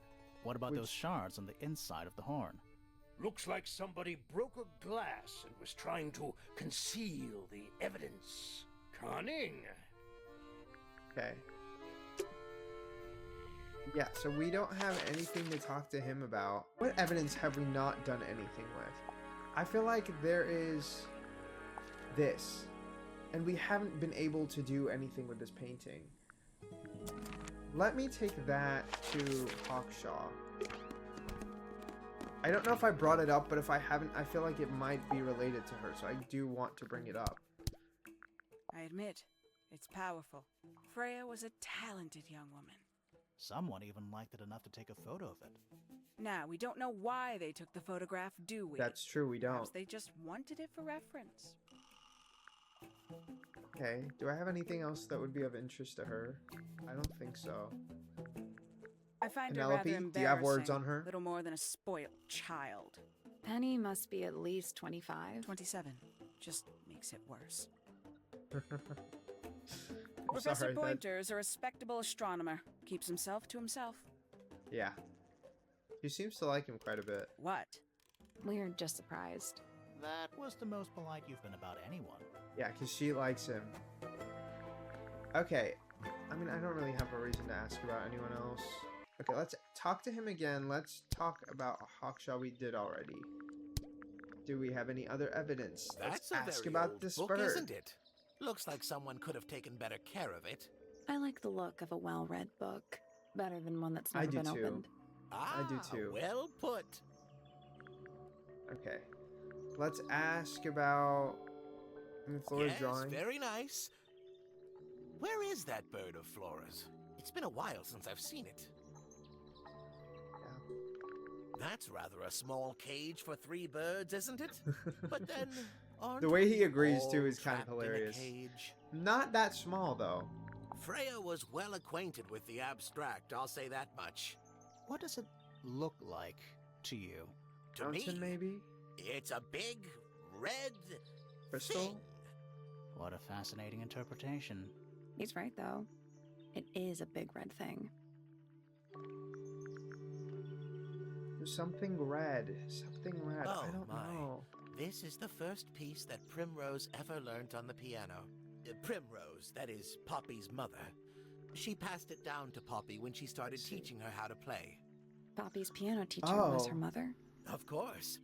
What about Which- those shards on the inside of the horn? Looks like somebody broke a glass and was trying to conceal the evidence. Cunning. Okay. Yeah, so we don't have anything to talk to him about. What evidence have we not done anything with? I feel like there is this, and we haven't been able to do anything with this painting. Let me take that to Hawkshaw. I don't know if I brought it up, but if I haven't, I feel like it might be related to her, so I do want to bring it up. I admit, it's powerful. Freya was a talented young woman. Someone even liked it enough to take a photo of it. Now, we don't know why they took the photograph, do we? That's true, we Perhaps don't. they just wanted it for reference. Okay, do I have anything else that would be of interest to her? I don't think so. I find her Penelope, rather do you have words embarrassing, on her? little more than a spoiled child. Penny must be at least 25. 27. Just makes it worse. I'm Professor sorry, that- Pointer is a respectable astronomer. Keeps himself to himself. Yeah. She seems to like him quite a bit. What? We're just surprised. That was the most polite you've been about anyone. Yeah, because she likes him. Okay. I mean, I don't really have a reason to ask about anyone else. Okay, let's talk to him again. Let's talk about Hawkshaw we did already. Do we have any other evidence? That's Let's a ask very about old this book, bird. isn't it? Looks like someone could have taken better care of it. I like the look of a well-read book, better than one that's never I do been too. opened. Ah, I do too. well put. Okay. Let's ask about Flora's Yes, drawing. very nice. Where is that bird of Flora's? It's been a while since I've seen it. Yeah. That's rather a small cage for 3 birds, isn't it? But then, aren't The way he we agrees all too is kind of trapped in a hilarious. cage? Not that small though. Freya was well acquainted with the abstract, I'll say that much. What does it look like to you? To Mountain, me, maybe? it's a big, red Crystal? thing. What a fascinating interpretation. He's right, though. It is a big red thing. There's something red. Something red. Oh, I don't my. know. This is the first piece that Primrose ever learnt on the piano. Primrose, that is Poppy's mother. She passed it down to Poppy when she started teaching her how to play. Poppy's piano teacher was Oh. her mother. Of course.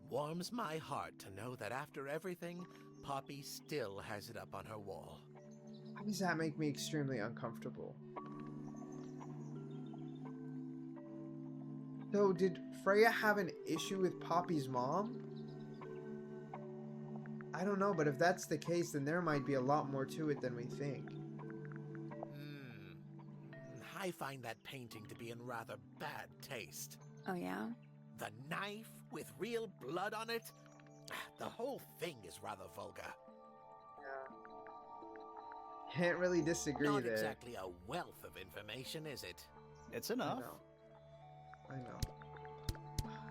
Warms my heart to know that after everything, Poppy still has it up on her wall. Why does that make me extremely uncomfortable? So, did Freya have an issue with Poppy's mom? I don't know, but if that's the case, then there might be a lot more to it than we think. I find that painting to be in rather bad taste. Oh, yeah? The knife with real blood on it? The whole thing is rather vulgar. Can't really disagree Not there. exactly a wealth of information, is it? It's enough. I know.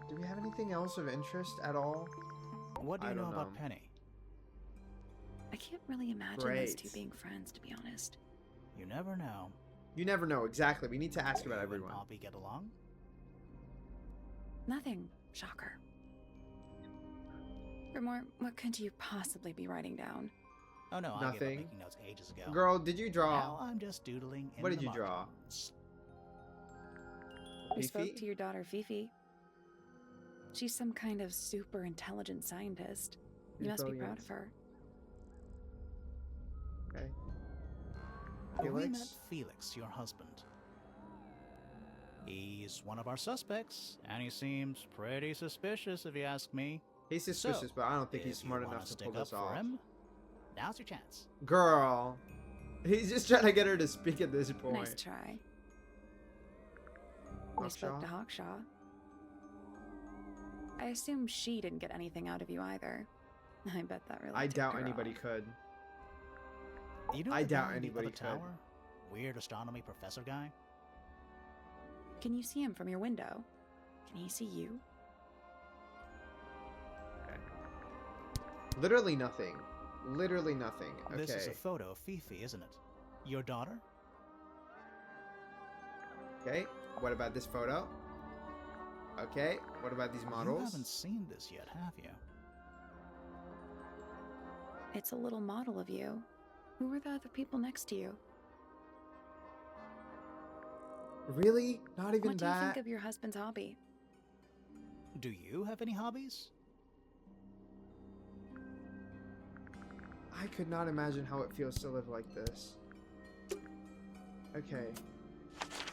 Do we have anything else of interest at all? What do I you know don't about know. Penny? I can't really imagine those two Great. being friends, to be honest. You never know. You never know, exactly. We need to ask about You and everyone. Poppy get along? Nothing. Shocker. Grimoire, what could you possibly be writing down? Oh no, I gave up Nothing. making notes ages ago. Girl, did you draw? Now I'm just doodling in What did the you draw? margins. We spoke Fifi? to your daughter, Fifi. She's some kind of super intelligent scientist. You She's must be brilliant. proud of her. Okay. We met Felix? Felix, your husband. He's one of our suspects, and he seems pretty suspicious if you ask me. He's suspicious, So, but I don't think if he's smart you wanna enough to stick pull this up for off. him, now's your chance. Girl. He's just trying to get her to speak at this point. Nice try. We spoke to Hawkshaw. I assume she didn't get anything out of you either. I bet that really I ticked doubt her anybody off. could. You know I the doubt guy in the anybody other could. tower? Weird astronomy professor guy? Can you see him from your window? Can he see you? Literally nothing. Literally nothing. Okay. This is a photo of Fifi, isn't it? Your daughter? Okay. What about this photo? Okay. What about these You models? haven't seen this yet, have you? It's a little model of you. Who were the other people next to you? Really? Not even What do you that? think of your husband's hobby? Do you have any hobbies? I could not imagine how it feels to live like this. Okay.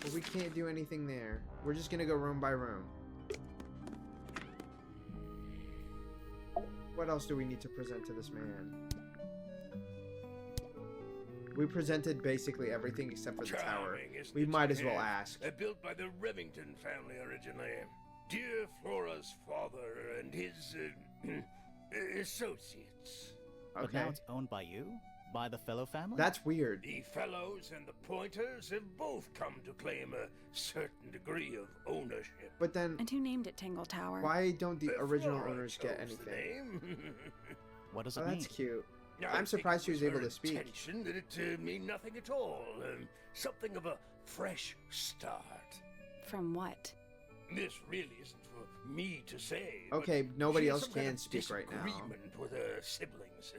Well, we can't do anything there. We're just gonna go room by room. What else do we need to present to this man? We presented basically everything except for the tower. Charming, isn't We it, might as well Kenneth? ask. Built by the Remington family originally. Dear Flora's father and his associates. But Okay. now it's owned by you? By the fellow family? That's weird. The Fellows and the Pointers have both come to claim a certain degree of ownership. But then, And who named it Tangle Tower? why don't the original Flora owners get chose the anything? name. What does Oh, it mean? that's cute. I I'm think surprised she it was able her to speak. intention that it mean nothing at all. Something of a fresh start. From what? This really isn't for me to say. Okay, nobody she has else some kind can of speak right now. disagreement with her siblings.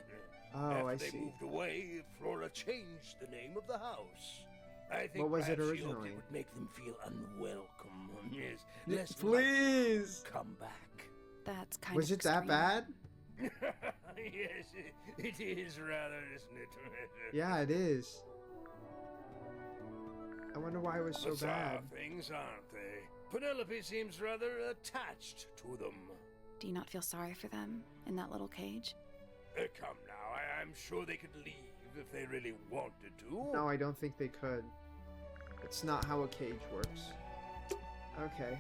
Oh, After I they see. moved away, Flora changed the name of the house. I think What was it perhaps she hoped originally? it would make them feel unwelcome. Yes, less Please. likely to come back. That's kind Was of it that extreme. bad? Yes, it is rather, isn't it? Yeah, it is. I wonder why it was so Bizarre bad. things, aren't they? Penelope seems rather attached to them. Do you not feel sorry for them in that little cage? Come now, I'm sure they could leave if they really wanted to. No, I don't think they could. It's not how a cage works. Okay.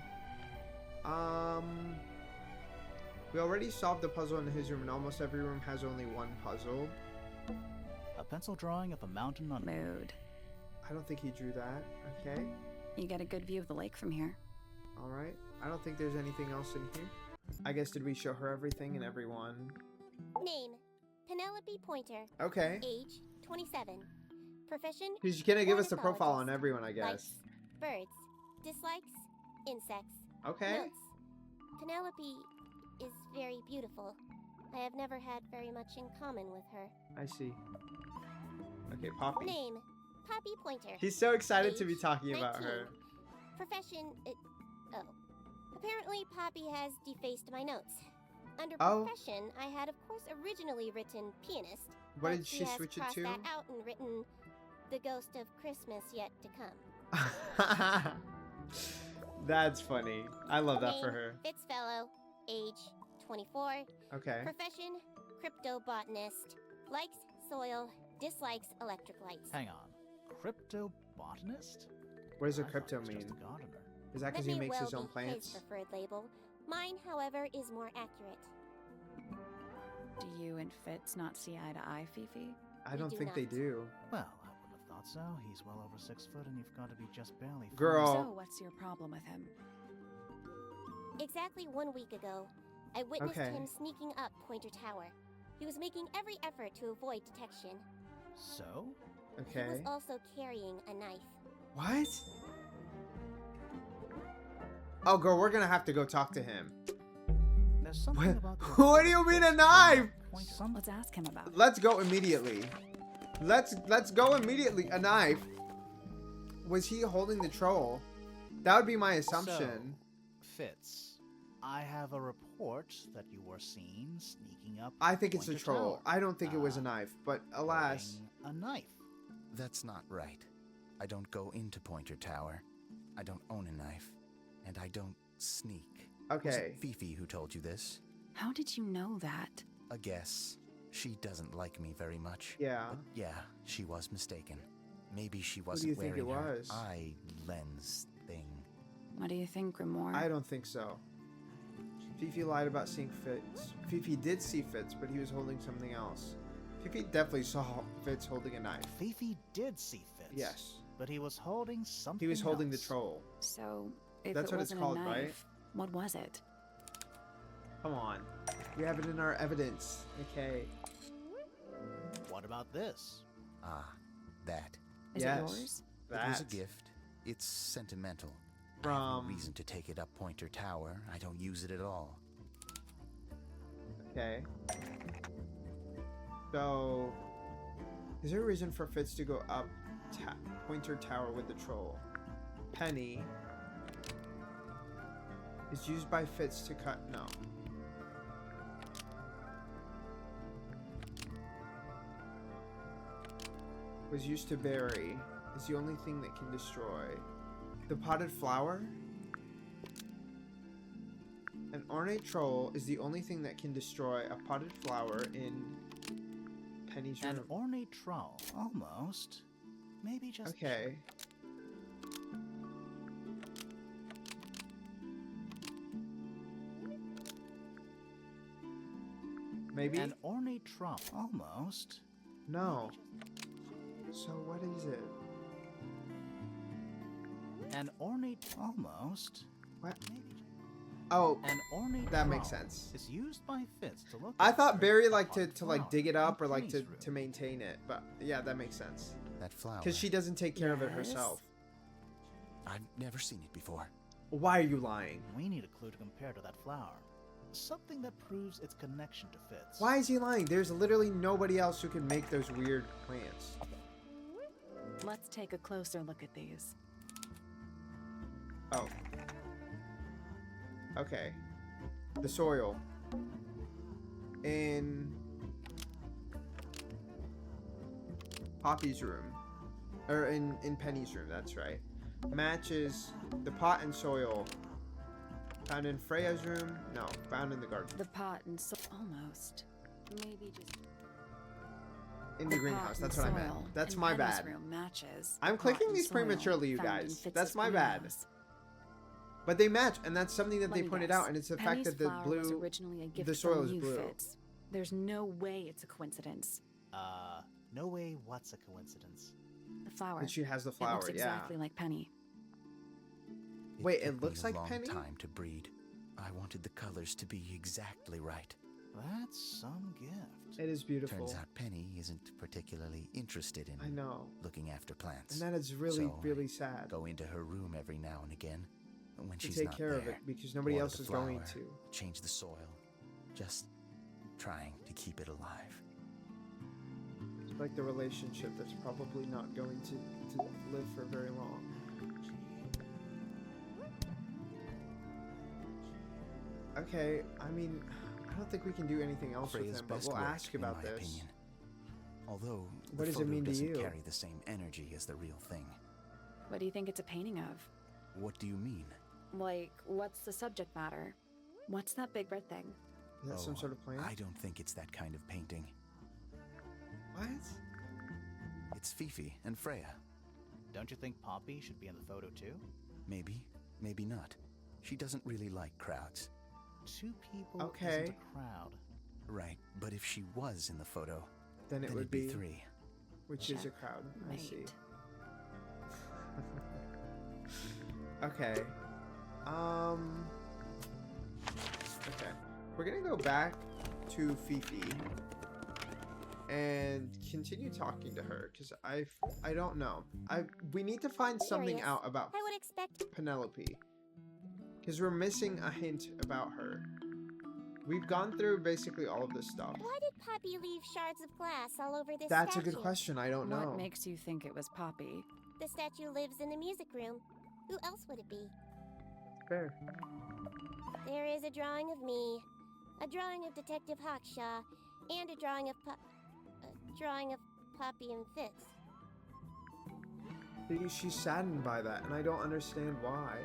We already solved the puzzle in his room, and almost every room has only one puzzle. A pencil drawing of a mountain on Mood. I don't think he drew that. Okay. You get a good view of the lake from here. Alright. I don't think there's anything else in here. I guess, did we show her everything and everyone? Name: Penelope Pointer. Okay. Age: 27. Profession: She's gonna give us the profile on ornithologist. everyone, I guess. Likes birds. Dislikes insects. Okay. Notes: Penelope is very beautiful. I have never had very much in common with her. I see. Okay, Poppy. Name: Poppy Pointer. He's so excited to Age, be talking about 19. her. Profession: oh. Apparently, Poppy has defaced my notes. Under Oh. profession, I had, of course, originally written pianist. What but did she has switch it crossed to? that out and written the ghost of Christmas yet to come. That's funny. I love that for Name: her. Fitzfellow. Age: 24. Okay. Profession: cryptobotanist. Likes soil. Dislikes electric lights. Hang on. Cryptobotanist? What does a I thought crypto he was mean? just a gardener. Is that because That he may makes well his own be plants? his preferred label. Mine, however, is more accurate. Do you and Fitz not see eye to eye, Fifi? I We don't do think they not. do. Well, I wouldn't have thought so. He's well over 6 foot, and you've got to be just barely. Girl. So, what's your problem with him? Exactly 1 week ago, I witnessed Okay. him sneaking up Pointer Tower. He was making every effort to avoid detection. So? He Okay. was also carrying a knife. What? Oh, girl, we're gonna have to go talk to him. There's something about the What do you mean a knife? point some. Let's ask him about it. Let's go immediately. Let's go immediately. A knife. Was he holding the troll? That would be my assumption. So, Fitz, I have a report that you were seen sneaking up. I think it's a Pointer troll. Tower. I don't think it was a knife, but alas. holding a knife. That's not right. I don't go into Pointer Tower. I don't own a knife. And I don't sneak. Was Okay. it Fifi who told you this? How did you know that? A guess. She doesn't like me very much. Yeah. But yeah, she was mistaken. Maybe she What do you wasn't think it wearing her was? eye lens thing. What do you think, Grimoire? I don't think so. Fifi lied about seeing Fitz. Fifi did see Fitz, but he was holding something else. Fifi definitely saw Fitz holding a knife. Fifi did see Fitz. Yes. But he was holding something. He was holding the else. troll. So, if That's it what it's wasn't called, a right? knife, what was it? Come on. We have it in our evidence. Okay. What about this? Ah, that. Is Yes. it yours? It was a That. gift. It's sentimental. I have no From. reason to take it up Pointer Tower. I don't use it at all. Okay. So. Is there a reason for Fitz to go up Pointer Tower with the troll? Penny. Is used by Fitz to cut. No. Was used to bury. Is the only thing that can destroy. The potted flower? An ornate troll is the only thing that can destroy a potted flower in Penny's room. An ornate troll, almost. Maybe just. Okay. Maybe? An ornate troll, almost. No. So what is it? An ornate, almost. What? Maybe. Oh, An ornate that makes troll sense. is used by Fitz to look. I at thought for Barry a liked to potted like flower dig it up in or like Penny's to room. maintain it, but yeah, that makes sense. That flower. Because she doesn't take care of it Yes. herself. I've never seen it before. Why are you lying? We need a clue to compare to that flower. Something that proves its connection to Fitz. Why is he lying? There's literally nobody else who can make those weird plants. Let's take a closer look at these. Oh. Okay. The soil. In Poppy's room. Or in Penny's room, that's right. Matches the pot and soil found in Freya's room. No, found in the garden. The pot and soil. Almost. Maybe just. In the greenhouse, that's what I meant. That's my Penny's bad. room matches I'm the pot clicking and these soil prematurely, you found in guys. Fitz's That's my bad. greenhouse. But they match, and that's something that Let they me pointed guess. out, and it's the Penny's fact that the flower was blue, originally a gift the soil from is you, blue. Fitz. There's no way it's a coincidence. No way what's a coincidence? The flower. And she has the It flower, looks exactly like Penny. Wait, took it looks me like a long Penny? time to breed. I wanted the colors to be exactly right. That's some gift. It is beautiful. Turns out Penny isn't particularly interested in I know. looking after plants. And that is really, So really I sad. Go into her room every now and again when To she's take not care there. of it, because nobody Water else the is going flower, to. change the soil. Just trying to keep it alive. It's like the relationship that's probably not going to live for very long. Okay, I mean, I don't think we can do anything else Freya's with him, but best we'll work, ask in about my this. opinion. Although What the does it photo mean to doesn't you? carry the same energy as the real thing. What do you think it's a painting of? What do you mean? Like, what's the subject matter? What's that big red thing? Is that some sort of plant? I don't think it's that kind of painting. What? It's Fifi and Freya. Don't you think Poppy should be in the photo too? Maybe, maybe not. She doesn't really like crowds. Two people Okay. isn't a crowd. Right, but if she was in the photo, Then it then would it'd be be three. Which is a crowd. I see. Checkmate. Okay. Okay. We're gonna go back to Fifi and continue talking to her because I don't know. We need to find something Curious. out about I would expect. Penelope because we're missing a hint about her. We've gone through basically all of this stuff. Why did Poppy leave shards of glass all over this That's a statue? good question. I don't know. What makes you think it was Poppy? The statue lives in the music room. Who else would it be? Fair. There is a drawing of me, a drawing of Detective Hawkshaw, and a drawing of Poppy and Fitz. She's saddened by that, and I don't understand why.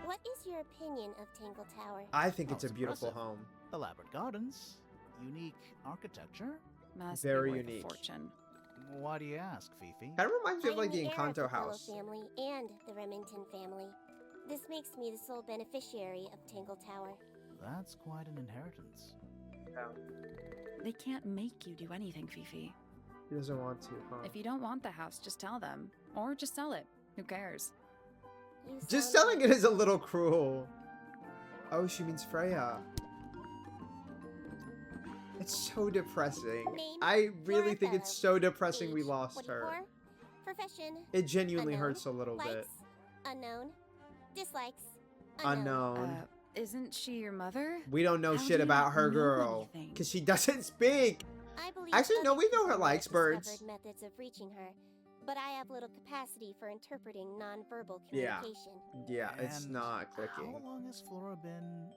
What is your opinion of Tangle Tower? I think Oh, it's a it's beautiful impressive. home. Elaborate gardens, unique architecture. Must Very be worth unique. a fortune. Why do you ask, Fifi? Kind of reminds me of I am like the heir of Encanto the Fellow house. family and the Remington family. This makes me the sole beneficiary of Tangle Tower. That's quite an inheritance. They can't make you do anything, Fifi. He doesn't want to, huh? If you don't want the house, just tell them. Or just sell it. Who cares? You Just sound selling it is a little cruel. Oh, she means Freya. It's so depressing. Name, I really Flora think it's Fellow. so depressing we Age, lost her. 44. Profession. It genuinely unknown. hurts a little bit. Likes. Unknown. Dislikes. Unknown. Isn't she your mother? We don't know How shit do you about not her know girl. anything? Because she doesn't speak. I believe Actually, no, other we know her people likes have birds. discovered methods of reaching her, but I have little capacity for interpreting nonverbal Yeah. communication. Yeah, it's And not clicking. How long has Flora been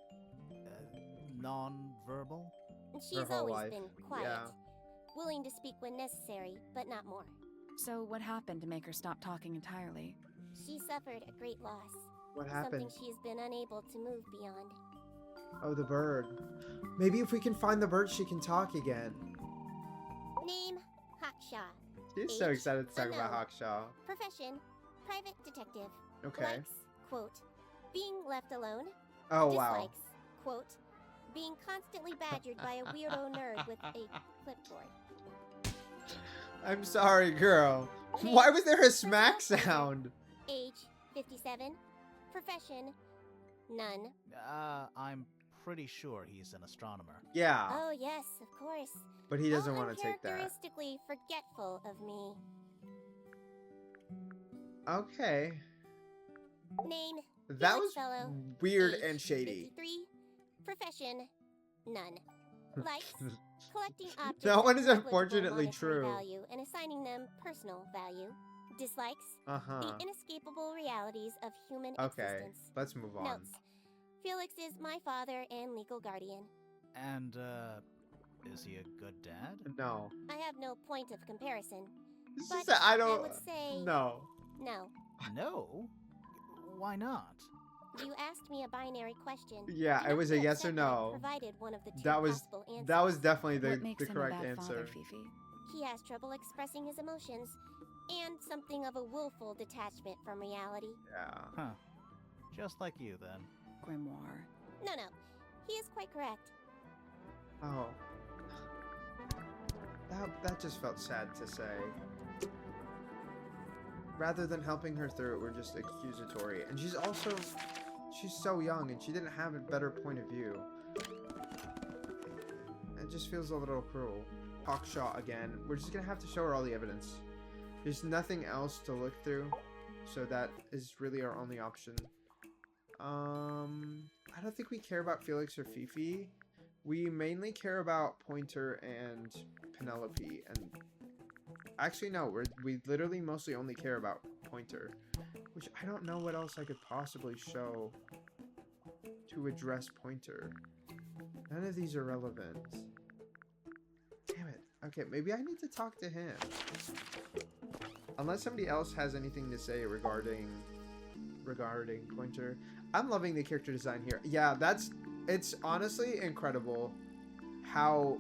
non-verbal? She's whole always life, been quiet, yeah. willing to speak when necessary, but not more. So what happened to make her stop talking entirely? She suffered a great loss. What happened? Something she's been unable to move beyond. Oh, the bird. Maybe if we can find the bird, she can talk again. Name, Hawkshaw. She's so Age, excited to talk about unknown. Hawkshaw. Profession, private detective. Okay. Likes, quote, being left alone. Oh, wow. Dislikes, quote, being constantly badgered by a weirdo nerd with a clipboard. I'm sorry, girl. Why was there a smack sound? Age, 57. Profession, none. I'm pretty sure he's an astronomer. Yeah, Oh, yes, of course. but he doesn't How want to take that. uncharacteristically forgetful of me. Okay. Name, That Felix was Fellow. weird Age, and shady. 53. Profession, none. Likes, collecting objects That of one is negligible unfortunately monetary true. value and assigning them personal value. Dislikes, the inescapable realities of human Okay, existence. let's move on. Notes. Felix is my father and legal guardian. And, is he a good dad? No. I have no point of comparison. It's But just that I don't. would say No. no. No? Why not? You asked me a binary question. Yeah, Do it not was be a yes upset or that I no. provided one of the two That was possible answers. that was definitely What the makes him a correct bad answer. father, Fifi? He has trouble expressing his emotions and something of a willful detachment from reality. Yeah. Huh. Just like you, then. Grimoire. No, he is quite correct. Oh. That just felt sad to say. Rather than helping her through it, we're just accusatory. And she's so young and she didn't have a better point of view. It just feels a little cruel. Hawkshaw again. We're just gonna have to show her all the evidence. There's nothing else to look through, so that is really our only option. I don't think we care about Felix or Fifi. We mainly care about Pointer and Penelope, and actually no, we literally mostly only care about Pointer, which I don't know what else I could possibly show to address Pointer. None of these are relevant. Damn it. Okay, maybe I need to talk to him. Unless somebody else has anything to say regarding Pointer. I'm loving the character design here. Yeah, it's honestly incredible how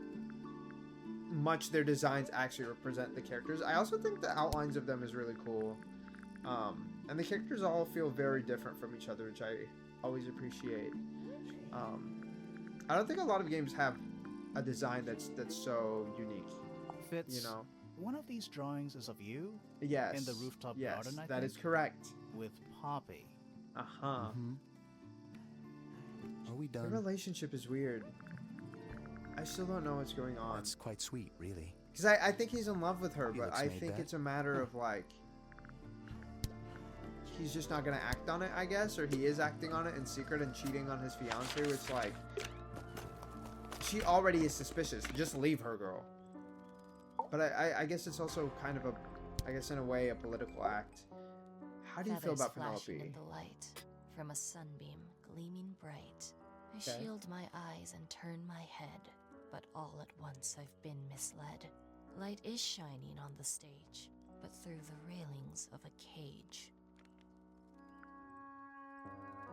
much their designs actually represent the characters. I also think the outlines of them is really cool. And the characters all feel very different from each other, which I always appreciate. I don't think a lot of games have a design that's so unique. Fitz, you know? One of these drawings is of you? Yes. In the rooftop yes, garden, I think? that is correct. With Poppy. Uh-huh. Are we done? The relationship is weird. I still don't know what's going on. That's quite sweet, really. Because I think he's in love with her, but Felix I made think that? it's a matter of, like, he's just not going to act on it, I guess, or he is acting on it in secret and cheating on his fiancée, which, like, she already is suspicious. Just leave her, girl. But I guess it's also kind of I guess in a way, a political act. How do you feel about flashing Penelope? in the light, from a sunbeam gleaming bright. I Okay. shield my eyes and turn my head, but all at once I've been misled. Light is shining on the stage, but through the railings of a cage.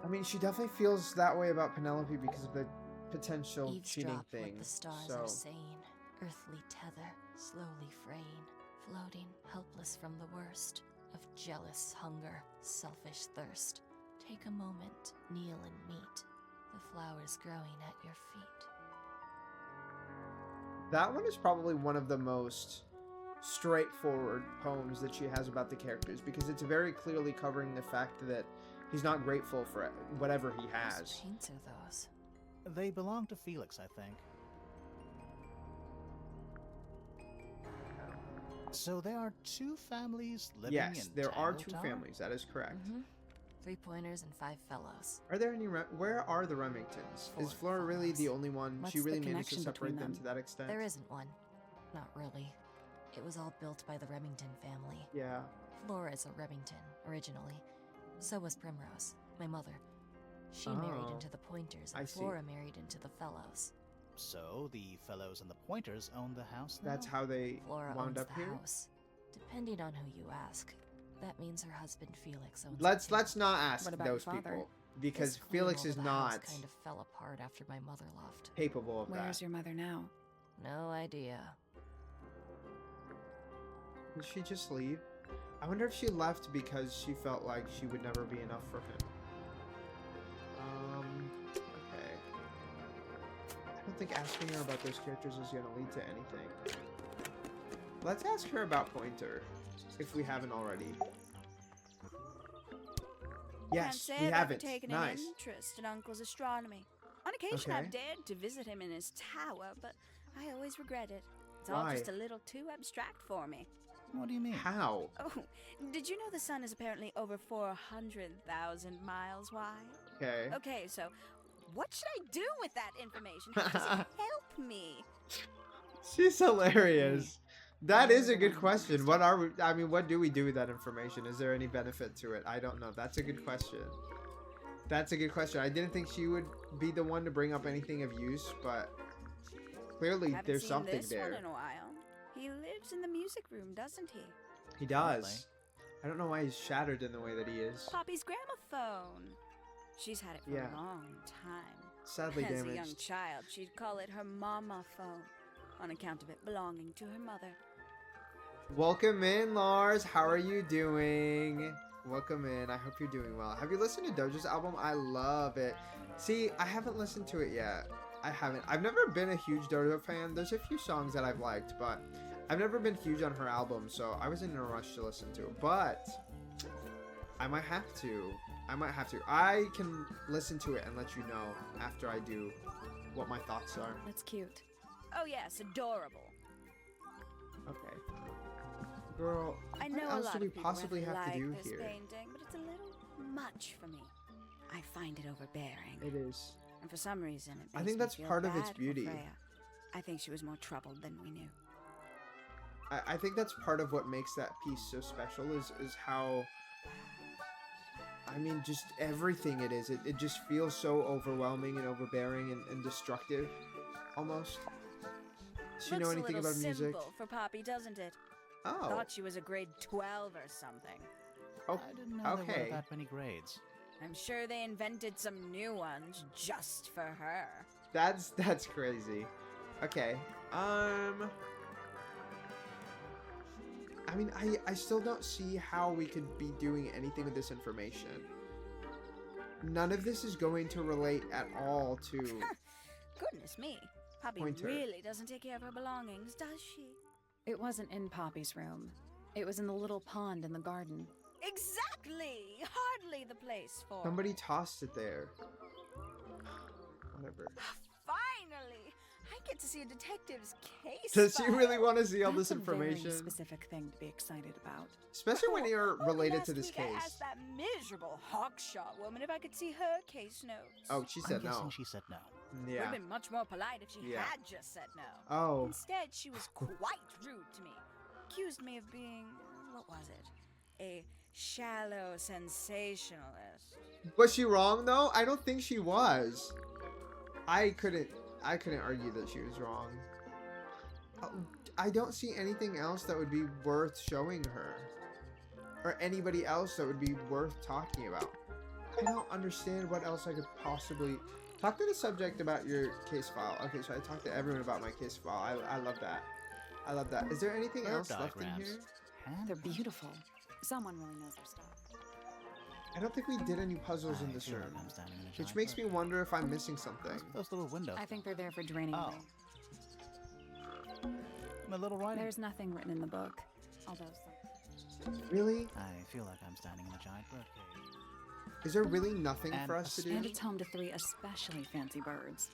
I mean, she definitely feels that way about Penelope because of the potential cheating Eavesdrop thing. what the stars so are saying. Earthly tether, slowly fraying, floating helpless from the worst of jealous hunger, selfish thirst. Take a moment, kneel and meet the flowers growing at your feet. that one is probably one of the most straightforward poems that she has about the characters because it's very clearly covering the fact that he's not grateful for whatever he has. Whose paints are those? They belong to Felix, I think. So there are two families living in Yes, there are Tangle two Tower? families. That is correct. 3 pointers and 5 fellows. Are there any? Where are the Remingtons? Is 4 Flora really the fellows. only one? What's She the really managed to connection separate between them them? to that extent? There isn't one. Not really. It was all built by the Remington family. Yeah. Flora is a Remington, originally. So was Primrose, my mother. She married Oh, into the Pointers, I and see. Flora married into the Fellows. So the fellows and the pointers own the house now? That's how they Flora wound owns up the here. house. Depending on who you ask, that means her husband Felix owns Let's it too. let's not ask What about your those father? people because This queen Felix over is the not house kind of fell apart after my mother left. capable of Where's that. your mother now? No idea. Did she just leave? I wonder if she left because she felt like she would never be enough for him. Okay. I don't think asking her about those characters is going to lead to anything. Let's ask her about Pointer, if we haven't already. Yes, Can't say we I've haven't. ever taken Nice. an interest in Uncle's astronomy. On occasion, Okay. I've dared to visit him in his tower, but I always regret it. It's all Why? just a little too abstract for me. What do you mean? How? Oh, did you know the sun is apparently over 400,000 miles wide? Okay. Okay, so what should I do with that information? How does it help me? She's hilarious. That is a good question. What are we, I mean, what do we do with that information? Is there any benefit to it? I don't know. That's a good question. That's a good question. I didn't think she would be the one to bring up anything of use, but clearly there's something this there. One in a while. He lives in the music room, doesn't he? He does. I don't know why he's shattered in the way that he is. Poppy's gramophone. She's had it for a long time. Sadly As damaged. a young child, she'd call it her mama phone, on account of it belonging to her mother. Welcome in, Lars. How are you doing? Welcome in. I hope you're doing well. Have you listened to Doja's album? I love it. See, I haven't listened to it yet. I haven't. I've never been a huge Doja fan. There's a few songs that I've liked, but I've never been huge on her album, so I wasn't in a rush to listen to it. But I might have to. I can listen to it and let you know after I do what my thoughts are. That's cute. Oh yes, adorable. Okay. Girl, I know what a else lot do we of people possibly really have to like do this here? painting, but it's a little much for me. I find it overbearing. It is. And for some reason, it I makes think me that's feel part of its bad for beauty. Freya. I think she was more troubled than we knew. I think that's part of what makes that piece so special is how, I mean, just everything it is. It just feels so overwhelming and overbearing and destructive, almost. Does she know anything about music? Simple for Poppy, doesn't it? Oh. Thought she was a grade 12 or something. Oh, I didn't know there were that many grades. I'm sure they invented some new ones just for her. That's crazy. Okay. I mean, I still don't see how we could be doing anything with this information. None of this is going to relate at all to Goodness me. Poppy Pointer. really doesn't take care of her belongings, does she? It wasn't in Poppy's room. It was in the little pond in the garden. Exactly! Hardly the place for Somebody tossed it there. Whatever. Finally! I get to see a detective's case Does she file. really want to see all That's this a very information? specific thing to be excited about. Especially when you're Only related to last this week I case. asked that miserable Hawkshaw woman if I could see her case notes. Oh, she said I'm guessing no. she said no. Would Yeah. have been much more polite if she Yeah. had just said no. Oh. Instead, she was quite rude to me. Accused me of being, what was it? A shallow sensationalist. Was she wrong though? I don't think she was. I couldn't argue that she was wrong. I don't see anything else that would be worth showing her. Or anybody else that would be worth talking about. I don't understand what else I could possibly... Talk to the subject about your case file. Okay, so I talked to everyone about my case file. I love that. I love that. Is there anything Bird else left in diagrams. here? They're beautiful. Someone really knows their stuff. I don't think we did any puzzles in this feel room. like I'm standing in a Which giant makes bird. me wonder if I'm missing something. Those little windows. I think they're there for draining Oh. away. My little writing. There's nothing written in the book. Although Really? I feel like I'm standing in a giant bird cage. Is there really nothing And for us to do? And it's home to 3 especially fancy birds.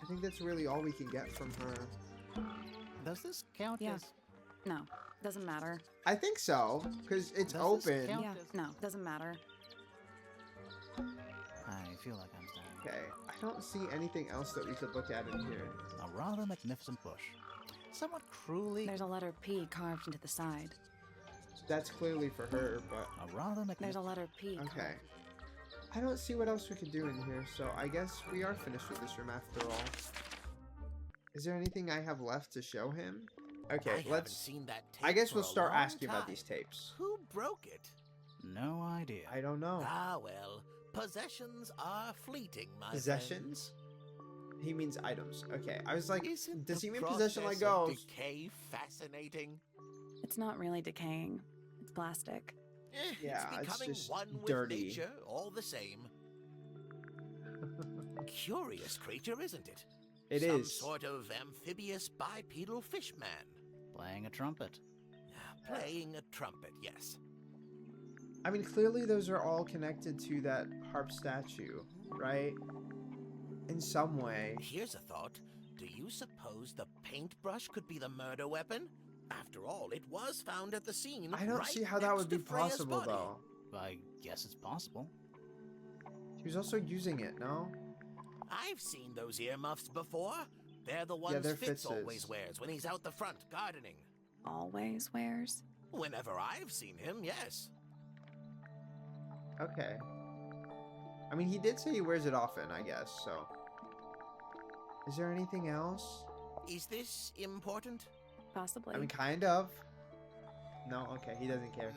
I think that's really all we can get from her. Does this count Yeah. as... No, doesn't matter. I think so, because it's Does this open. count Yeah, as- no, doesn't matter. I feel like I'm standing Okay, I don't see anything else that we could look at in here. a rather magnificent bush. Somewhat cruelly... There's a letter P carved into the side. That's clearly for her, but A rather magnificent... There's a letter P. okay. carved. I don't see what else we could do in here, so I guess we are finished with this room after all. Is there anything I have left to show him? Okay, I haven't let's... seen that tape I guess for we'll a start long asking about time. these tapes. Who broke it? No idea. I don't know. Ah, well, possessions are fleeting, my Possessions? He means items. Okay, I was like, Isn't does the he mean possession like process of ghosts? decay fascinating? It's not really decaying. It's plastic. Yeah, it's it's becoming just one with dirty. nature, all the same. Curious creature, isn't it? It Some is. sort of amphibious bipedal fish man. Playing a trumpet. Playing a trumpet, yes. I mean, clearly those are all connected to that harp statue, right? In some way. Here's a thought. Do you suppose the paintbrush could be the murder weapon? After all, it was found at the scene. I don't right see how that next would be to Freya's possible, body. though. I guess it's possible. He was also using it, no? I've seen those earmuffs before. They're the ones they're Fitz Fitz's. always wears when he's out the front gardening. Always wears? Whenever I've seen him, yes. Okay. I mean, he did say he wears it often, I guess, so. Is there anything else? Is this important? Possibly. I mean, kind of. No? Okay, he doesn't care.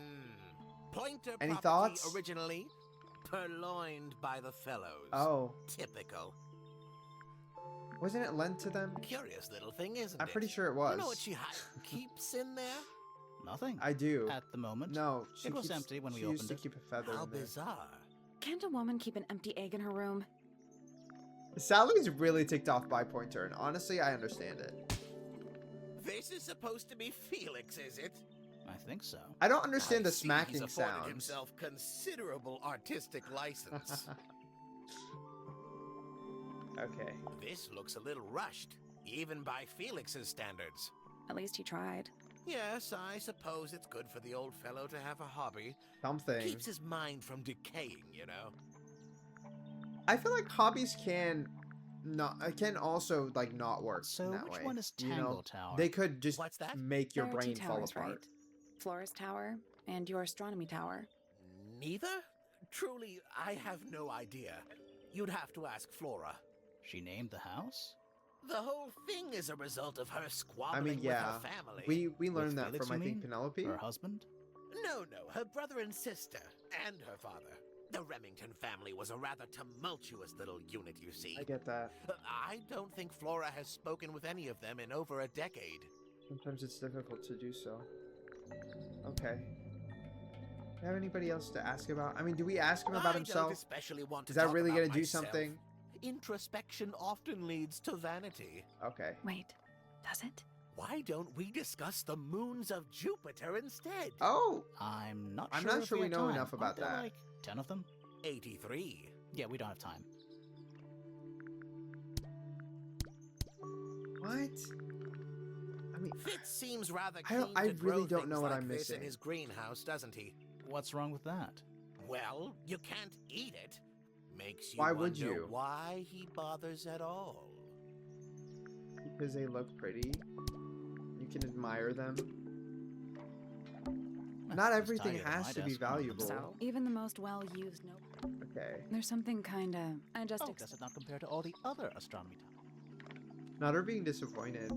Pointer Any property thoughts? originally purloined by the fellows. Oh. Typical. Wasn't it lent to them? Curious little thing, isn't it? I'm pretty sure it was. You know what she keeps in there? Nothing. I do. At the moment. No, It was empty when we she opened used to it. keep a feather How in there. bizarre. Can't a woman keep an empty egg in her room? Sally's really ticked off by Pointer, and honestly, I understand it. This is supposed to be Felix, is it? I think so. I don't understand the I see smacking he's afforded sounds. himself considerable artistic license. Okay. This looks a little rushed, even by Felix's standards. At least he tried. Yes, I suppose it's good for the old fellow to have a hobby. Something. Keeps his mind from decaying, you know. I feel like hobbies can also like not work So in that which way. one is You know, Tangle Tower? they could just What's that? make your There are brain two fall towers, apart. right? Flora's Tower and your astronomy tower. Neither? Truly, I have no idea. You'd have to ask Flora. She named the house? The whole thing is a result of her I squabbling mean, yeah, with her family. we learned With that Felix, from you I think mean? Penelope. Her husband? No, her brother and sister, and her father. The Remington family was a rather tumultuous little unit, you see. I get that. I don't think Flora has spoken with any of them in over a decade. Sometimes it's difficult to do so. Okay. Do you have anybody else to ask about? I mean, do we ask him about I himself? don't especially want to Is that talk really about gonna do myself. something? Introspection often leads to vanity. Okay. Wait, does it? Why don't we discuss the moons of Jupiter instead? Oh, I'm not I'm sure. not if sure we have know time. enough about Aren't there, that. Like 10 of them? 83. Yeah, we don't have time. what? I mean, Fitz seems rather I keen don't- I to grow really don't things know what like I'm this in missing. his greenhouse, doesn't he? What's wrong with that? Well, you can't eat it. Makes you Why would wonder you? why he bothers at all. because they look pretty. You can admire them. Not It's everything tidier than has my to be desk. valuable. So, even the most well-used notebook. Okay. There's something kinda... I just... Oh, does it not compare to all the other astronomy towers? Not her being disappointed.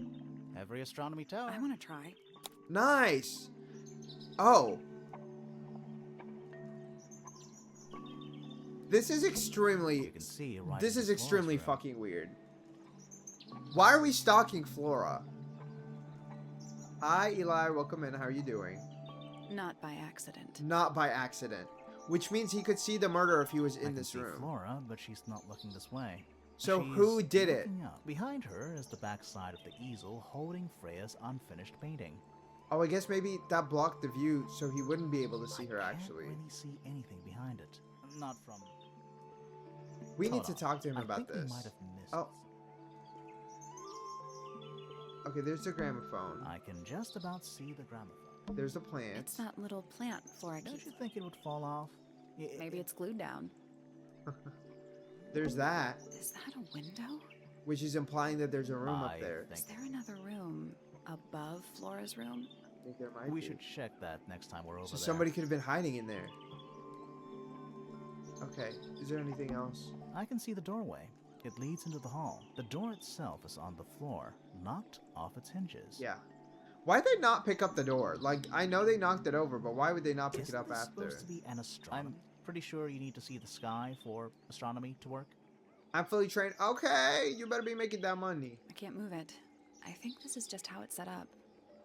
Every astronomy tower. I want to try. Nice! Oh. This is extremely... You can see right This into is Flora's extremely room. fucking weird. Why are we stalking Flora? Hi, Eli. Welcome in. How are you doing? Not by accident. Not by accident. Which means he could see the murder if he was I in can this see room. Flora, but she's not looking this way. So She's who did it? looking up. Behind her is the backside of the easel holding Freya's unfinished painting. Oh, I guess maybe that blocked the view so he wouldn't be able to see her I actually. can't really see anything behind it. Not from... We need Hold to on. talk to him I about think we this. might have missed Oh. Okay, there's the gramophone. I can just about see the gramophone. There's the plant. It's that little plant Flora Don't keeps. you think it would fall off? Maybe it's glued down. There's that, Is that a window? which is implying that there's a room up I there. Is there another room above Flora's room? I think there might We be. should check that next time we're over So there. somebody could have been hiding in there. Okay, is there anything else? I can see the doorway. It leads into the hall. The door itself is on the floor, knocked off its hinges. Yeah. Why'd they not pick up the door? Like, I know they knocked it over, but why would they not pick Isn't it up this after? supposed to be an astronomy? I'm pretty sure you need to see the sky for astronomy to work. I'm fully trained. Okay, you better be making that money. I can't move it. I think this is just how it's set up.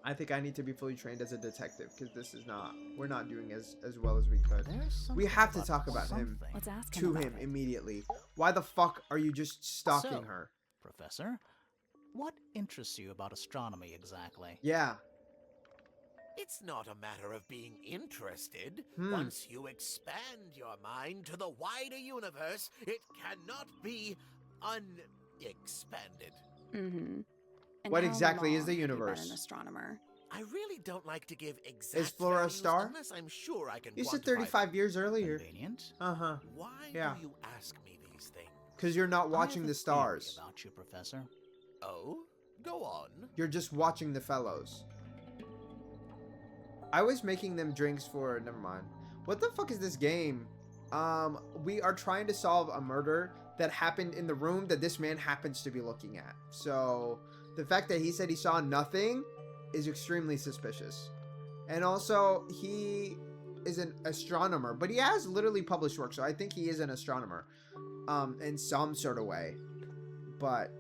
I think I need to be fully trained as a detective, because this is not, we're not doing as well as we could. There's We something have to talk about him. something. Let's ask him To about him it. immediately. Why the fuck are you just stalking So, her? Professor, what interests you about astronomy exactly? Yeah. It's not a matter of being interested. Hmm. Once you expand your mind to the wider universe, it cannot be unexpanded. Mm-hmm. And What how exactly is long the have you been universe? an astronomer? I really don't like to give exact Is Flora a values star? unless I'm sure I can You said quantify 35 years earlier. Convenient. Uh-huh. Why Yeah. do you ask me these things? Because you're not I watching have the a stars. theory about you, Professor. Oh? Go on. You're just watching the fellows. I was making them drinks for... Never mind. What the fuck is this game? We are trying to solve a murder that happened in the room that this man happens to be looking at. So, the fact that he said he saw nothing is extremely suspicious. And also, he is an astronomer. But he has literally published work, so I think he is an astronomer. In some sort of way. But...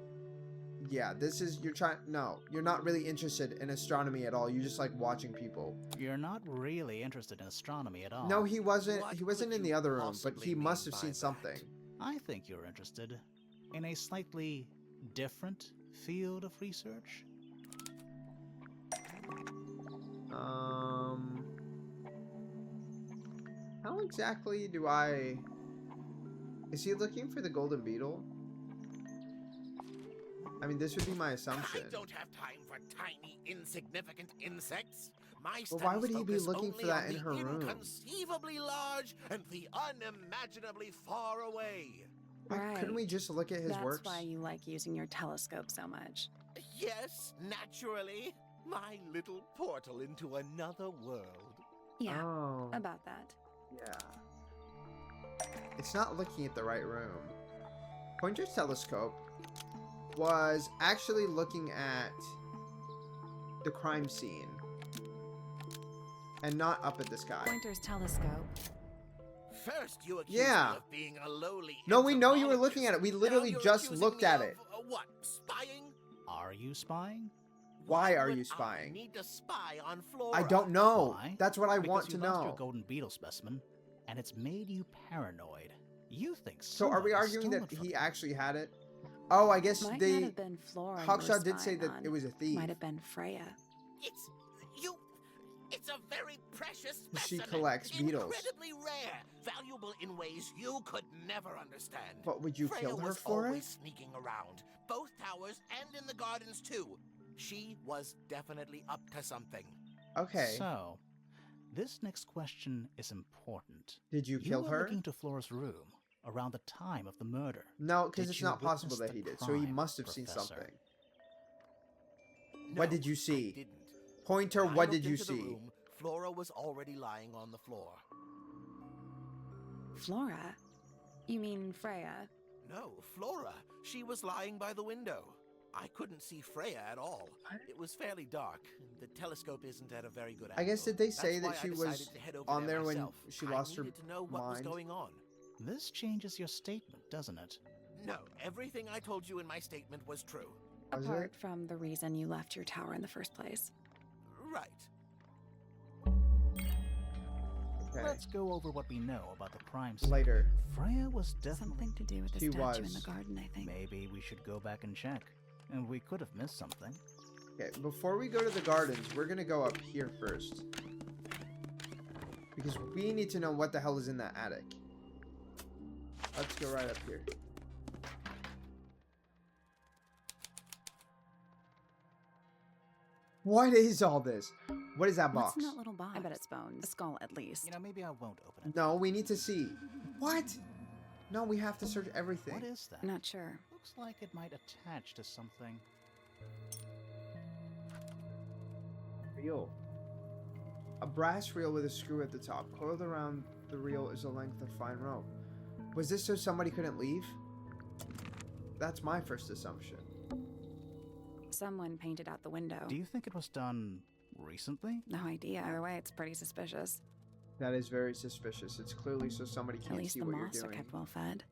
yeah, this is, no, you're not really interested in astronomy at all. You just like watching people. You're not really interested in astronomy at all. No, he wasn't. What he wasn't could in the you other room, but possibly he must mean have by seen that? something. I think you're interested in a slightly different field of research. How exactly do I... Is he looking for the golden beetle? I mean, this would be my assumption. I don't have time for tiny, insignificant insects. My But why would studies he be focus looking for only that on in the her room? inconceivably large and the unimaginably far away. Why couldn't we just look at his That's works? why you like using your telescope so much. Yes, naturally. My little portal into another world. Yeah, Oh, about that. yeah. It's not looking at the right room. Pointer's telescope was actually looking at the crime scene and not up at the sky. Pointer's telescope. First, you accused Yeah. me of being a lowly. No, we know you were looking at it. We literally Now you're just accusing looked me at of, it. What? Spying? Are you spying? Why are would you I spying? need to spy on Flora? I don't know. Why? That's what I Because want to you lost your know. golden beetle specimen, and it's made you paranoid. You think So are we somebody arguing stole that it from he you. actually had it? Oh, I guess Might not they... have been Flora. Hawkshaw did say that it was a thief. Might have been Freya. It's you. It's a very precious She specimen. collects beetles. Incredibly rare, valuable in ways you could never understand. But would you Freya kill her was for always it? sneaking around, both towers and in the gardens too. She was definitely up to something. Okay. So, this next question is important. Did you kill were her? looking to Flora's room around the time of the murder. No, because Did it's you not possible witness that he the did. So he crime, must have seen Professor? something. No, What did you I see? didn't. Pointer, When I what looked did you into the see? room, Flora was already lying on the floor. Flora? You mean Freya? No, Flora. She was lying by the window. I couldn't see Freya at all. It was fairly dark. The telescope isn't at a very good angle. I guess did they say That's that why she I was decided to head over on there when myself. she I lost her needed to know what was mind? going on. This changes your statement, doesn't it? No, everything I told you in my statement was true. Was Apart it? from the reason you left your tower in the first place. Right. Okay. Let's go over what we know about the crime scene. Later. Freya was definitely... Something to do with the She statue in was. the garden, I think. Maybe we should go back and check. And we could have missed something. Okay, before we go to the gardens, we're gonna go up here first. Because we need to know what the hell is in that attic. Let's go right up here. What is all this? What is that box? What's in that little box? I bet it's bones. A skull, at least. You know, maybe I won't open it. No, we need to see. What? No, we have to search everything. What is that? Not sure. Looks like it might attach to something. Reel. A brass reel with a screw at the top. Coiled around the reel is a length of fine rope. Was this so somebody couldn't leave? That's my first assumption. Someone painted out the window. Do you think it was done recently? No idea. Either way, it's pretty suspicious. That is very suspicious. It's clearly so somebody At can't least see the what you're moths are doing. kept well fed.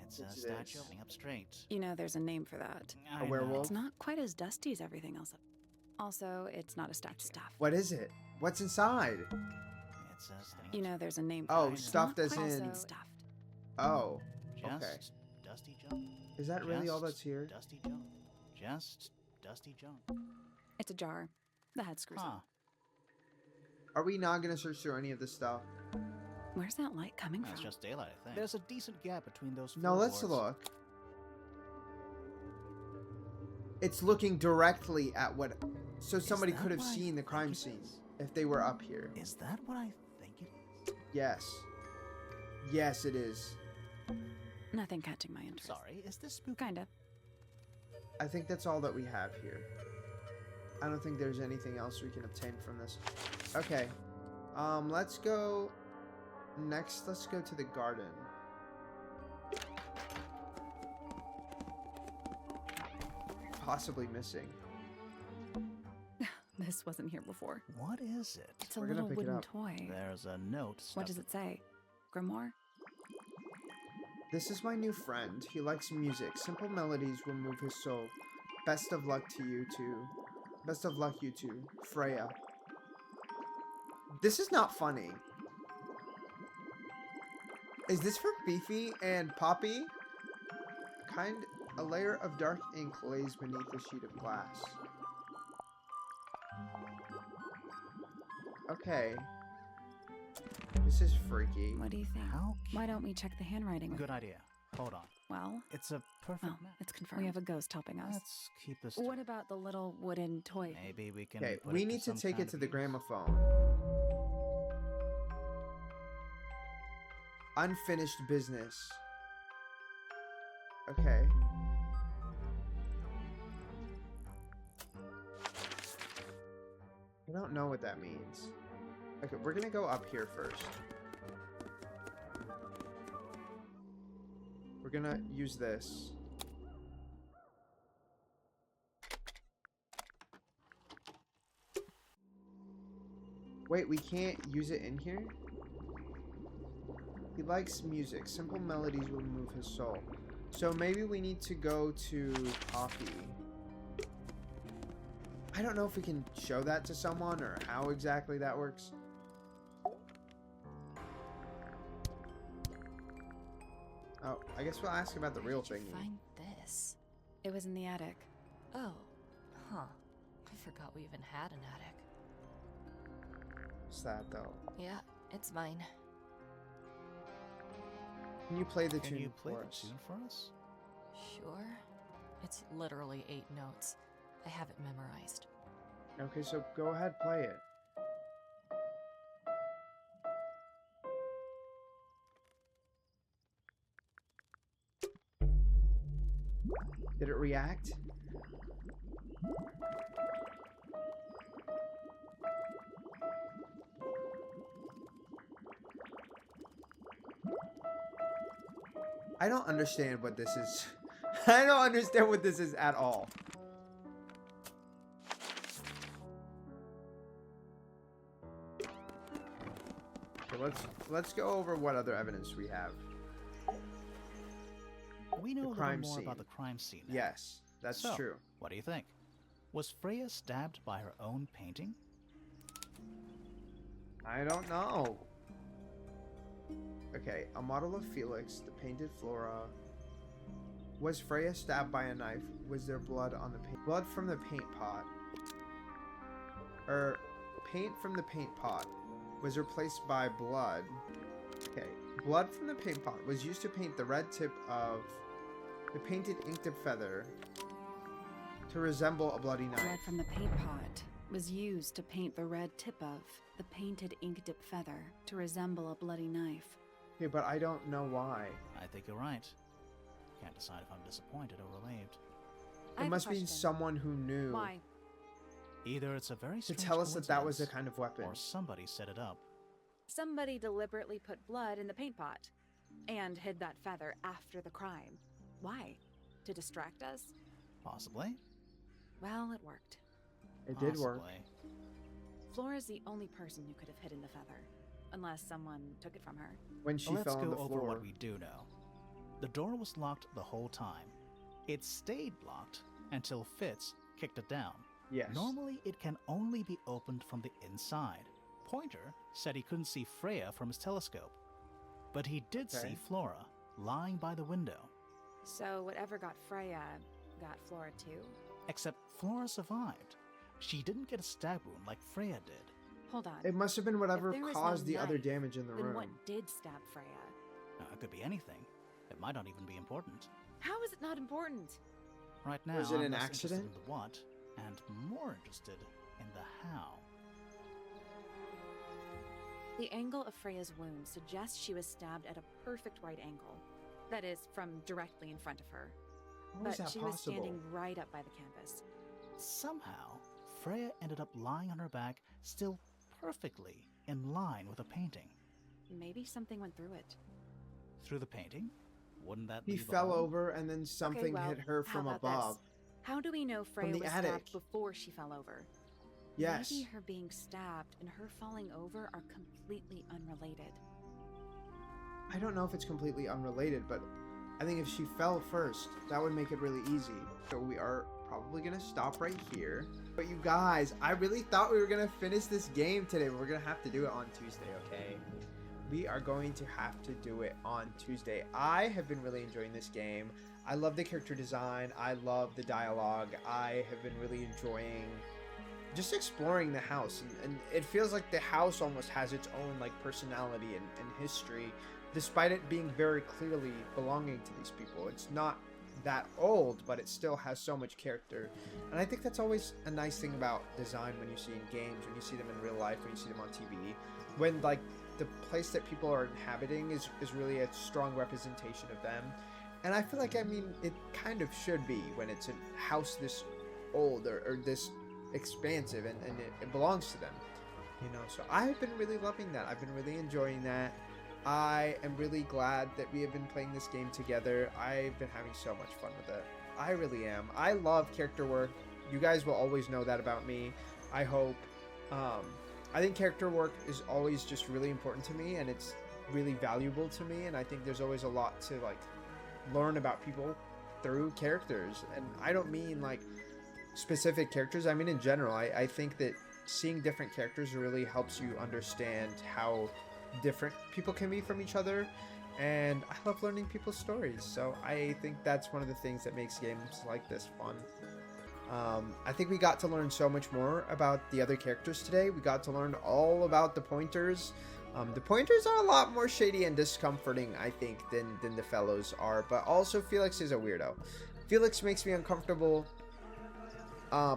It's a Yes, it statue is. sitting up straight. You know, there's a name for that. I know. werewolf? It's not quite as dusty as everything else. Also, it's not a statue. Stuff. What is it? What's inside? It's a sitting You up know, there's a name for Oh, it. It's stuffed not as quite in- so stuffed. Oh, Just okay. dusty junk. Is that really all Just that's here? Dusty junk. Just dusty junk. It's a jar. The head screws Huh. up. Are we not gonna search through any of this stuff? Where's that light coming That's from? just daylight, I think. There's a decent gap between those No, let's floorboards. look. It's looking directly at what So somebody that could have what I seen the think crime it scene is? if they were up here. Is that what I think it is? Yes. Yes, it is. Nothing catching my interest. Sorry, is this spooky? Kinda. I think that's all that we have here. I don't think there's anything else we can obtain from this. Okay. Let's go... Next, let's go to the garden. Possibly missing. This wasn't here before. What is it? It's a We're gonna little pick it wooden up. toy. There's a note. What does it say? Grimoire? This is my new friend. He likes music. Simple melodies will move his soul. Best of luck to you two. Best of luck, you two. Freya. This is not funny. Is this for Beefy and Poppy? A layer of dark ink lays beneath a sheet of glass. Okay. This is freaky. What do you think? How Why don't we check the handwriting? Good idea. Hold on. Well, It's a perfect well, match. it's confirmed. We have a ghost helping us. Let's keep this. What about the little wooden toy? Maybe we can. Okay, put we it need to some take kind it to of the use. gramophone. Unfinished business. Okay. I don't know what that means. Okay, we're gonna go up here first. We're gonna use this. Wait, we can't use it in here? He likes music. Simple melodies will move his soul. So maybe we need to go to Poppy. I don't know if we can show that to someone or how exactly that works. Oh, I guess we'll ask about the real Where did thing. you find this? It was in the attic. Oh, huh. I forgot we even had an attic. What's that though? Yeah, it's mine. Can you play the Can tune you play for the us? tune for us? Sure. It's literally 8 notes. I have it memorized. Okay, so go ahead, play it. Did it react? I don't understand what this is. I don't understand what this is at all. Okay, let's go over what other evidence we have. We know a little crime more scene. about the crime scene now. Yes, that's So, true. What do you think? Was Freya stabbed by her own painting? I don't know. Okay, a model of Felix, the painted Flora. Was Freya stabbed by a knife? Was there blood on the paint? Blood from the paint pot. Paint from the paint pot was replaced by blood. Okay, blood from the paint pot was used to paint the red tip of the painted inked feather to resemble a bloody knife. Blood from the paint pot was used to paint the red tip of the painted ink dip feather to resemble a bloody knife. Okay, but I don't know why. I think you're right. Can't decide if I'm disappointed or relieved. I It have a must be question. someone who knew Why? Either it's a very to strange tell us that that was a coincidence, kind of weapon. or somebody set it up. Somebody deliberately put blood in the paint pot and hid that feather after the crime. Why? To distract us? Possibly. Well, it worked. It did work. Possibly. Flora's the only person who could have hidden the feather, unless someone took it from her. When she Let's fell on go the over floor. what we do know. The door was locked the whole time. It stayed locked until Fitz kicked it down. Yes. Normally, it can only be opened from the inside. Pointer said he couldn't see Freya from his telescope, but he did Okay. see Flora lying by the window. So whatever got Freya got Flora too? Except Flora survived. She didn't get a stab wound like Freya did. Hold on. It must have been whatever If there was caused no the other knife, damage in the then room. what did stab Freya? It could be anything. It might not even be important. How is it not important? Right now, Was it I'm an less interested accident? in the what and more interested in the how. The angle of Freya's wound suggests she was stabbed at a perfect right angle. That is, from directly in front of her. How But is that she was possible? standing right up by the canvas. Somehow, Freya ended up lying on her back, still perfectly in line with a painting. Maybe something went through it. Through the painting? Wouldn't that He leave a fell hole? over and then something Okay, well, hit her how from about above. this? How do we know Freya the was attic. stabbed before she fell over? Yes. Maybe her being stabbed and her falling over are completely unrelated. I don't know if it's completely unrelated, but I think if she fell first, that would make it really easy. So we are probably going to stop right here. But you guys, I really thought we were going to finish this game today, but we're going to have to do it on Tuesday, okay? We are going to have to do it on Tuesday. I have been really enjoying this game. I love the character design. I love the dialogue. I have been really enjoying just exploring the house. And it feels like the house almost has its own like personality and history, despite it being very clearly belonging to these people. It's not that old, but it still has so much character. And I think that's always a nice thing about design when you see in games, when you see them in real life, when you see them on TV. When like the place that people are inhabiting is really a strong representation of them. And I feel like, I mean, it kind of should be when it's a house this old or this expansive and it belongs to them, you know. So I've been really loving that. I've been really enjoying that. I am really glad that we have been playing this game together. I've been having so much fun with it. I really am. I love character work. You guys will always know that about me, I hope. I think character work is always just really important to me, and it's really valuable to me, and I think there's always a lot to like learn about people through characters. And I don't mean like specific characters, I mean in general. I think that seeing different characters really helps you understand how different people can be from each other, and I love learning people's stories. So I think that's one of the things that makes games like this fun. I think we got to learn so much more about the other characters today. We got to learn all about the pointers. The pointers are a lot more shady and discomforting, I think, than the fellows are, but also Felix is a weirdo. Felix makes me uncomfortable.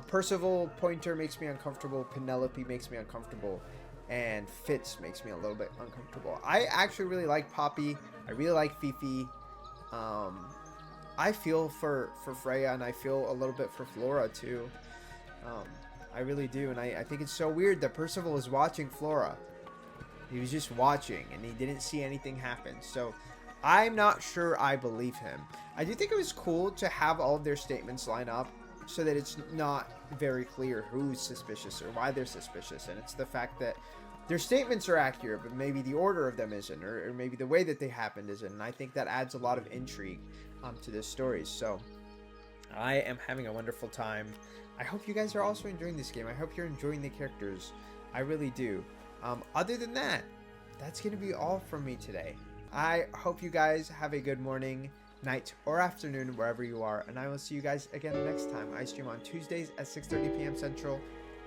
Percival Pointer makes me uncomfortable. Penelope makes me uncomfortable. And Fitz makes me a little bit uncomfortable. I actually really like Poppy. I really like Fifi. I feel for Freya, and I feel a little bit for Flora too. I really do, and I think it's so weird that Percival was watching Flora. He was just watching, and he didn't see anything happen. So I'm not sure I believe him. I do think it was cool to have all of their statements line up so that it's not very clear who's suspicious or why they're suspicious, and it's the fact that their statements are accurate, but maybe the order of them isn't, or maybe the way that they happened isn't. And I think that adds a lot of intrigue to this story. So I am having a wonderful time. I hope you guys are also enjoying this game. I hope you're enjoying the characters. I really do. Other than that, that's going to be all from me today. I hope you guys have a good morning, night, or afternoon wherever you are, and I will see you guys again next time. I stream on Tuesdays at 6:30 p.m. Central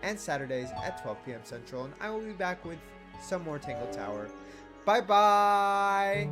and Saturdays at 12 p.m. Central, and I will be back with some more Tangle Tower. Bye bye!